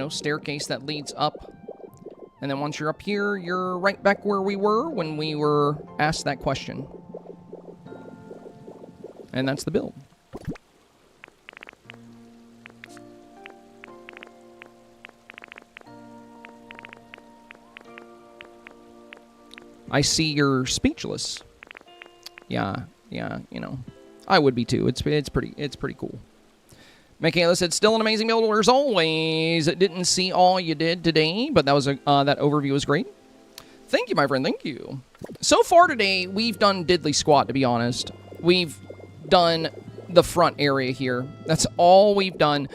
staircase that leads up. And then once you're up here, you're right back where we were when we were asked that question. And that's the build. I see you're speechless. Yeah, I would be too. It's pretty cool. Michaela said, still an amazing build as always. Didn't see all you did today, but that was that overview was great. Thank you, my friend. Thank you. So far today, we've done diddly squat, to be honest. We've done the front area here. That's all we've done.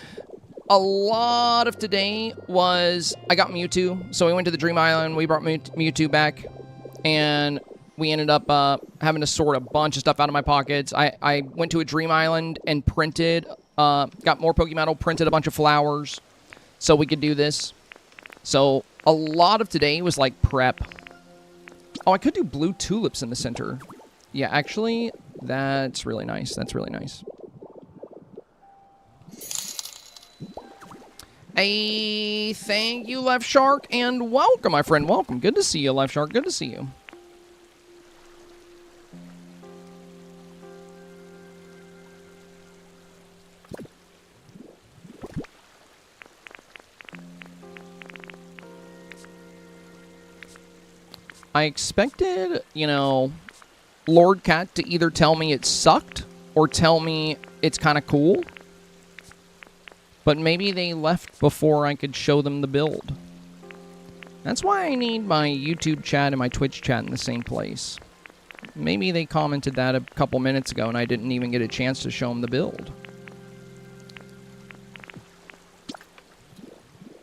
A lot of today was I got Mewtwo. So we went to the Dream Island. We brought Mewtwo back. And we ended up having to sort a bunch of stuff out of my pockets. I went to a Dream Island and printed... got more Pokemetal, printed a bunch of flowers so we could do this. So a lot of today was like prep. Oh, I could do blue tulips in the center. Yeah, actually, that's really nice. That's really nice. Hey, thank you, Left Shark, and welcome, my friend. Welcome. Good to see you, Left Shark. Good to see you. I expected, Lord Cat to either tell me it sucked or tell me it's kind of cool. But maybe they left before I could show them the build. That's why I need my YouTube chat and my Twitch chat in the same place. Maybe they commented that a couple minutes ago and I didn't even get a chance to show them the build.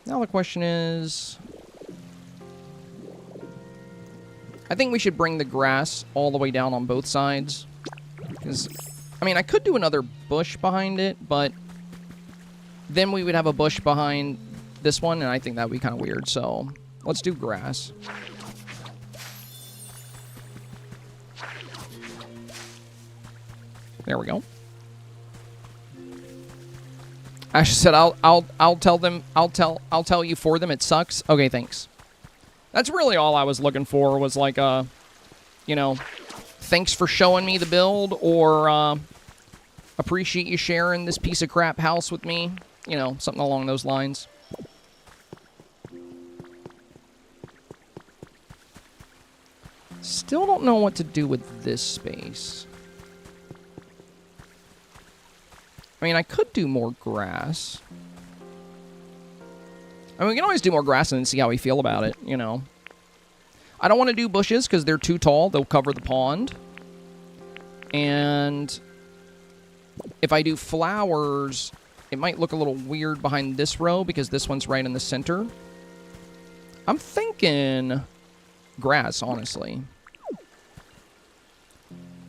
Now the question is... I think we should bring the grass all the way down on both sides. Because, I mean, I could do another bush behind it, but then we would have a bush behind this one, and I think that would be kind of weird. So, let's do grass. There we go. Ashley said, I'll tell them, I'll tell you for them. It sucks. Okay, thanks. That's really all I was looking for, was like you know, thanks for showing me the build, or appreciate you sharing this piece of crap house with me. You know, something along those lines. Still don't know what to do with this space. I mean, I could do more grass. I mean, we can always do more grass and then see how we feel about it, you know. I don't want to do bushes because they're too tall. They'll cover the pond. And if I do flowers, it might look a little weird behind this row because this one's right in the center. I'm thinking grass, honestly.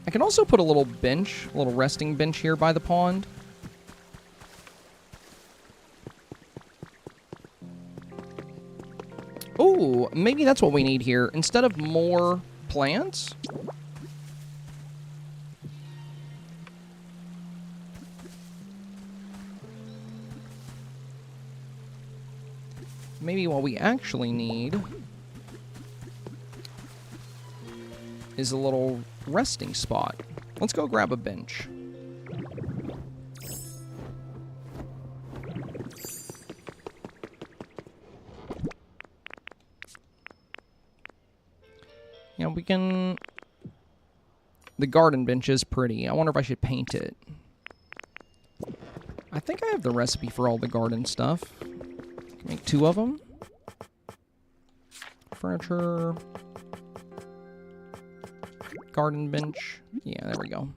I can also put a little bench, a little resting bench here by the pond. Ooh, maybe that's what we need here. Instead of more plants... maybe what we actually need is a little resting spot. Let's go grab a bench. Yeah, we can... the garden bench is pretty. I wonder if I should paint it. I think I have the recipe for all the garden stuff. Make 2 of them. Furniture. Garden bench. Yeah, there we go.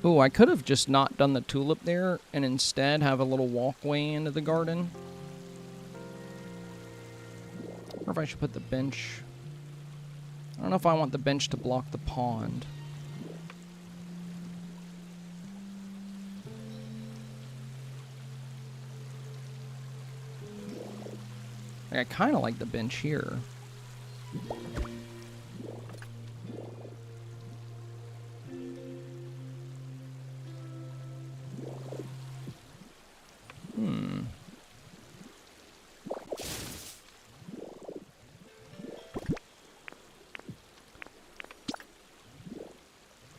Ooh, I could have just not done the tulip there and instead have a little walkway into the garden. Or if I should put the bench... I don't know if I want the bench to block the pond. I kind of like the bench here.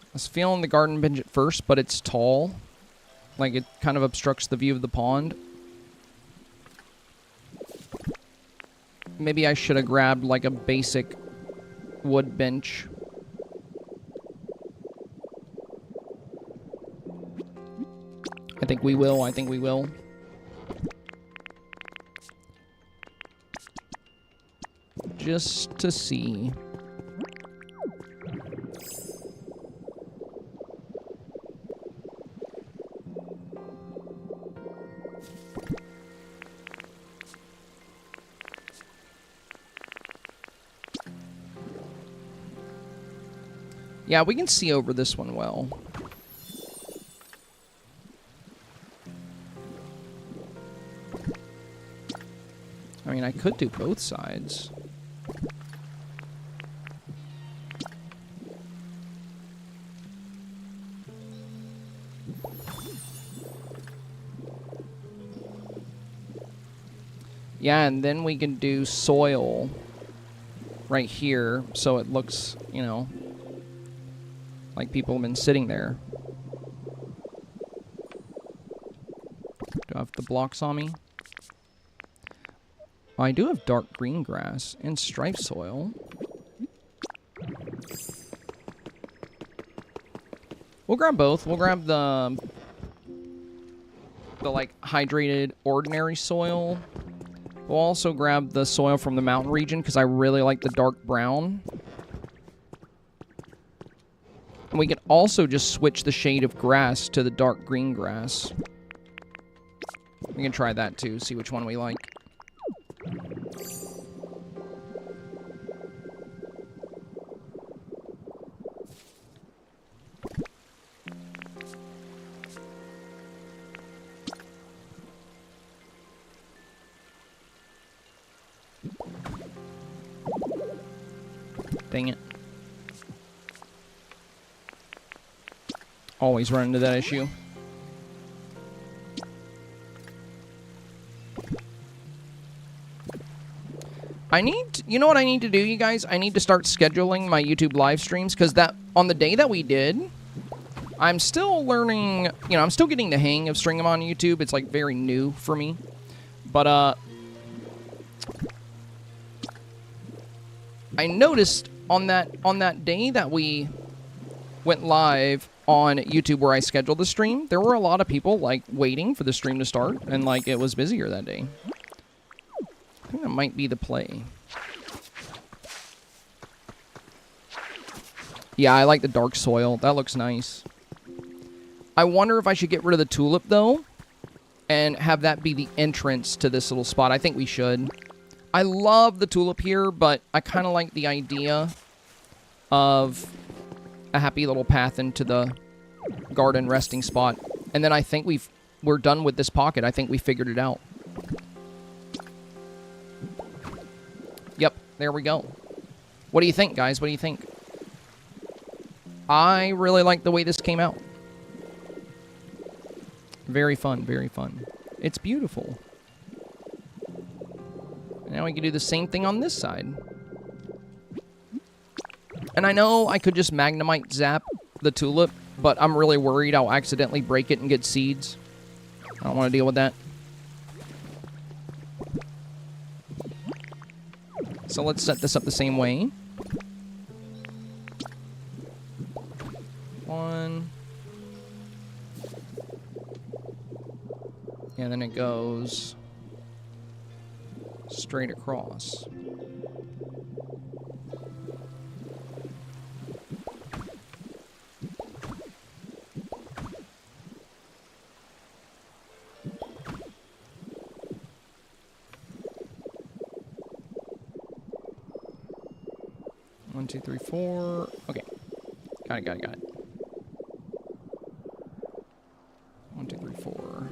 I was feeling the garden bench at first, but it's tall. Like, it kind of obstructs the view of the pond. Maybe I should have grabbed, like, a basic wood bench. I think we will. I think we will. Just to see. Yeah, we can see over this one well. I mean, I could do both sides. Yeah, and then we can do soil right here so it looks, you know, like people have been sitting there. Do I have the blocks on me? Oh, I do have dark green grass and striped soil. We'll grab both. We'll grab the like hydrated ordinary soil. We'll also grab the soil from the mountain region because I really like the dark brown. And we can also just switch the shade of grass to the dark green grass. We can try that too, see which one we like. Dang it. Always run into that issue. You know what I need to do, you guys? I need to start scheduling my YouTube live streams, because that, on the day that we did, I'm still learning, you know, I'm still getting the hang of streaming on YouTube. It's, like, very new for me. But, I noticed on that day that we went live on YouTube where I scheduled the stream, there were a lot of people, like, waiting for the stream to start, and, like, it was busier that day. I think that might be the play. Yeah, I like the dark soil. That looks nice. I wonder if I should get rid of the tulip, though, and have that be the entrance to this little spot. I think we should. I love the tulip here, but I kind of like the idea of a happy little path into the garden resting spot. And then I think we're done with this pocket. I think we figured it out. Yep, there we go. What do you think, guys? What do you think? I really like the way this came out. Very fun, very fun. It's beautiful. Now we can do the same thing on this side. And I know I could just Magnemite zap the tulip, but I'm really worried I'll accidentally break it and get seeds. I don't want to deal with that. So let's set this up the same way. One. And then it goes straight across. One, two, three, four. Okay. Got it. 1, 2, 3, 4.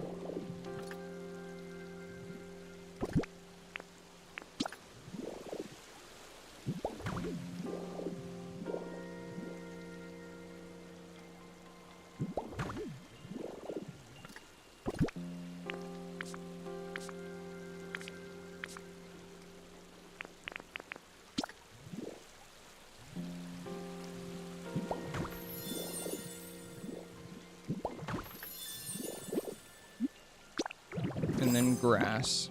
And then grass.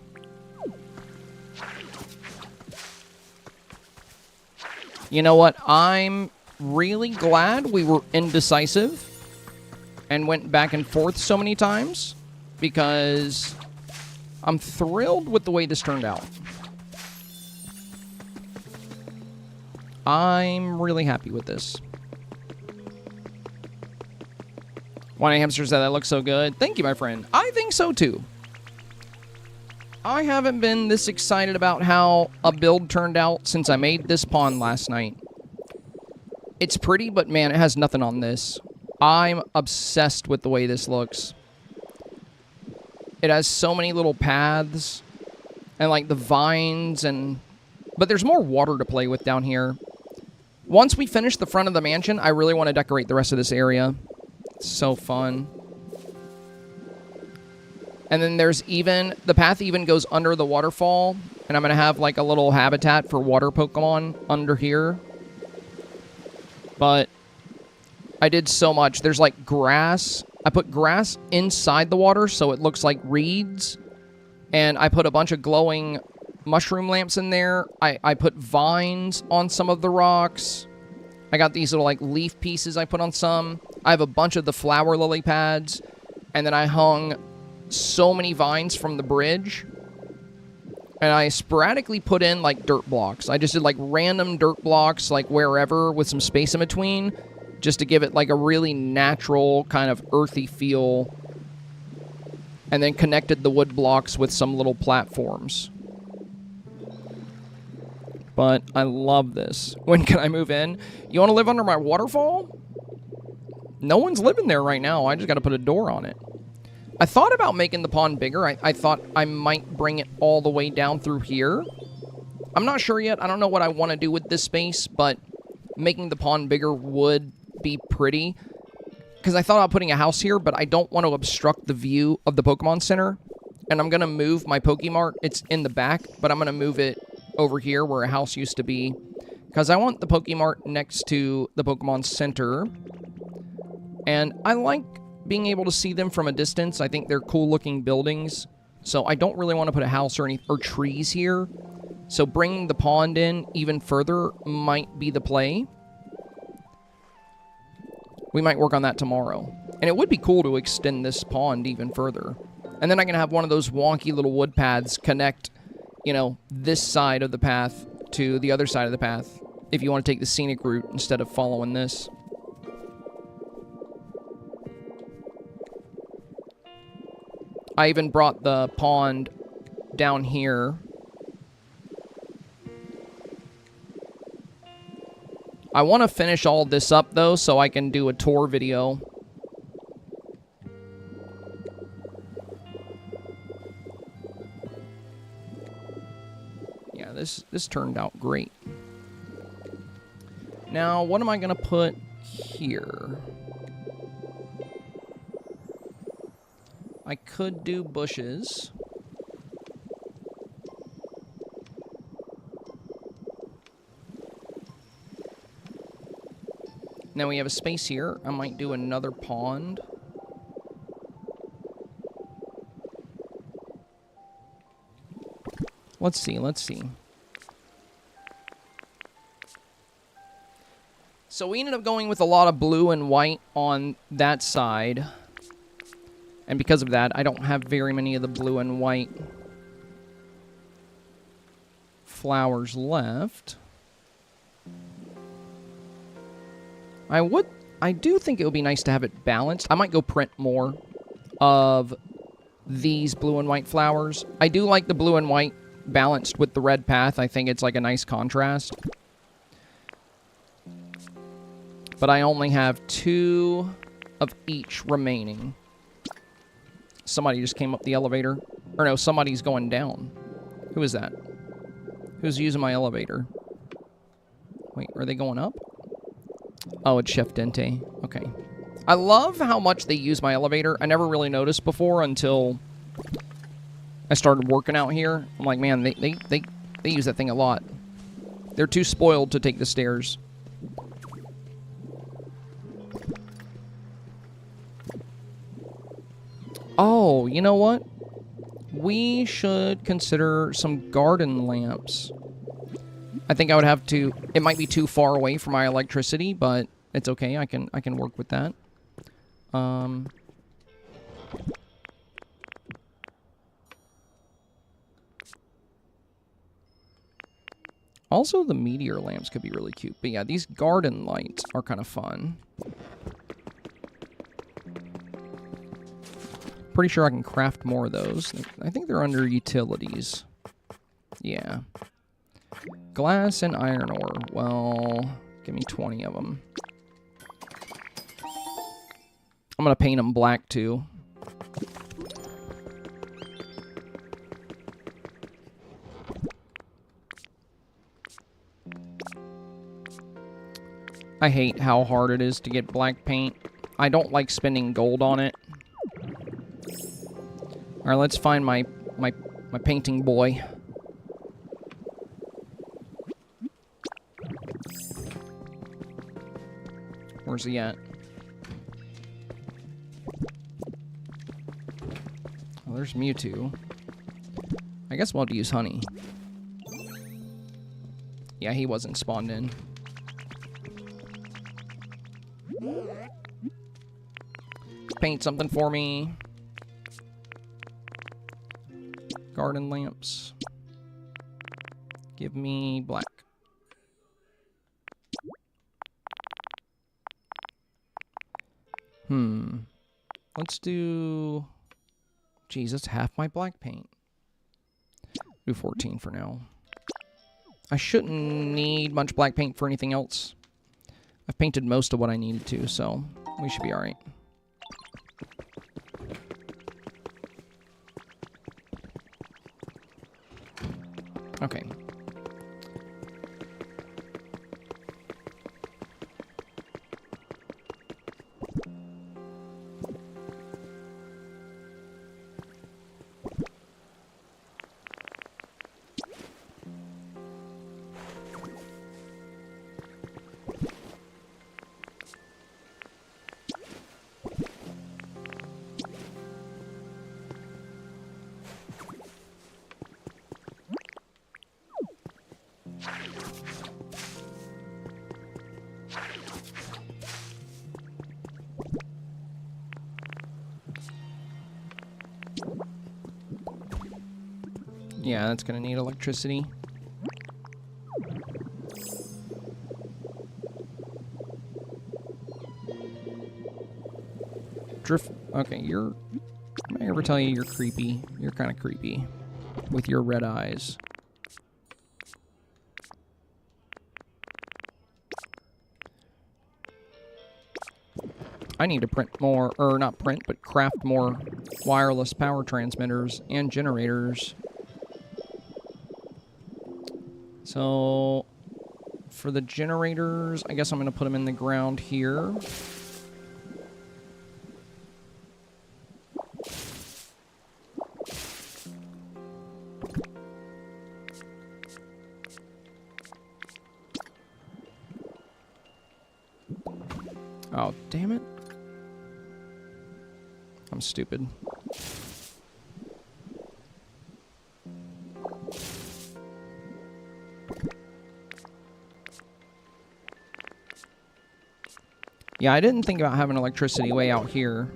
You know what? I'm really glad we were indecisive and went back and forth so many times, because I'm thrilled with the way this turned out. I'm really happy with this. One Hamster said that looks so good. Thank you, my friend. I think so too. I haven't been this excited about how a build turned out since I made this pond last night. It's pretty, but man, it has nothing on this. I'm obsessed with the way this looks. It has so many little paths and like the vines but there's more water to play with down here. Once we finish the front of the mansion, I really want to decorate the rest of this area. It's so fun. And then the path even goes under the waterfall, and I'm going to have like a little habitat for water Pokemon under here. But I did so much. There's like grass. I put grass inside the water so it looks like reeds. And I put a bunch of glowing mushroom lamps in there. I put vines on some of the rocks. I got these little like leaf pieces I put on some. I have a bunch of the flower lily pads. And then I hung so many vines from the bridge. And I sporadically put in like dirt blocks. I just did like random dirt blocks like wherever with some space in between. Just to give it like a really natural kind of earthy feel. And then connected the wood blocks with some little platforms. But I love this. When can I move in? You want to live under my waterfall? No one's living there right now. I just got to put a door on it. I thought about making the pond bigger. I thought I might bring it all the way down through here. I'm not sure yet. I don't know what I want to do with this space, but making the pond bigger would be pretty. Because I thought about putting a house here, but I don't want to obstruct the view of the Pokemon Center. And I'm going to move my Pokemart. It's in the back, but I'm going to move it over here where a house used to be. Because I want the Pokemart next to the Pokemon Center. And I like being able to see them from a distance. I think they're cool-looking buildings. So I don't really want to put a house or trees here. So bringing the pond in even further might be the play. We might work on that tomorrow. And it would be cool to extend this pond even further. And then I can have one of those wonky little wood paths connect, you know, this side of the path to the other side of the path. If you want to take the scenic route instead of following this. I even brought the pond down here. I want to finish all this up, though, so I can do a tour video. Yeah, this turned out great. Now, what am I going to put here? I could do bushes. Now we have a space here. I might do another pond. Let's see, let's see. So we ended up going with a lot of blue and white on that side. And because of that, I don't have very many of the blue and white flowers left. I do think it would be nice to have it balanced. I might go print more of these blue and white flowers. I do like the blue and white balanced with the red path. I think it's like a nice contrast. But I only have 2 of each remaining. Somebody just came up the elevator. Or no, somebody's going down. Who is that? Who's using my elevator? Wait, are they going up? Oh, it's Chef Dente. Okay. I love how much they use my elevator. I never really noticed before until I started working out here. I'm like, man, they use that thing a lot. They're too spoiled to take the stairs. Oh, you know what? We should consider some garden lamps. I think I would have to... It might be too far away from my electricity, but it's okay. I can work with that. Also, the meteor lamps could be really cute. But yeah, these garden lights are kind of fun. Pretty sure I can craft more of those. I think they're under utilities. Yeah. Glass and iron ore. Well, give me 20 of them. I'm going to paint them black, too. I hate how hard it is to get black paint. I don't like spending gold on it. All right, let's find my painting boy. Where's he at? Oh, there's Mewtwo. I guess we'll have to use honey. Yeah, he wasn't spawned in. Paint something for me. Garden lamps. Give me black. Let's do... Geez, that's half my black paint. Do 14 for now. I shouldn't need much black paint for anything else. I've painted most of what I needed to, so we should be alright. Okay. Yeah, that's gonna need electricity. Drift. Okay, you're... Did I ever tell you you're creepy? You're kind of creepy. With your red eyes. I need to print more, or not print, but craft more wireless power transmitters and generators. So, for the generators, I guess I'm going to put them in the ground here. Oh, damn it. I'm stupid. Yeah, I didn't think about having electricity way out here.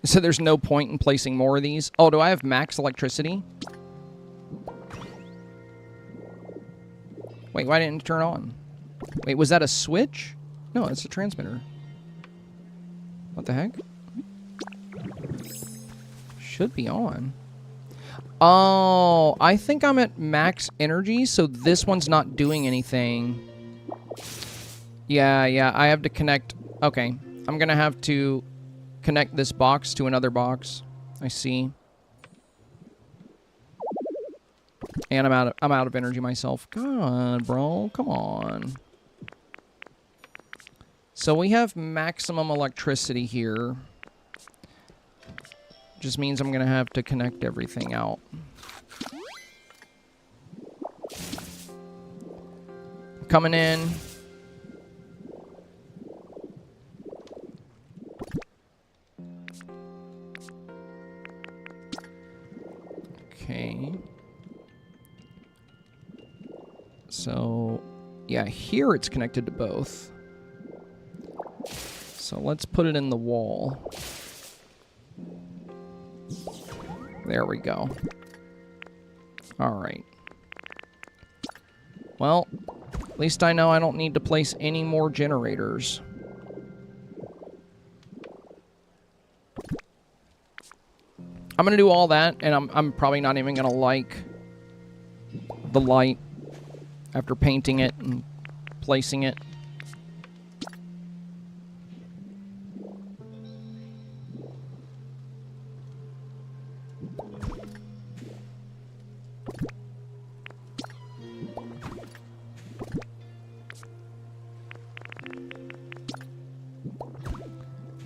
So there's no point in placing more of these. Oh, do I have max electricity? Wait, why didn't it turn on? Wait, was that a switch? No, it's a transmitter. What the heck? Should be on. Oh, I think I'm at max energy, so this one's not doing anything. Yeah, I have to connect. Okay, I'm gonna have to connect this box to another box. I see. And I'm out of energy myself. God, bro, come on. So we have maximum electricity here. Just means I'm gonna have to connect everything out. Coming in. Okay. So, yeah, here it's connected to both. So let's put it in the wall. There we go. Alright. Well, at least I know I don't need to place any more generators. I'm gonna do all that, and I'm probably not even gonna like the light after painting it and placing it.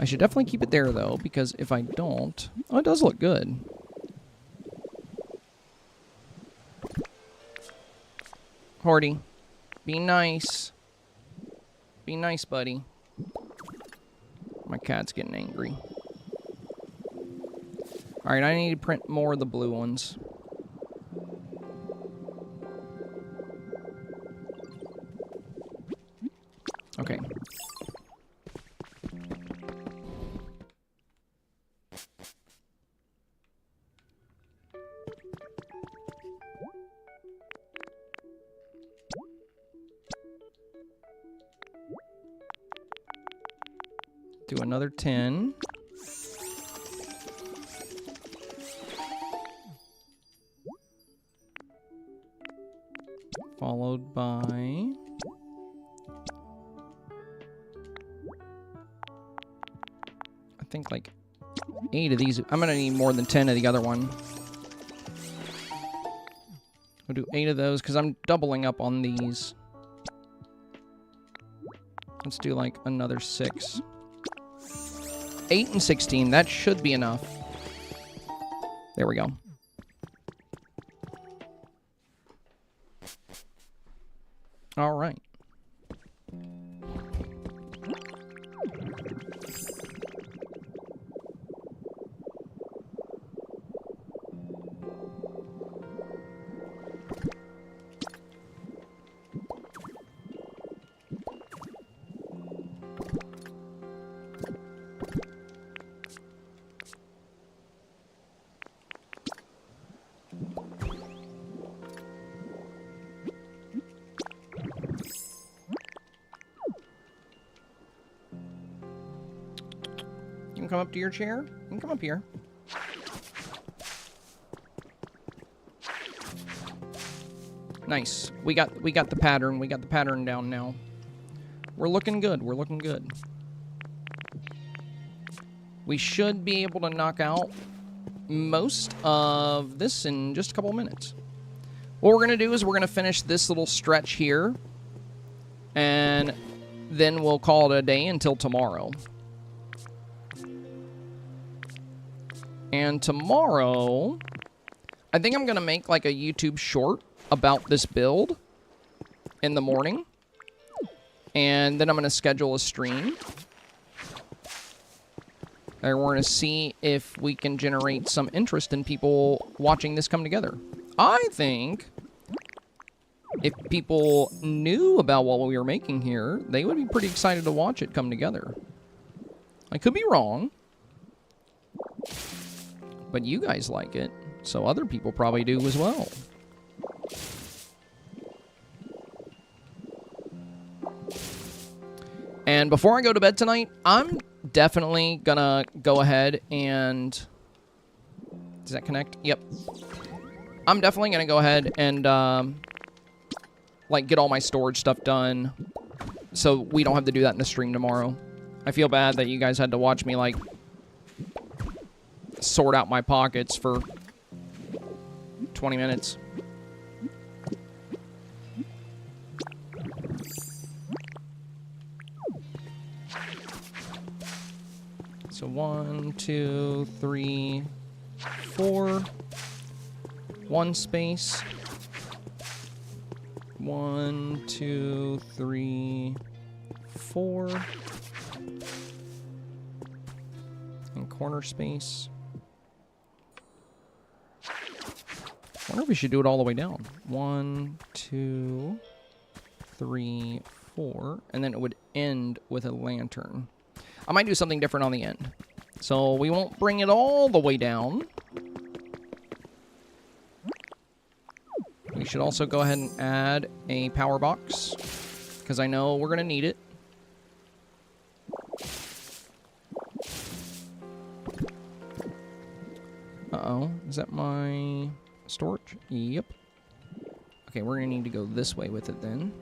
I should definitely keep it there, though, because if I don't... Oh, it does look good. Horty, be nice. Be nice, buddy. My cat's getting angry. Alright, I need to print more of the blue ones. Okay. Do another 10. Followed by... I think like 8 of these. I'm gonna need more than 10 of the other one. We'll do 8 of those because I'm doubling up on these. Let's do like another 6. 8 and 16. That should be enough. There we go. All right. You can come up to your chair. You can come up here. Nice. We got the pattern. We got the pattern down now. We're looking good. We're looking good. We should be able to knock out most of this in just a couple of minutes. What we're going to do is we're going to finish this little stretch here. And then we'll call it a day until tomorrow. And tomorrow, I think I'm going to make like a YouTube short about this build in the morning. And then I'm going to schedule a stream. And we're going to see if we can generate some interest in people watching this come together. I think if people knew about what we were making here, they would be pretty excited to watch it come together. I could be wrong. But you guys like it, so other people probably do as well. And before I go to bed tonight, I'm definitely gonna go ahead and... Does that connect? Yep. I'm definitely gonna go ahead and, like, get all my storage stuff done so we don't have to do that in the stream tomorrow. I feel bad that you guys had to watch me, like... sort out my pockets for 20 minutes. So 1, 2, 3, 4. 1 space. 1, 2, 3, 4. And corner space. I wonder if we should do it all the way down. 1, 2, 3, 4. And then it would end with a lantern. I might do something different on the end. So we won't bring it all the way down. We should also go ahead and add a power box. Because I know we're going to need it. Uh-oh. Is that my... storage? Yep. Okay, we're going to need to go this way with it then.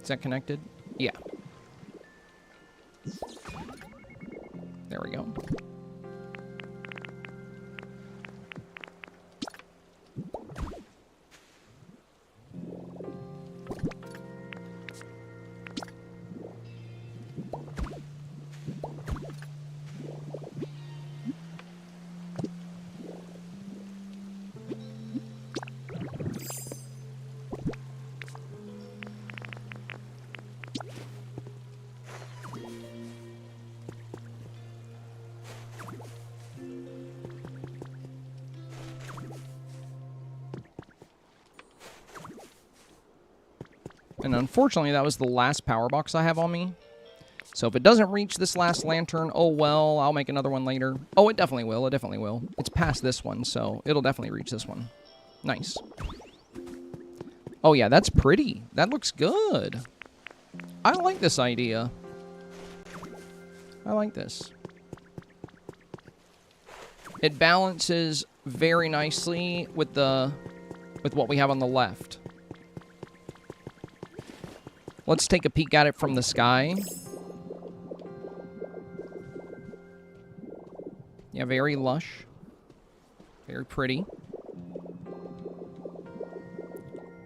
Is that connected? Yeah. There we go. And unfortunately, that was the last power box I have on me. So if it doesn't reach this last lantern, oh well, I'll make another one later. Oh, it definitely will. It definitely will. It's past this one, so it'll definitely reach this one. Nice. Oh yeah, that's pretty. That looks good. I like this idea. I like this. It balances very nicely with what we have on the left. Let's take a peek at it from the sky. Yeah, very lush. Very pretty.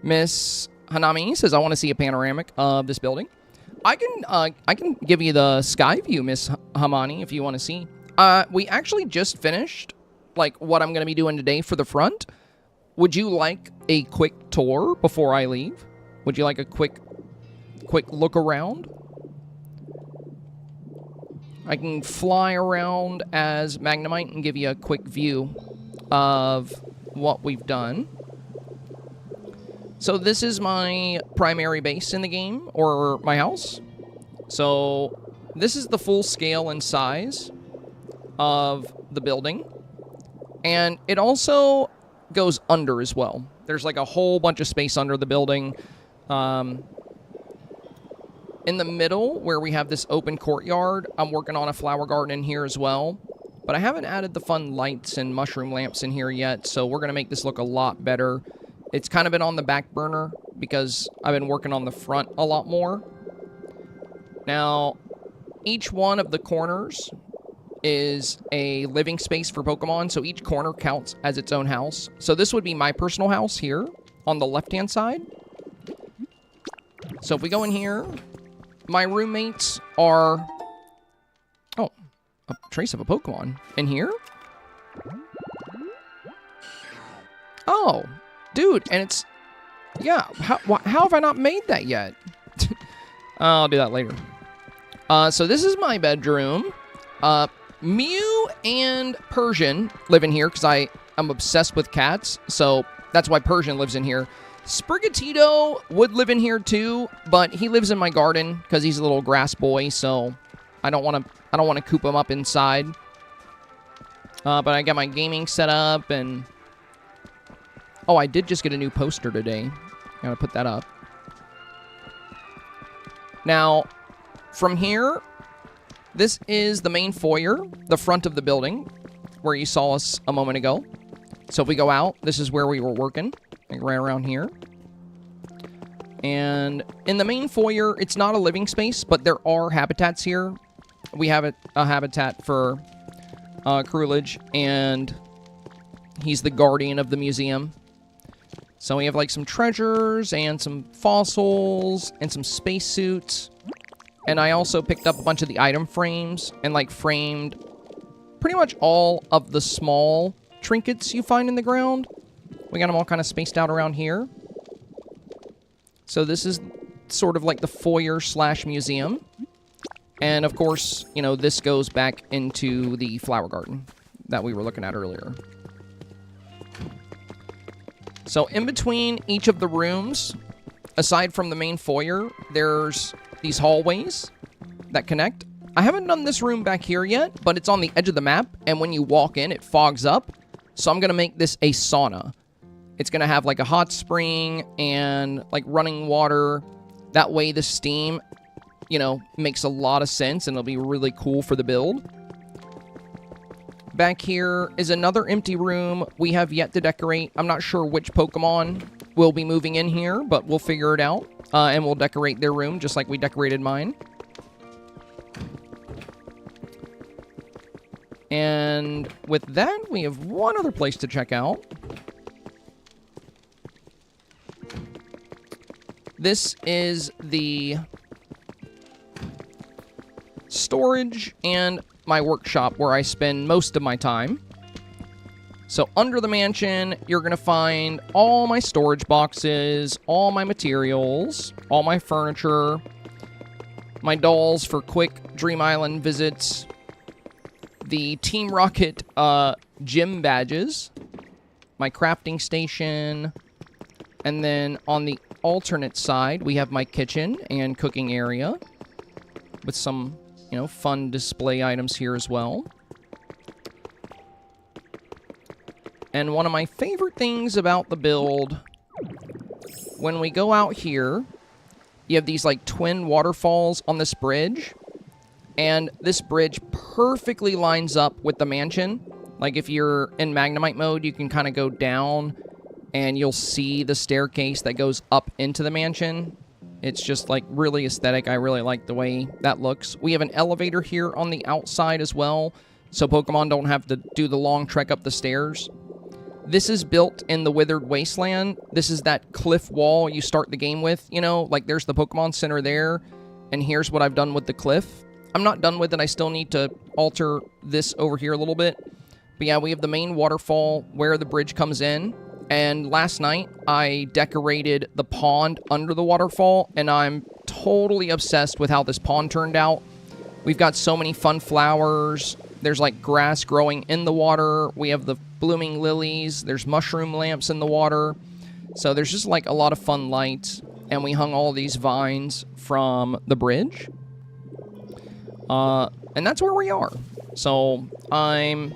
Miss Hanami says, I want to see a panoramic of this building. I can give you the sky view, Miss Hamani, if you want to see. We actually just finished, like, what I'm going to be doing today for the front. Would you like a quick tour before I leave? Would you like a quick look around? I can fly around as Magnemite and give you a quick view of what we've done. So this is my primary base in the game, or my house. So this is the full scale and size of the building. And it also goes under as well. There's like a whole bunch of space under the building. In the middle, where we have this open courtyard, I'm working on a flower garden in here as well. But I haven't added the fun lights and mushroom lamps in here yet, so we're going to make this look a lot better. It's kind of been on the back burner because I've been working on the front a lot more. Now, each one of the corners is a living space for Pokemon, so each corner counts as its own house. So this would be my personal house here on the left-hand side. So if we go in here, my roommates are... Oh, a trace of a Pokemon in here? Oh, dude, and it's... Yeah, how have I not made that yet? I'll do that later. So this is my bedroom. Mew and Persian live in here because I am obsessed with cats, so that's why Persian lives in here. Sprigatito would live in here too, but he lives in my garden because he's a little grass boy, so I don't want to coop him up inside. But I got my gaming set up, and oh, I did just get a new poster today. Gotta put that up. Now, from here, this is the main foyer, the front of the building, where you saw us a moment ago. So if we go out, this is where we were working, like right around here. And in the main foyer, it's not a living space, but there are habitats here. We have a habitat for Coolidge, and he's the guardian of the museum. So we have like some treasures and some fossils and some spacesuits. And I also picked up a bunch of the item frames and like framed pretty much all of the small trinkets you find in the ground. We got them all kind of spaced out around here. So this is sort of like the foyer / museum. And of course, you know, this goes back into the flower garden that we were looking at earlier. So in between each of the rooms, aside from the main foyer, there's these hallways that connect. I haven't done this room back here yet, but it's on the edge of the map, and when you walk in, it fogs up. So I'm going to make this a sauna. It's going to have like a hot spring and like running water. That way the steam, you know, makes a lot of sense, and it'll be really cool for the build. Back here is another empty room we have yet to decorate. I'm not sure which Pokemon will be moving in here, but we'll figure it out. And we'll decorate their room just like we decorated mine. And with that, we have one other place to check out. This is the storage and my workshop where I spend most of my time. So under the mansion, you're going to find all my storage boxes, all my materials, all my furniture, my dolls for quick Dream Island visits, the Team Rocket gym badges, my crafting station, and then on the alternate side, we have my kitchen and cooking area with some, you know, fun display items here as well. And one of my favorite things about the build, when we go out here, you have these like twin waterfalls on this bridge. And this bridge perfectly lines up with the mansion. Like if you're in Magnemite mode, you can kind of go down and you'll see the staircase that goes up into the mansion. It's just like really aesthetic. I really like the way that looks. We have an elevator here on the outside as well, so Pokemon don't have to do the long trek up the stairs. This is built in the Withered Wasteland. This is that cliff wall you start the game with, you know, like there's the Pokemon Center there, and here's what I've done with the cliff. I'm not done with it. I still need to alter this over here a little bit. But yeah, we have the main waterfall where the bridge comes in. And last night, I decorated the pond under the waterfall, and I'm totally obsessed with how this pond turned out. We've got so many fun flowers. There's like grass growing in the water. We have the blooming lilies. There's mushroom lamps in the water. So there's just like a lot of fun lights. And we hung all these vines from the bridge. And that's where we are. So I've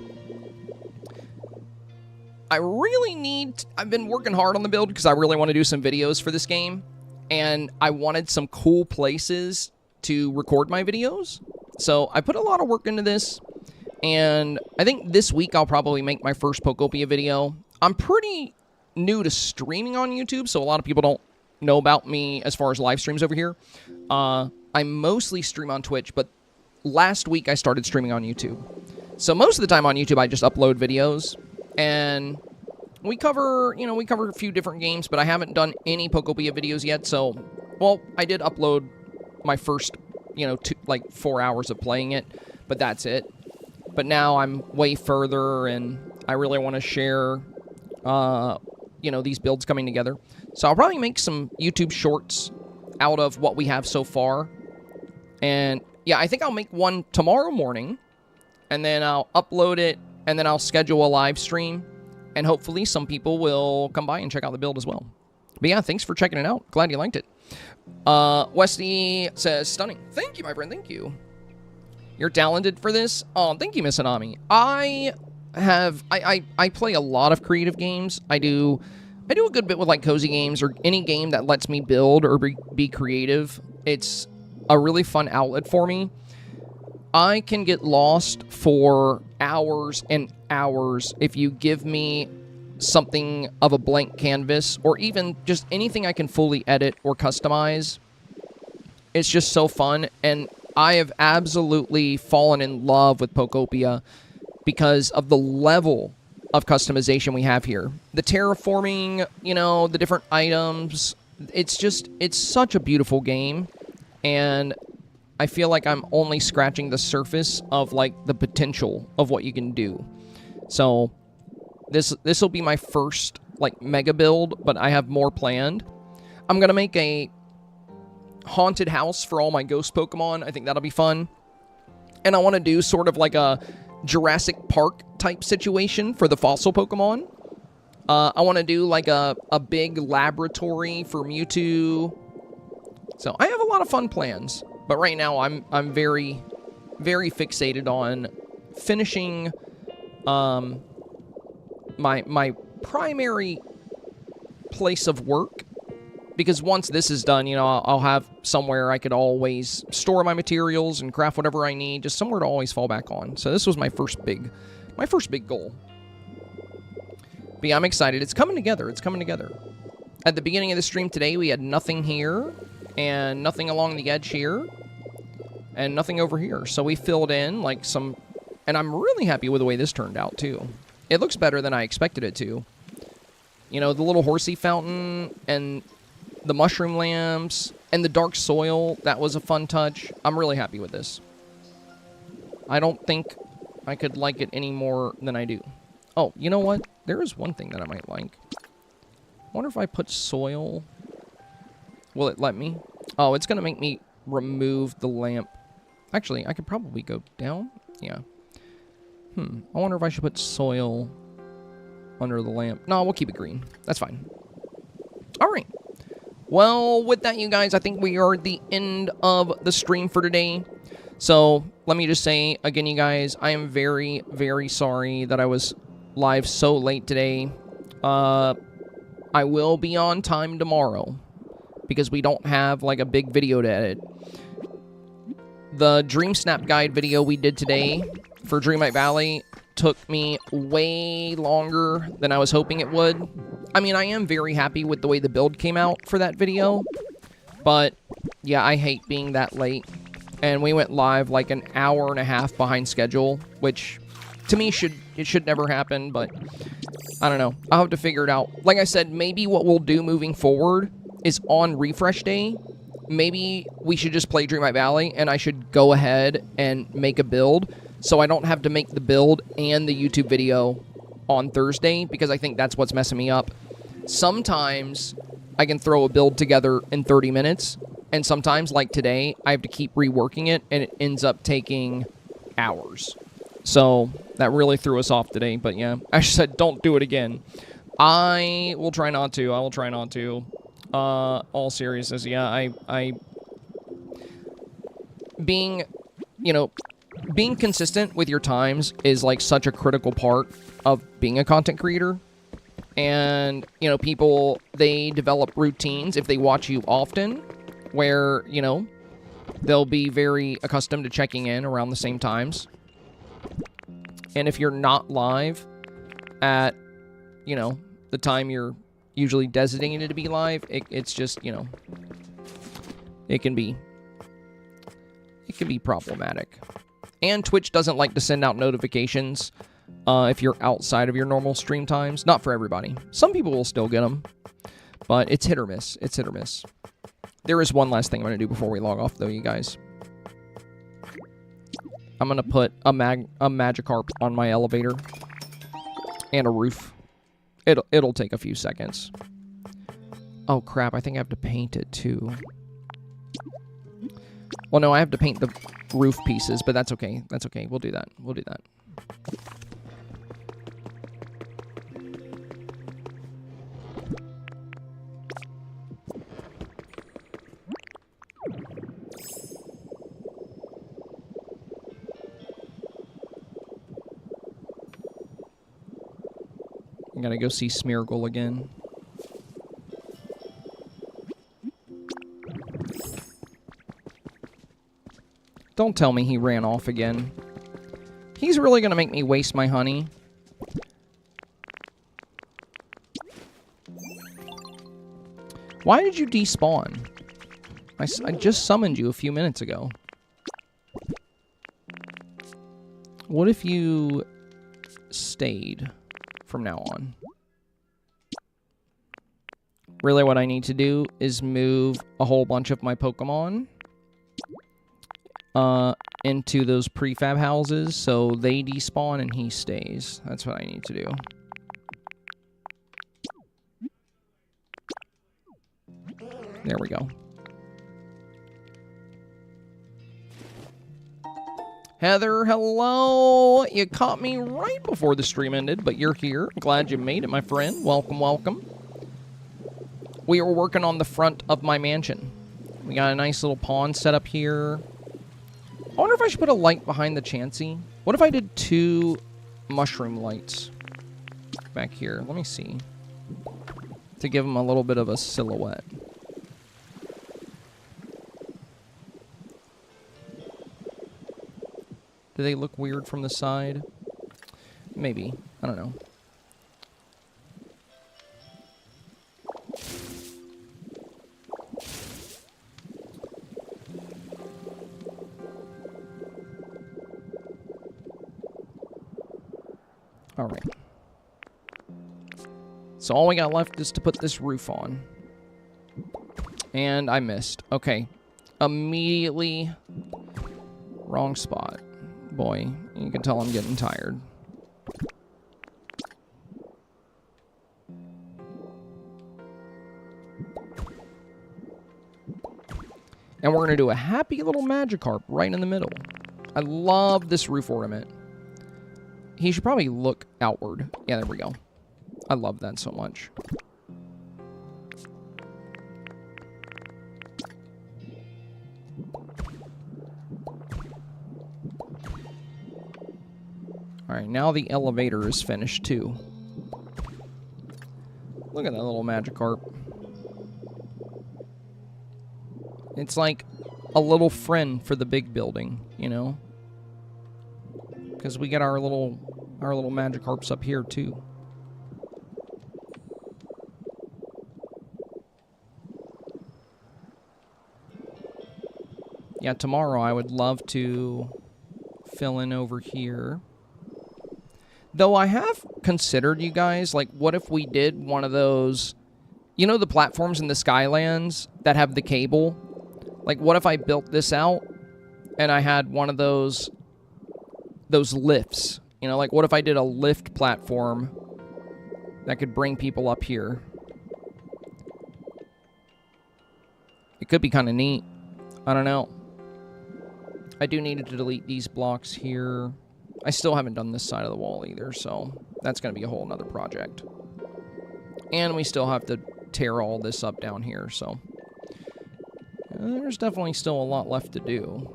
been working hard on the build because I really want to do some videos for this game. And I wanted some cool places to record my videos. So I put a lot of work into this. And I think this week I'll probably make my first Pokopia video. I'm pretty new to streaming on YouTube, so a lot of people don't know about me as far as live streams over here. I mostly stream on Twitch, but last week I started streaming on YouTube. So most of the time on YouTube I just upload videos. And we cover a few different games, but I haven't done any Pokopia videos yet. So, well, I did upload my first, 4 hours of playing it, but that's it. But now I'm way further, and I really want to share, these builds coming together. So I'll probably make some YouTube shorts out of what we have so far. And, yeah, I think I'll make one tomorrow morning, and then I'll upload it, and then I'll schedule a live stream, and hopefully some people will come by and check out the build as well. But yeah, thanks for checking it out. Glad you liked it. Westy says, stunning. Thank you, my friend. Thank you. You're talented for this? Oh, thank you, Miss Anami. I play a lot of creative games. I do a good bit with like cozy games or any game that lets me build or be creative. It's a really fun outlet for me. I can get lost for hours and hours if you give me something of a blank canvas or even just anything I can fully edit or customize. It's just so fun, and I have absolutely fallen in love with Pokopia because of the level of customization we have here. The terraforming, the different items, it's such a beautiful game, and I feel like I'm only scratching the surface of, like, the potential of what you can do. So, this will be my first, like, mega build, but I have more planned. I'm gonna make a haunted house for all my ghost Pokemon. I think that'll be fun. And I want to do sort of like a Jurassic Park type situation for the fossil Pokemon. I want to do like a big laboratory for Mewtwo. So I have a lot of fun plans. But right now I'm very, very fixated on finishing my primary place of work. Because once this is done, I'll have somewhere I could always store my materials and craft whatever I need, just somewhere to always fall back on. So this was my first big goal. But yeah, I'm excited. It's coming together. It's coming together. At the beginning of the stream today, we had nothing here, and nothing along the edge here, and nothing over here. So we filled in like some, and I'm really happy with the way this turned out too. It looks better than I expected it to. The little horsey fountain and the mushroom lamps, and the dark soil, that was a fun touch. I'm really happy with this. I don't think I could like it any more than I do. Oh, you know what? There is one thing that I might like. I wonder if I put soil... Will it let me? Oh, it's going to make me remove the lamp. Actually, I could probably go down. Yeah. I wonder if I should put soil under the lamp. No, we'll keep it green. That's fine. All right. Well, with that, you guys, I think we are at the end of the stream for today. So, let me just say, again, you guys, I am very, very sorry that I was live so late today. I will be on time tomorrow, because we don't have, like, a big video to edit. The Dreamsnap guide video we did today for Dreamlight Valley took me way longer than I was hoping it would. I mean, I am very happy with the way the build came out for that video, but yeah, I hate being that late. And we went live like an hour and a half behind schedule, which to me should never happen, but I don't know. I'll have to figure it out. Like I said, maybe what we'll do moving forward is on refresh day, maybe we should just play Dreamlight Valley, and I should go ahead and make a build, so I don't have to make the build and the YouTube video on Thursday, because I think that's what's messing me up. Sometimes I can throw a build together in 30 minutes, and sometimes, like today, I have to keep reworking it, and it ends up taking hours. So that really threw us off today, but yeah, I said don't do it again. I will try not to. I will try not to. All seriousness, yeah, being, you know, being consistent with your times is like such a critical part of being a content creator. And, you know, people, they develop routines if they watch you often, where, you know, they'll be very accustomed to checking in around the same times. And if you're not live at, you know, the time you're usually designated to be live, it's just, you know, it can be problematic. And Twitch doesn't like to send out notifications if you're outside of your normal stream times. Not for everybody. Some people will still get them, but it's hit or miss. It's hit or miss. There is one last thing I'm going to do before we log off, though, you guys. I'm going to put a Magikarp on my elevator and a roof. It'll take a few seconds. Oh, crap. I think I have to paint it, too. Well, no, I have to paint the roof pieces, but that's okay. That's okay. We'll do that. We'll do that. I'm gonna go see Smeargle again. Don't tell me he ran off again. He's really gonna make me waste my honey. Why did you despawn? I just summoned you a few minutes ago. What if you stayed from now on? Really what I need to do is move a whole bunch of my Pokemon into those prefab houses so they despawn and he stays. That's what I need to do. There we go. Heather, hello! You caught me right before the stream ended, but you're here. I'm glad you made it, my friend. Welcome, welcome. We are working on the front of my mansion. We got a nice little pond set up here. I wonder if I should put a light behind the Chansey. What if I did 2 mushroom lights back here? Let me see. To give them a little bit of a silhouette. Do they look weird from the side? Maybe. I don't know. Alright. So all we got left is to put this roof on. And I missed. Okay. Immediately. Wrong spot. Boy, you can tell I'm getting tired. And we're going to do a happy little Magikarp right in the middle. I love this roof ornament. He should probably look outward. Yeah, there we go. I love that so much. Alright, now the elevator is finished, too. Look at that little Magikarp. It's like a little friend for the big building, you know? Because we get our little Magikarps up here, too. Yeah, tomorrow I would love to fill in over here. Though I have considered, you guys, like, what if we did one of those, you know, the platforms in the Skylands that have the cable? Like, what if I built this out and I had one of those lifts? You know, like, what if I did a lift platform that could bring people up here? It could be kind of neat. I don't know. I do need to delete these blocks here. I still haven't done this side of the wall either, so that's going to be a whole nother project. And we still have to tear all this up down here, so there's definitely still a lot left to do.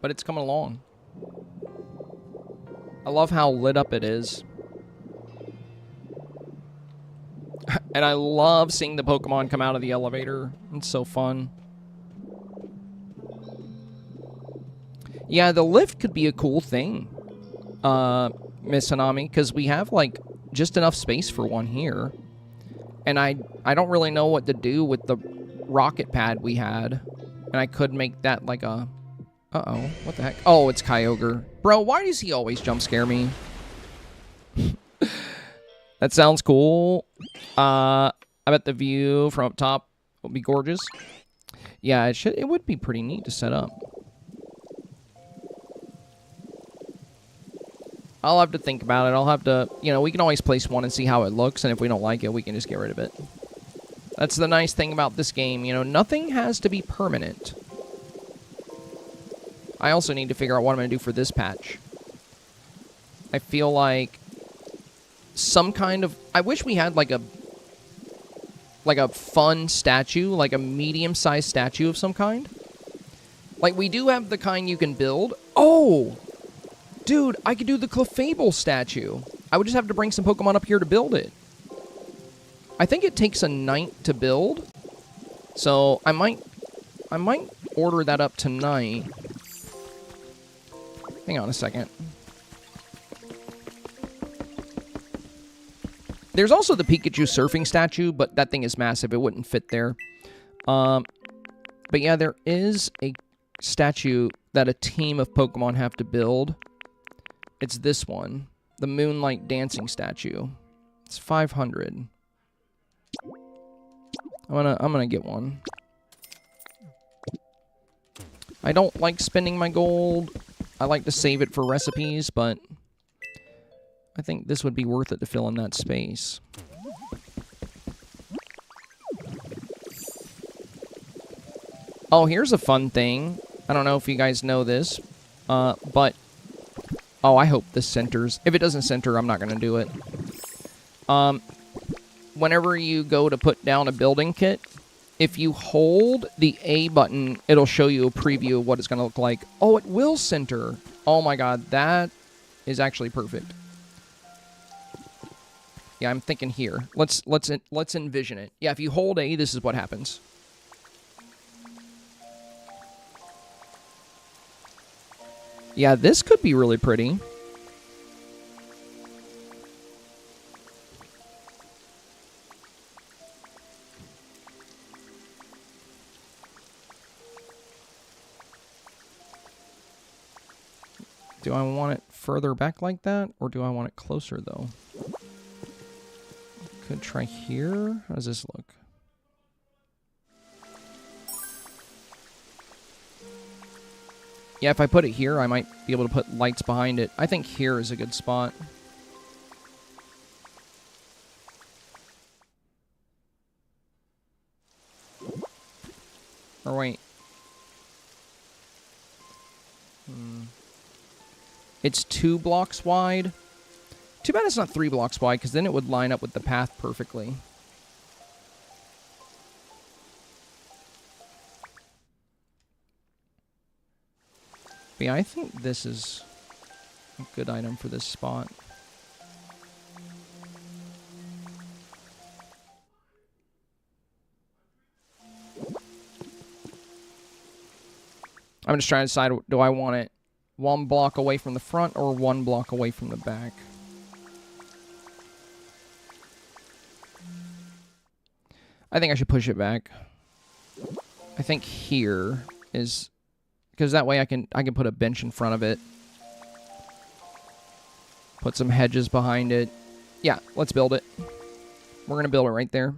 But it's coming along. I love how lit up it is. And I love seeing the Pokemon come out of the elevator. It's so fun. Yeah, the lift could be a cool thing, Miss Hanami, because we have, like, just enough space for one here. And I don't really know what to do with the rocket pad we had. And I could make that like a... Uh-oh, what the heck? Oh, it's Kyogre. Bro, why does he always jump scare me? That sounds cool. I bet the view from up top will be gorgeous. Yeah, it would be pretty neat to set up. I'll have to think about it. I'll have to, you know, we can always place one and see how it looks, and if we don't like it, we can just get rid of it. That's the nice thing about this game, you know, nothing has to be permanent. I also need to figure out what I'm going to do for this patch. I feel like some kind of... I wish we had like a fun statue, like a medium-sized statue of some kind. Like, we do have the kind you can build. Oh! Dude, I could do the Clefable statue. I would just have to bring some Pokemon up here to build it. I think it takes a night to build. So, I might order that up tonight. Hang on a second. There's also the Pikachu surfing statue, but that thing is massive. It wouldn't fit there. But yeah, there is a statue that a team of Pokemon have to build. It's this one. The Moonlight Dancing statue. It's 500. I'm gonna get one. I don't like spending my gold. I like to save it for recipes, but I think this would be worth it to fill in that space. Oh, here's a fun thing. I don't know if you guys know this, but... Oh, I hope this centers. If it doesn't center, I'm not going to do it. Whenever you go to put down a building kit, if you hold the A button, it'll show you a preview of what it's going to look like. Oh, it will center. Oh my god, that is actually perfect. Yeah, I'm thinking here. Let's envision it. Yeah, if you hold A, this is what happens. Yeah, this could be really pretty. Do I want it further back like that, or do I want it closer, though? Could try here. How does this look? Yeah, if I put it here, I might be able to put lights behind it. I think here is a good spot. Or wait. It's 2 blocks wide. Too bad it's not 3 blocks wide, because then it would line up with the path perfectly. But yeah, I think this is a good item for this spot. I'm just trying to decide, do I want it 1 block away from the front or 1 block away from the back? I think I should push it back. I think here is, because that way I can put a bench in front of it. Put some hedges behind it. Yeah, let's build it. We're going to build it right there.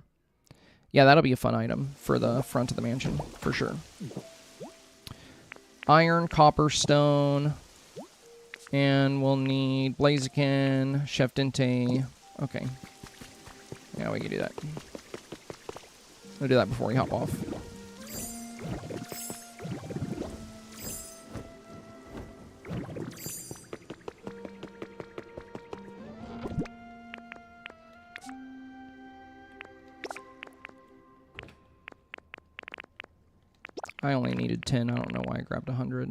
Yeah, that'll be a fun item for the front of the mansion, for sure. Iron, copper, stone. And we'll need Blaziken, Chef Dente. Okay. Yeah, we can do that. We'll do that before we hop off. I only needed 10. I don't know why I grabbed 100.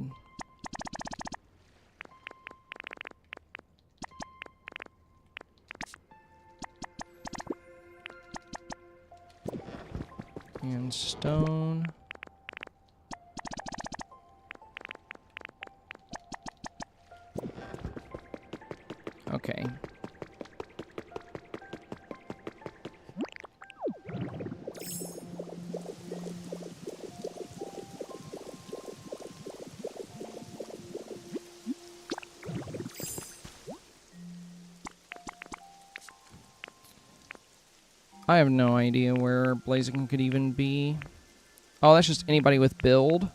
And stone. Okay. I have no idea where Blaziken could even be. Oh, that's just anybody with build.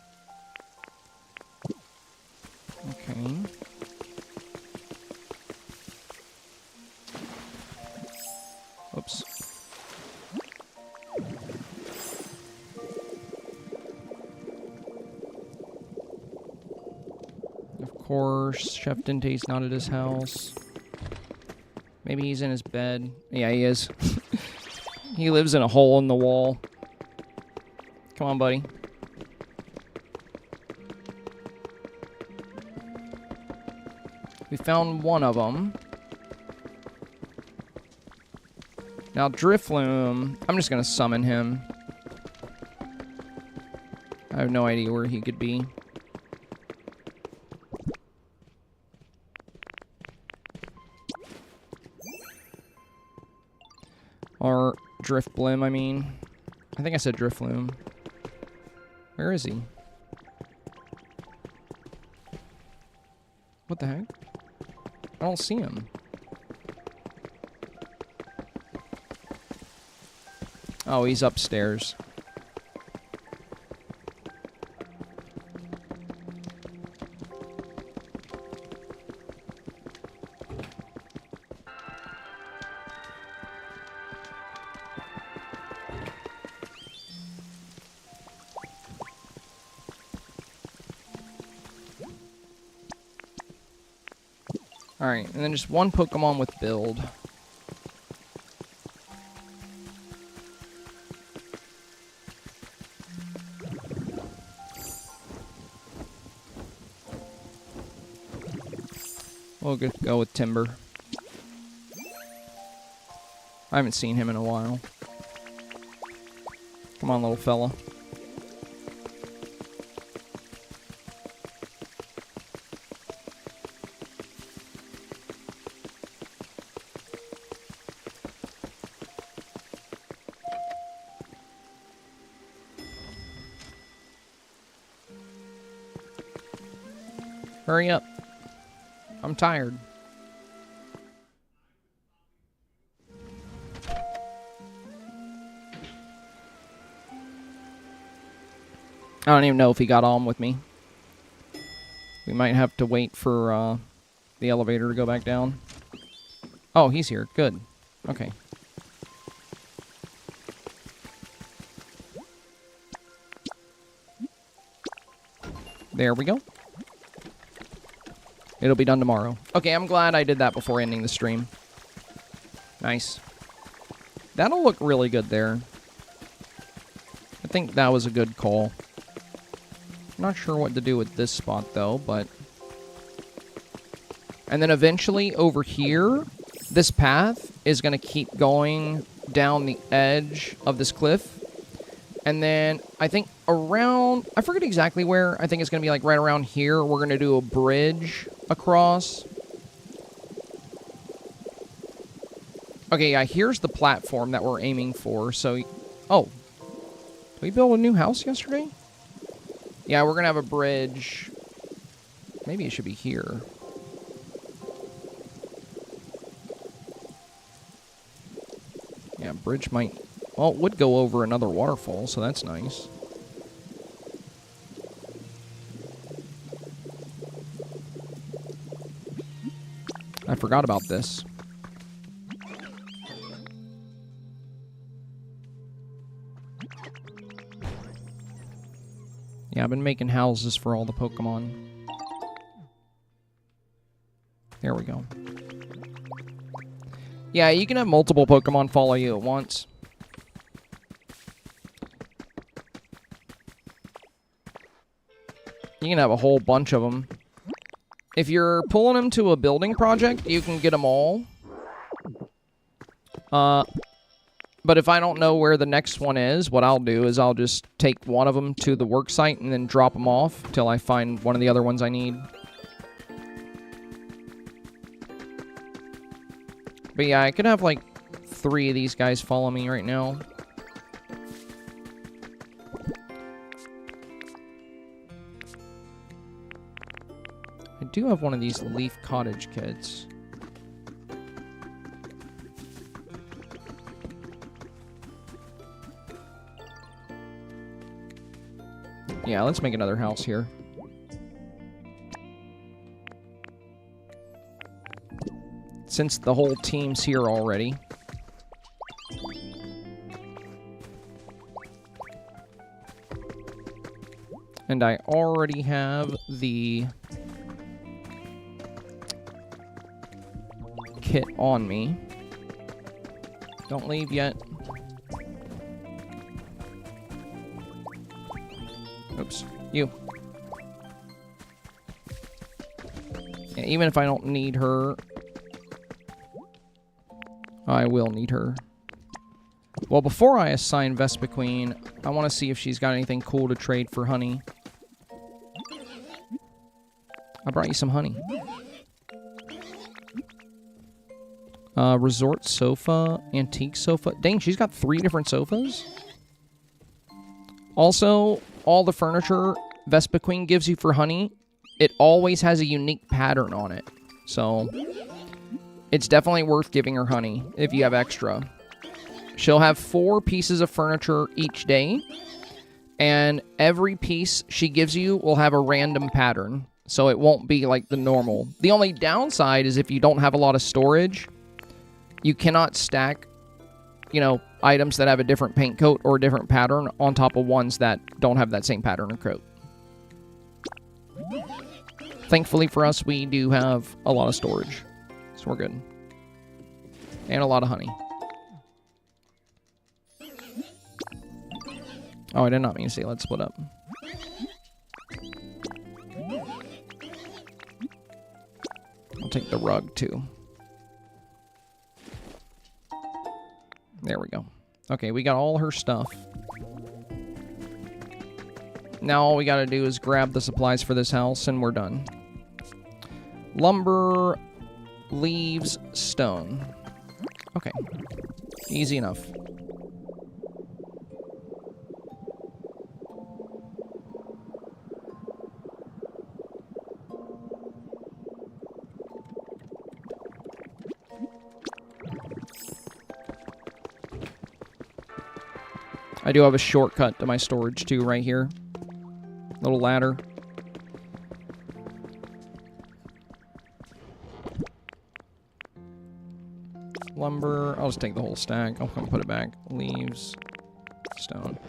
Okay. Oops. Of course, Chef Dente's not at his house. Maybe he's in his bed. Yeah, he is. He lives in a hole in the wall. Come on, buddy. We found one of them. Now, Drifloon, I'm just going to summon him. I have no idea where he could be. Or Drifblim, I mean. I think I said Drifloon. Where is he? What the heck? I don't see him. Oh, he's upstairs. Alright, and then just one Pokemon with build. We'll go with Timber. I haven't seen him in a while. Come on, little fella. Hurry up. I'm tired. I don't even know if he got on with me. We might have to wait for the elevator to go back down. Oh, he's here. Good. Okay. There we go. It'll be done tomorrow. Okay, I'm glad I did that before ending the stream. Nice. That'll look really good there. I think that was a good call. Not sure what to do with this spot, though, but And then eventually over here, this path is going to keep going down the edge of this cliff. And then I think around, I forget exactly where, I think it's going to be like right around here. We're going to do a bridge across. Okay, yeah, here's the platform that we're aiming for. So, oh, did we build a new house yesterday? Yeah, we're going to have a bridge. Maybe it should be here. Yeah, bridge might... Well, it would go over another waterfall, so that's nice. I forgot about this. Yeah, I've been making houses for all the Pokemon. There we go. Yeah, you can have multiple Pokemon follow you at once. You can have a whole bunch of them. If you're pulling them to a building project, you can get them all. But if I don't know where the next one is, what I'll do is I'll just take one of them to the work site and then drop them off till I find one of the other ones I need. But yeah, I could have like 3 of these guys follow me right now. I do have one of these Leaf Cottage kids. Yeah, let's make another house here. Since the whole team's here already. And I already have the kit on me. Don't leave yet. Oops. You. Yeah, even if I don't need her, I will need her. Well, before I assign Vespiquen, I want to see if she's got anything cool to trade for honey. I brought you some honey. Resort sofa, antique sofa. Dang, she's got 3 different sofas? Also, all the furniture Vespiquen gives you for honey, it always has a unique pattern on it. So, it's definitely worth giving her honey if you have extra. She'll have 4 pieces of furniture each day, and every piece she gives you will have a random pattern. So it won't be like the normal. The only downside is if you don't have a lot of storage, you cannot stack, you know, items that have a different paint coat or a different pattern on top of ones that don't have that same pattern or coat. Thankfully for us, we do have a lot of storage. So we're good. And a lot of honey. Oh, I did not mean to say let's split up. I'll take the rug too. There we go. Okay, we got all her stuff. Now all we gotta do is grab the supplies for this house and we're done. Lumber, leaves, stone. Okay. Easy enough. I do have a shortcut to my storage too right here. Little ladder. Lumber. I'll just take the whole stack. I'll come put it back. Leaves. Stone.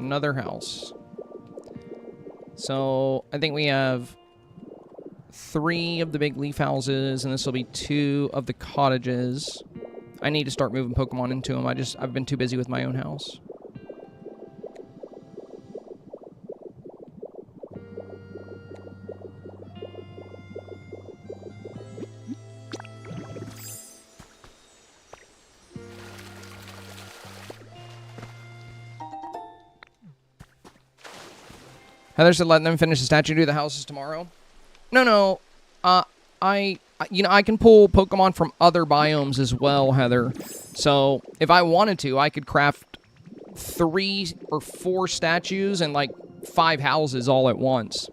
Another house. So, I think we have 3 of the big leaf houses, and this will be 2 of the cottages. I need to start moving Pokemon into them. I've been too busy with my own house. Heather said letting them finish the statue do the houses tomorrow. No. I can pull Pokemon from other biomes as well, Heather. So, if I wanted to, I could craft 3 or 4 statues and, like, 5 houses all at once.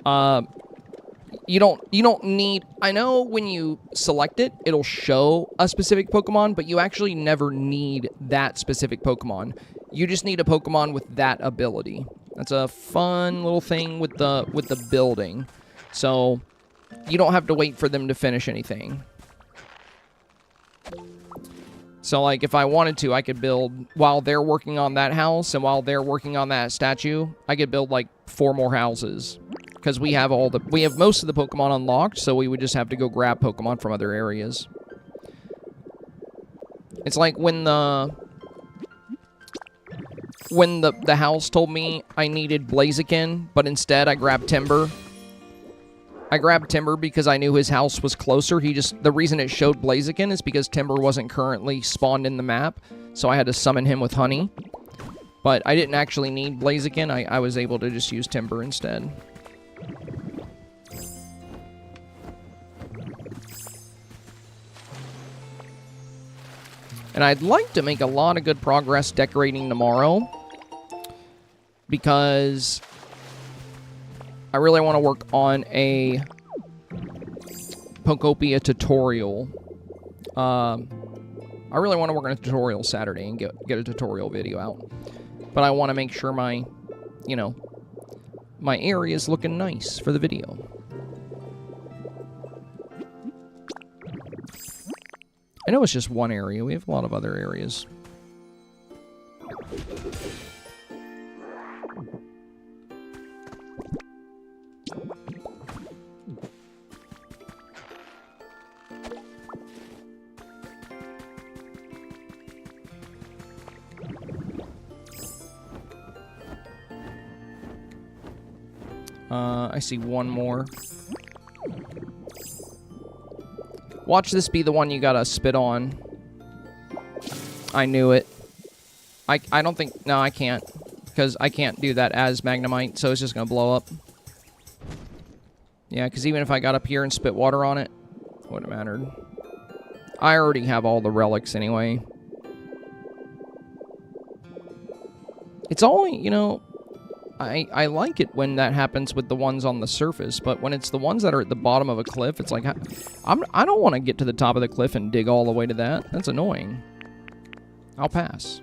You don't need... I know when you select it, it'll show a specific Pokemon, but you actually never need that specific Pokemon. You just need a Pokemon with that ability. That's a fun little thing with the building. So, you don't have to wait for them to finish anything. So, like, if I wanted to, I could build, while they're working on that house and while they're working on that statue, I could build, like, 4 more houses. Because we have most of the Pokemon unlocked, so we would just have to go grab Pokemon from other areas. It's like when the house told me I needed Blaziken, but instead I grabbed Timber. I grabbed Timber because I knew his house was closer. The reason it showed Blaziken is because Timber wasn't currently spawned in the map, so I had to summon him with Honey. But I didn't actually need Blaziken. I was able to just use Timber instead. And I'd like to make a lot of good progress decorating tomorrow, because I really want to work on a Pokopia tutorial. I really want to work on a tutorial Saturday and get a tutorial video out. But I want to make sure my area is looking nice for the video. I know it's just one area. We have a lot of other areas. I see one more. Watch this be the one you gotta spit on. I knew it. I don't think... No, I can't. Because I can't do that as Magnemite, so it's just gonna blow up. Yeah, because even if I got up here and spit water on it, wouldn't have mattered. I already have all the relics anyway. It's only, I like it when that happens with the ones on the surface, but when it's the ones that are at the bottom of a cliff, it's like, I don't want to get to the top of the cliff and dig all the way to that. That's annoying. I'll pass.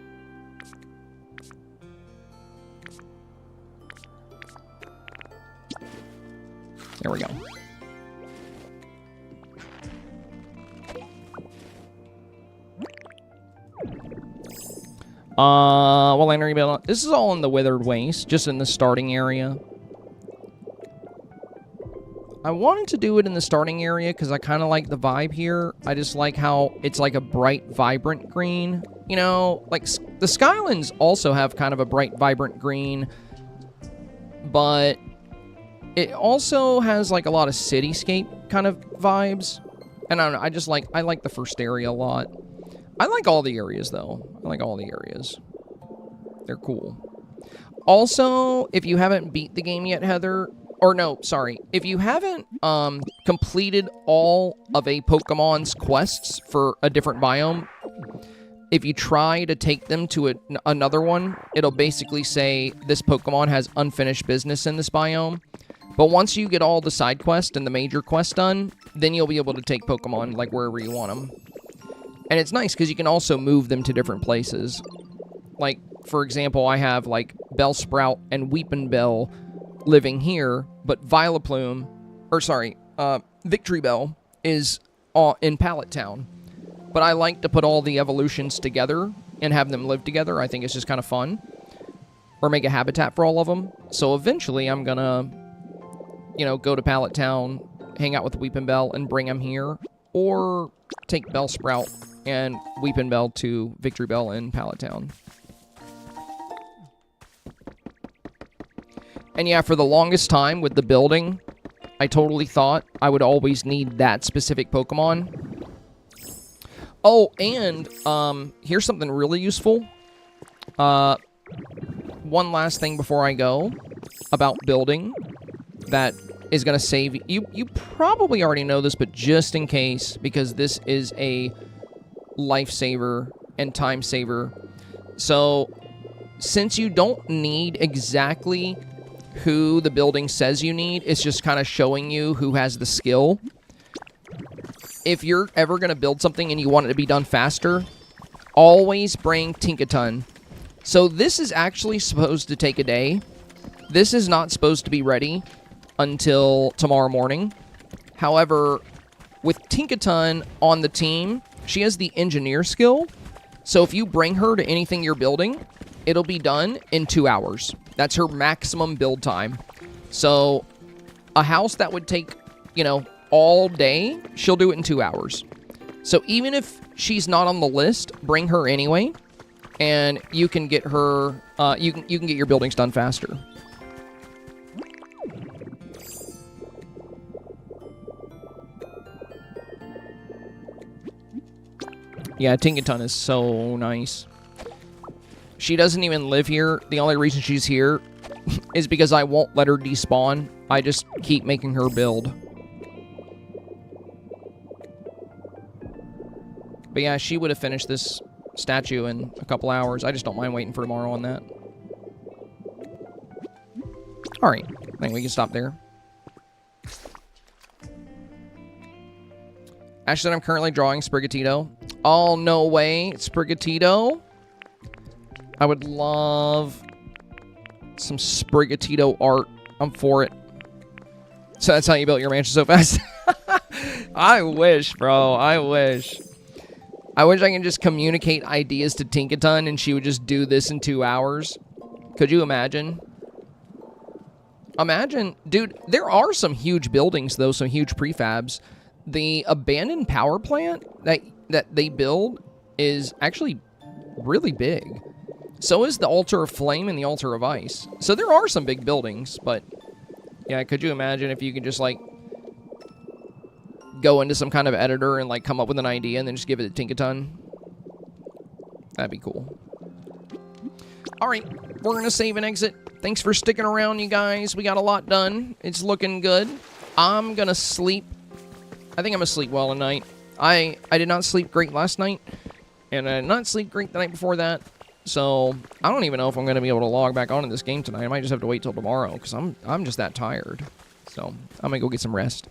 There we go. Well, I know this is all in the Withered Waste, just in the starting area. I wanted to do it in the starting area because I kind of like the vibe here. I just like how it's like a bright, vibrant green. You know, like the Skylands also have kind of a bright, vibrant green, but it also has like a lot of cityscape kind of vibes. And I don't know, I like the first area a lot. I like all the areas, though. I like all the areas. They're cool. Also, if you haven't beat the game yet, Heather... Or no, sorry. If you haven't completed all of a Pokemon's quests for a different biome, if you try to take them to another one, it'll basically say, this Pokemon has unfinished business in this biome. But once you get all the side quests and the major quests done, then you'll be able to take Pokemon, like, wherever you want them. And it's nice because you can also move them to different places. Like, for example, I have, like, Bellsprout and Weepinbell living here, but Vileplume, Victory Bell is in Pallet Town. But I like to put all the evolutions together and have them live together. I think it's just kind of fun. or make a habitat for all of them. So eventually I'm gonna, you know, go to Pallet Town, hang out with Weepin' Bell, and bring them here, or take Bellsprout and Weepin' Bell to Victory Bell in Pallet Town. And yeah, for the longest time with the building, I totally thought I would always need that specific Pokemon. Oh, and here's something really useful. One last thing before I go about building that is going to save you. You probably already know this, but just in case, because this is a lifesaver and time saver. So, since you don't need exactly who the building says you need, it's just kind of showing you who has the skill. If you're ever going to build something and you want it to be done faster, always bring Tinkaton. So this is actually supposed to take a day. This is not supposed to be ready until tomorrow morning. However, with Tinkaton on the team, she has the engineer skill. So if you bring her to anything you're building, it'll be done in 2 hours. That's her maximum build time. So a house that would take, you know, all day, she'll do it in 2 hours. So even if she's not on the list, bring her anyway, and you can get her, you can get your buildings done faster. Yeah, Tinkaton is so nice. She doesn't even live here. The only reason she's here is because I won't let her despawn. I just keep making her build. But yeah, she would have finished this statue in a couple hours. I just don't mind waiting for tomorrow on that. Alright, I think we can stop there. Ash said I'm currently drawing Sprigatito. Oh, no way. Sprigatito? I would love some Sprigatito art. I'm for it. So that's how you built your mansion so fast? I wish, bro. I wish. I wish I can just communicate ideas to Tinkaton and she would just do this in 2 hours. Could you imagine? Imagine, dude, there are some huge buildings, though, some huge prefabs. The abandoned power plant that they build is actually really big. So is the Altar of Flame and the Altar of Ice. So there are some big buildings, but yeah, could you imagine if you could just, like, go into some kind of editor and, like, come up with an idea and then just give it to Tinkaton? That'd be cool. All right, we're going to save and exit. Thanks for sticking around, you guys. We got a lot done. It's looking good. I'm going to sleep. I think I'm going to sleep well tonight. I did not sleep great last night, and I did not sleep great the night before that. So, I don't even know if I'm going to be able to log back onto this game tonight. I might just have to wait till tomorrow, because I'm just that tired. So, I'm going to go get some rest.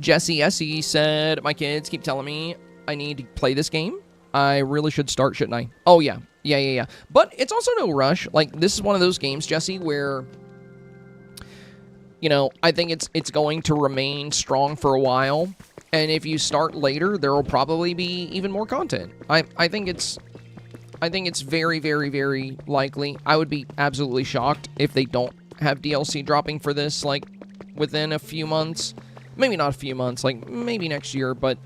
Jesse S.E. said, my kids keep telling me I need to play this game. I really should start, shouldn't I? Oh, yeah. Yeah. But it's also no rush. Like, this is one of those games, Jesse, where, you know, I think it's going to remain strong for a while. And if you start later, there will probably be even more content. I think it's very, very, very likely. I would be absolutely shocked if they don't have DLC dropping for this, like, within a few months. Maybe not a few months, like, maybe next year, but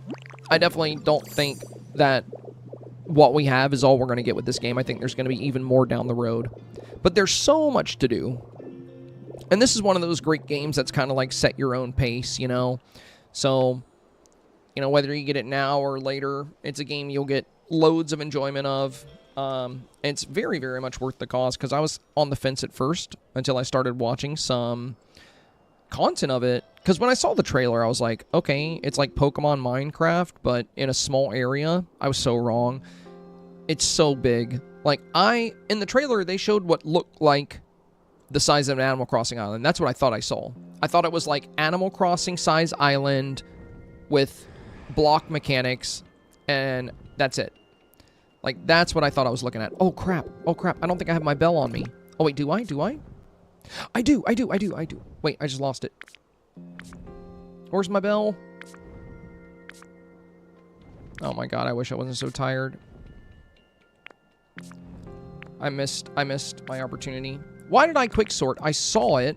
I definitely don't think that what we have is all we're going to get with this game. I think there's going to be even more down the road. But there's so much to do. And this is one of those great games that's kind of like set your own pace, you know? So, you know, whether you get it now or later, it's a game you'll get loads of enjoyment of. And it's very, very much worth the cost, because I was on the fence at first until I started watching some content of it. Because when I saw the trailer, I was like, okay, it's like Pokemon Minecraft, but in a small area. I was so wrong. It's so big. Like, in the trailer, they showed what looked like the size of an Animal Crossing island. That's what I thought I saw. I thought it was like Animal Crossing size island with block mechanics, and that's it. Like, that's what I thought I was looking at. Oh, crap. Oh, crap. I don't think I have my bell on me. Oh, wait, do I? Do I? I do. Wait, I just lost it. Where's my bell? Oh, my God. I wish I wasn't so tired. I missed my opportunity. Why did I quick sort? I saw it,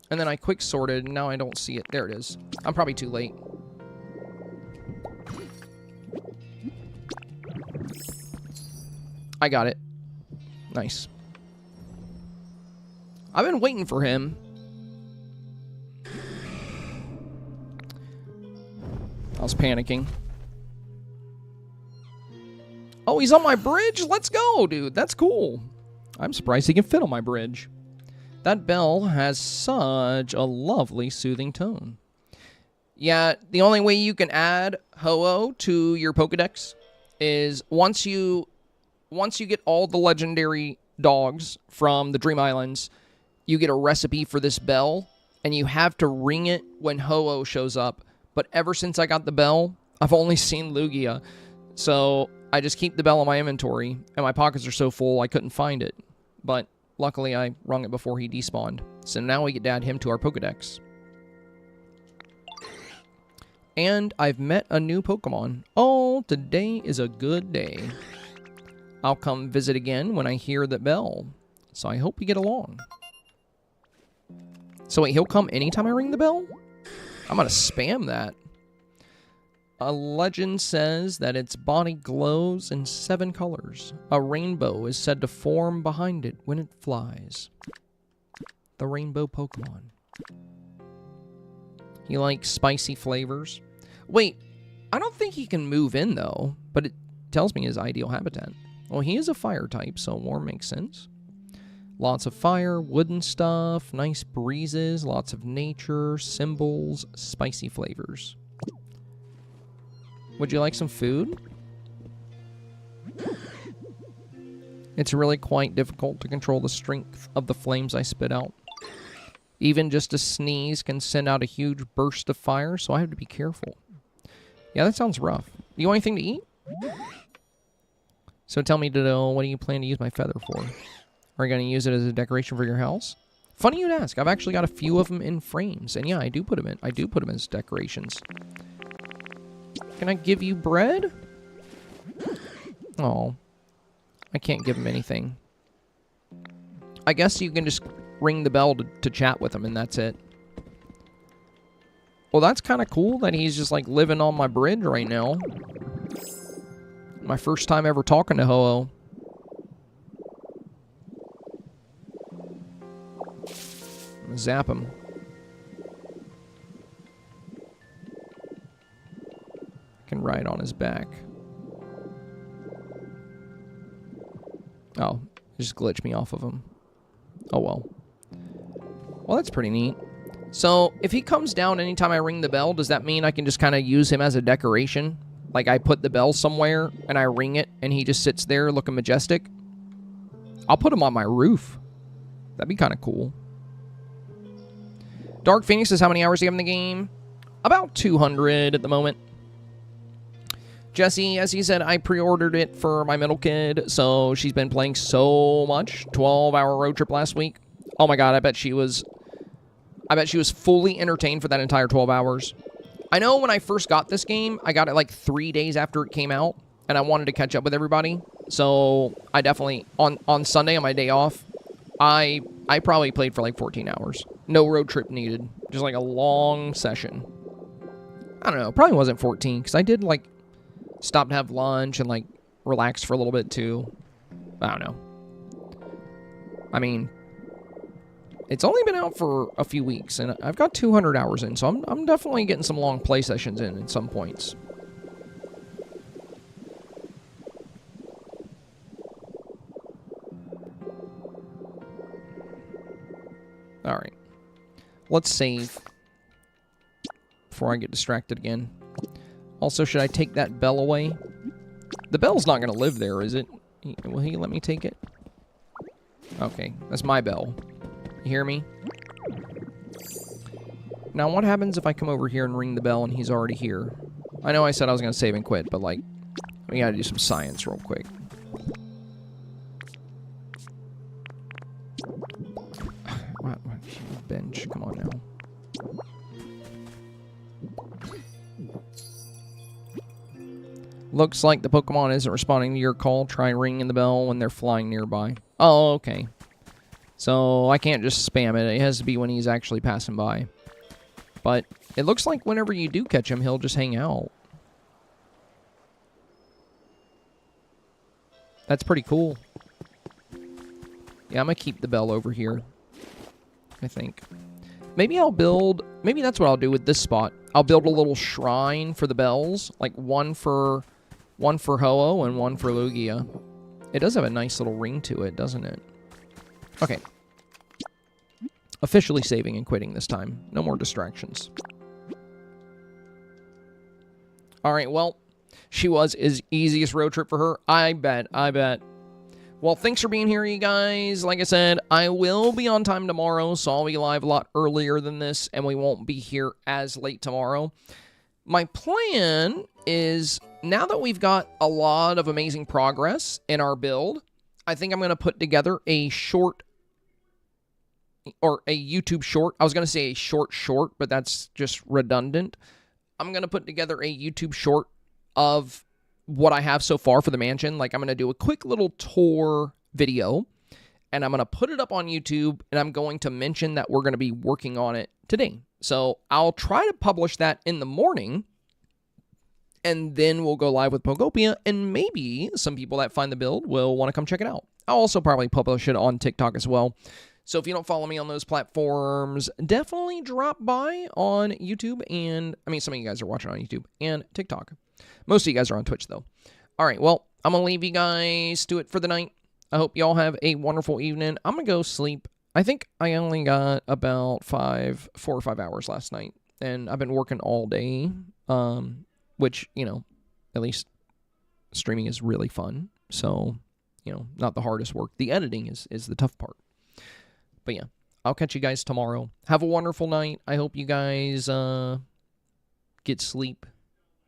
and then I quick sorted, and now I don't see it. There it is. I'm probably too late. I got it. Nice. I've been waiting for him. I was panicking. Oh, he's on my bridge? Let's go, dude. That's cool. I'm surprised he can fit on my bridge. That bell has such a lovely, soothing tone. Yeah, the only way you can add Ho-Oh to your Pokedex is once you get all the legendary dogs from the Dream Islands, you get a recipe for this bell, and you have to ring it when Ho-Oh shows up. But ever since I got the bell, I've only seen Lugia. So I just keep the bell in my inventory, and my pockets are so full I couldn't find it. But luckily I rung it before he despawned. So now we get to add him to our Pokedex. And I've met a new Pokemon. Oh, today is a good day. I'll come visit again when I hear the bell. So I hope we get along. So wait, he'll come anytime I ring the bell? I'm going to spam that. A legend says that its body glows in 7 colors. A rainbow is said to form behind it when it flies. The rainbow Pokemon. He likes spicy flavors. Wait, I don't think he can move in though, but it tells me his ideal habitat. Well, he is a fire type, so warm makes sense. Lots of fire, wooden stuff, nice breezes, lots of nature, symbols, spicy flavors. Would you like some food? It's really quite difficult to control the strength of the flames I spit out. Even just a sneeze can send out a huge burst of fire, so I have to be careful. Yeah, that sounds rough. You want anything to eat? So tell me, Dodo, what do you plan to use my feather for? Are you going to use it as a decoration for your house? Funny you'd ask. I've actually got a few of them in frames. And yeah, I do put them in. I do put them as decorations. Can I give you bread? Oh. I can't give him anything. I guess you can just ring the bell to chat with him and that's it. Well, that's kind of cool that he's just like living on my bridge right now. My first time ever talking to Ho-Oh. Zap him. I can ride on his back. Oh, just glitched me off of him. Oh well. Well, that's pretty neat. So, if he comes down anytime I ring the bell, does that mean I can just kind of use him as a decoration? Like I put the bell somewhere and I ring it and he just sits there looking majestic? I'll put him on my roof. That'd be kind of cool. Dark Phoenix says, how many hours do you have in the game? About 200 at the moment. Jesse, as he said, I pre-ordered it for my middle kid, so she's been playing so much. 12-hour road trip last week. Oh my god, I bet she was fully entertained for that entire 12 hours. I know when I first got this game, I got it like 3 days after it came out, and I wanted to catch up with everybody. So I definitely, on Sunday, on my day off, I probably played for like 14 hours. No road trip needed. Just like a long session. I don't know. Probably wasn't 14, because I did like stop to have lunch and like relax for a little bit too. I don't know. I mean, it's only been out for a few weeks, and I've got 200 hours in, so I'm definitely getting some long play sessions in at some points. Alright. Let's save before I get distracted again. Also, should I take that bell away? The bell's not going to live there, is it? Will he let me take it? Okay, that's my bell. You hear me? Now, what happens if I come over here and ring the bell and he's already here? I know I said I was going to save and quit, but, like, we got to do some science real quick. What? Bench, come on now. Looks like the Pokemon isn't responding to your call. Try ringing the bell when they're flying nearby. Oh, okay. So I can't just spam it. It has to be when he's actually passing by. But it looks like whenever you do catch him, he'll just hang out. That's pretty cool. Yeah, I'm going to keep the bell over here, I think. Maybe I'll build... Maybe that's what I'll do with this spot. I'll build a little shrine for the bells. Like one for Ho-Oh and one for Lugia. It does have a nice little ring to it, doesn't it? Okay. Officially saving and quitting this time. No more distractions. Alright, well, she was his easiest road trip for her. I bet. Well, thanks for being here, you guys. Like I said, I will be on time tomorrow, so I'll be live a lot earlier than this, and we won't be here as late tomorrow. My plan is, now that we've got a lot of amazing progress in our build, I think I'm going to put together a short, or a YouTube short. I was going to say a short, but that's just redundant. I'm going to put together a YouTube short of what I have so far for the mansion. Like, I'm going to do a quick little tour video, and I'm going to put it up on YouTube, and I'm going to mention that we're going to be working on it today. So I'll try to publish that in the morning, and then we'll go live with Pokopia, and maybe some people that find the build will want to come check it out. I'll also probably publish it on TikTok as well. So if you don't follow me on those platforms, definitely drop by on YouTube, and, I mean, some of you guys are watching on YouTube and TikTok. Most of you guys are on Twitch, though. All right, well, I'm going to leave you guys to it for the night. I hope y'all have a wonderful evening. I'm going to go sleep. I think I only got about 4 or 5 hours last night, and I've been working all day, which, you know, at least streaming is really fun. So, you know, not the hardest work. The editing is the tough part. But yeah, I'll catch you guys tomorrow. Have a wonderful night. I hope you guys get sleep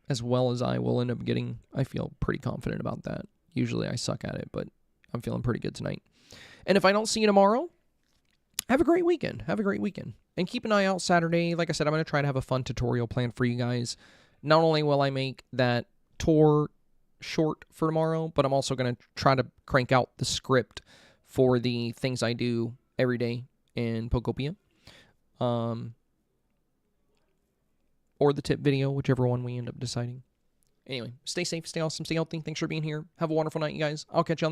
as well as I will end up getting. I feel pretty confident about that. Usually I suck at it, but I'm feeling pretty good tonight. And if I don't see you tomorrow, have a great weekend. Have a great weekend. And keep an eye out Saturday. Like I said, I'm going to try to have a fun tutorial planned for you guys. Not only will I make that tour short for tomorrow, but I'm also going to try to crank out the script for the things I do every day in Pokopia. Or the tip video, whichever one we end up deciding. Anyway, stay safe, stay awesome, stay healthy. Thanks for being here. Have a wonderful night, you guys. I'll catch you on the